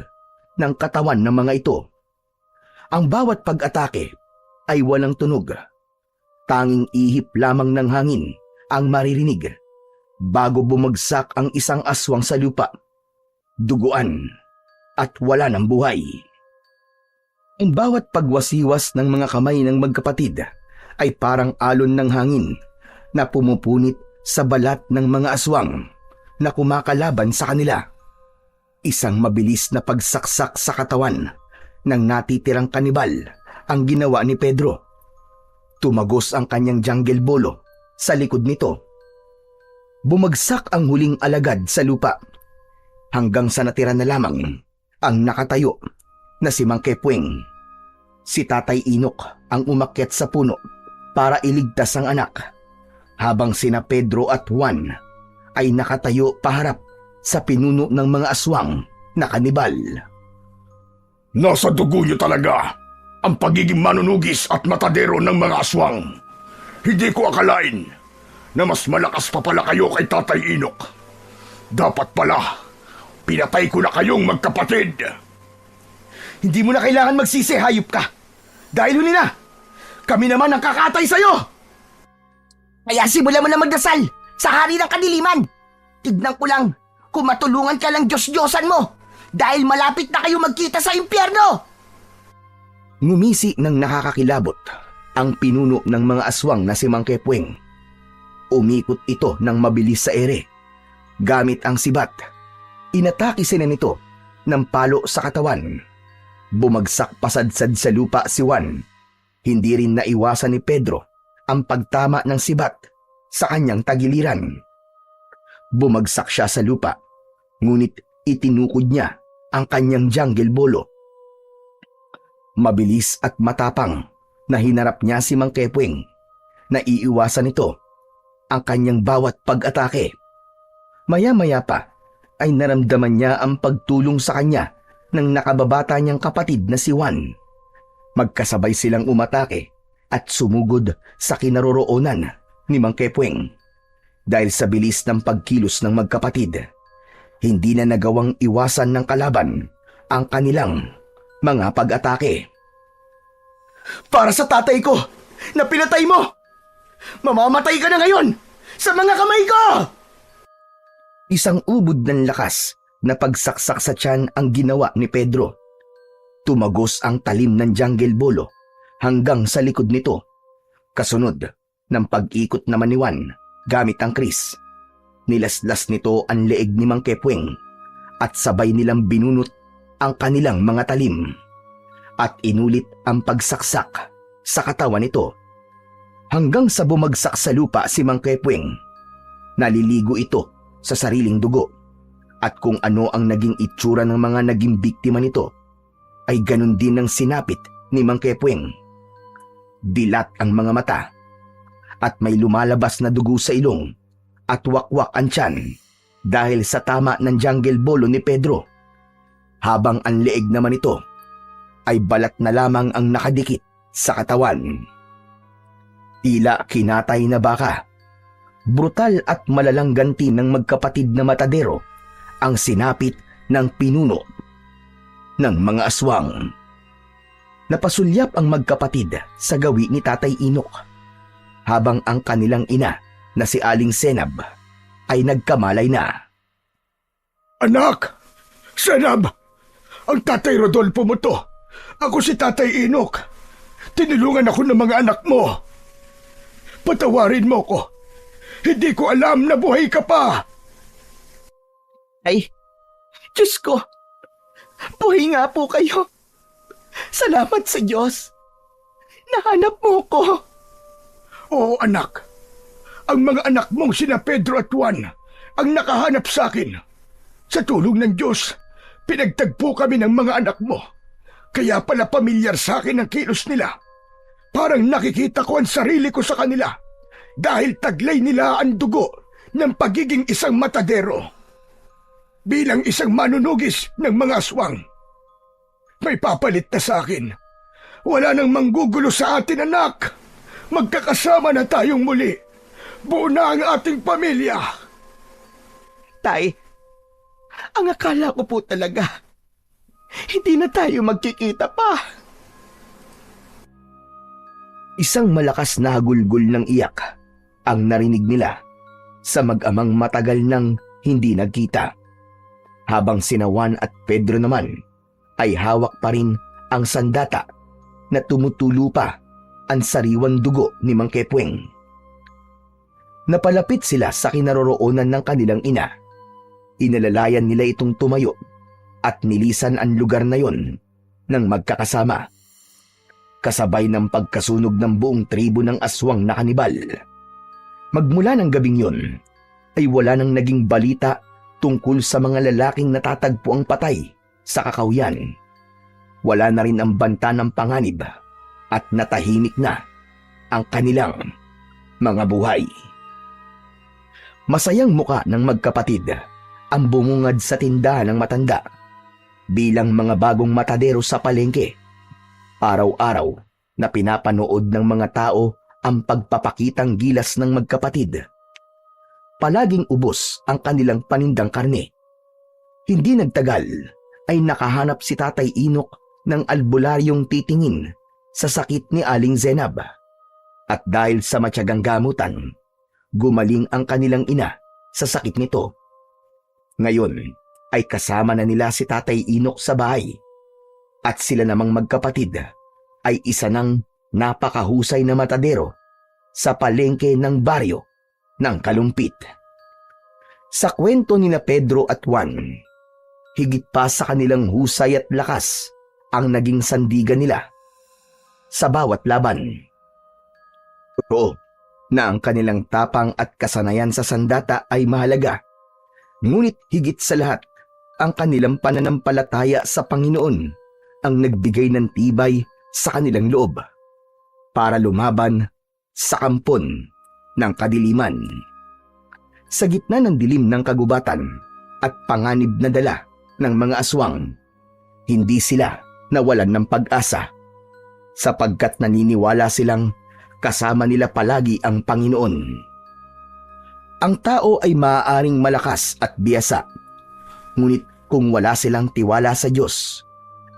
ng katawan ng mga ito, ang bawat pag-atake ay walang tunog. Tanging ihip lamang ng hangin ang maririnig bago bumagsak ang isang aswang sa lupa, duguan at wala ng buhay. Ang bawat pagwasiwas ng mga kamay ng magkapatid ay parang alon ng hangin na pumupunit sa balat ng mga aswang na kumakalaban sa kanila. Isang mabilis na pagsaksak sa katawan ng natitirang kanibal ang ginawa ni Pedro. Tumagos ang kanyang jungle bolo sa likod nito. Bumagsak ang huling alagad sa lupa hanggang sa natira na lamang ang nakatayo na si Mang Kepweng. Si Tatay Inok ang umakyat sa puno para iligtas ang anak, habang sina Pedro at Juan ay nakatayo paharap sa pinuno ng mga aswang na kanibal. Nasa dugo niyo talaga ang pagiging manunugis at matadero ng mga aswang. Hindi ko akalain na mas malakas pa pala kayo kay Tatay Inok. Dapat pala, pinatay ko na kayong magkapatid. Hindi mo na kailangan magsisi, hayop ka. Dahil huli na, kami naman ang kakatay sa'yo. Kaya simulan mo na magdasal sa hari ng kadiliman. Tignan ko lang kung matulungan ka lang Diyos-Diyosan mo dahil malapit na kayo magkita sa impyerno. Ngumisi ng nakakakilabot ang pinuno ng mga aswang na si Mang Kepweng. Umikot ito ng mabilis sa ere. Gamit ang sibat, inatake sila nito ng palo sa katawan. Bumagsak pasadsad sa lupa si Juan. Hindi rin naiwasan ni Pedro ang pagtama ng sibat sa kanyang tagiliran. Bumagsak siya sa lupa, ngunit itinukod niya ang kanyang jungle bolo. Mabilis at matapang na hinarap niya si Mang Kepweng. Naiiwasan ito ang kanyang bawat pag-atake. Maya-maya pa ay naramdaman niya ang pagtulong sa kanya ng nakababata niyang kapatid na si Juan. Magkasabay silang umatake at sumugod sa kinaroroonan ni Mang Kepweng. Dahil sa bilis ng pagkilos ng magkapatid, hindi na nagawang iwasan ng kalaban ang kanilang mga pag-atake. Para sa tatay ko na pinatay mo! Mamamatay ka na ngayon sa mga kamay ko! Isang ubod ng lakas na pagsaksak sa tiyan ang ginawa ni Pedro. Tumagos ang talim ng jungle bolo hanggang sa likod nito. Kasunod ng pag-ikot naman ni Juan gamit ang kris. Nilaslas nito ang leeg ni Mang Kepweng at sabay nilang binunot ang kanilang mga talim at inulit ang pagsaksak sa katawan nito hanggang sa bumagsak sa lupa si Mang Kepweng. Naliligo ito sa sariling dugo at kung ano ang naging itsura ng mga naging biktima nito ay ganun din ang sinapit ni Mang Kepweng. Dilat ang mga mata at may lumalabas na dugo sa ilong at wakwak ang tiyan dahil sa tama ng jungle bolo ni Pedro. Habang ang leeg naman ito ay balat na lamang ang nakadikit sa katawan. Tila kinatay na baka. Brutal at malalang ganti ng magkapatid na matadero ang sinapit ng pinuno ng mga aswang. Napasulyap ang magkapatid sa gawi ni Tatay Inok habang ang kanilang ina na si Aling Senab ay nagkamalay na. Anak! Senab! Ang Tatay Rodolfo mo to! Ako si Tatay Inok! Tinulungan ako ng mga anak mo! Patawarin mo ko! Hindi ko alam na buhay ka pa! Ay, Diyos ko! Buhay nga po kayo! Salamat sa Diyos! Nahanap mo ko! Oo, anak. Ang mga anak mong sina Pedro at Juan ang nakahanap sa akin. Sa tulong ng Diyos, pinagtagpo kami ng mga anak mo. Kaya pala pamilyar sa akin ang kilos nila. Parang nakikita ko ang sarili ko sa kanila dahil taglay nila ang dugo ng pagiging isang matadero. Bilang isang manunugis ng mga aswang. May papalit na sa akin. Wala nang manggugulo sa atin, anak. Magkakasama na tayong muli. Buo na ang ating pamilya. Tay, ang akala ko po talaga, hindi na tayo magkikita pa. Isang malakas na hagulgol ng iyak ang narinig nila sa mag-amang matagal nang hindi nagkita. Habang sina Juan at Pedro naman ay hawak pa rin ang sandata na tumutulo pa ang sariwang dugo ni Mang Kepweng. Napalapit sila sa kinaroroonan ng kanilang ina. Inalalayan nila itong tumayo at nilisan ang lugar na yon ng magkakasama. Kasabay ng pagkasunog ng buong tribo ng aswang na kanibal. Magmula ng gabing yon ay wala nang naging balita tungkol sa mga lalaking natatagpo ang patay sa kakawyan. Wala na rin ang banta ng panganib at natahimik na ang kanilang mga buhay. Masayang muka ng magkapatid ang bumungad sa tindahan ng matanda bilang mga bagong matadero sa palengke. Araw-araw na pinapanood ng mga tao ang pagpapakitang gilas ng magkapatid. Palaging ubos ang kanilang panindang karne. Hindi nagtagal ay nakahanap si Tatay Inok ng albularyong titingin sa sakit ni Aling Zenab. At dahil sa matyagang gamutan, gumaling ang kanilang ina sa sakit nito. Ngayon ay kasama na nila si Tatay Inok sa bahay. At sila namang magkapatid ay isa ng napakahusay na matadero sa palengke ng baryo ng Kalumpit. Sa kwento ni na Pedro at Juan, higit pa sa kanilang husay at lakas ang naging sandigan nila sa bawat laban. Totoo na ang kanilang tapang at kasanayan sa sandata ay mahalaga, ngunit higit sa lahat, ang kanilang pananampalataya sa Panginoon ang nagbigay ng tibay sa kanilang loob para lumaban sa kampon ng kadiliman. Sa gitna ng dilim ng kagubatan at panganib na dala ng mga aswang, hindi sila nawalan ng pag-asa sapagkat naniniwala silang kasama nila palagi ang Panginoon. Ang tao ay maaaring malakas at biyasa, ngunit kung wala silang tiwala sa Diyos,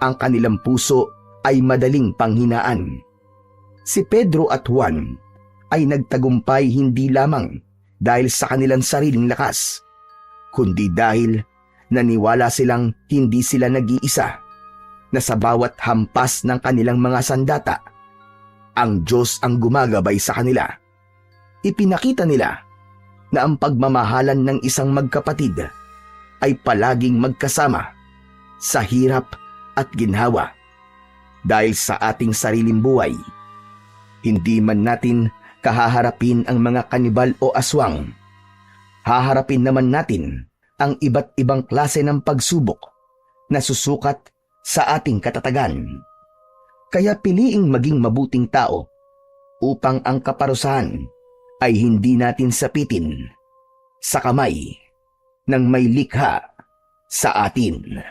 ang kanilang puso ay madaling panghinaan. Si Pedro at Juan ay nagtagumpay hindi lamang dahil sa kanilang sariling lakas, kundi dahil naniwala silang hindi sila nag-iisa, na sa bawat hampas ng kanilang mga sandata, ang Diyos ang gumagabay sa kanila. Ipinakita nila na ang pagmamahalan ng isang magkapatid ay palaging magkasama sa hirap at ginhawa. Dahil sa ating sariling buhay, hindi man natin kahaharapin ang mga kanibal o aswang, haharapin naman natin ang iba't ibang klase ng pagsubok na susukat sa ating katatagan. Kaya piliing maging mabuting tao upang ang kaparusahan ay hindi natin sapitin sa kamay ng may likha sa atin.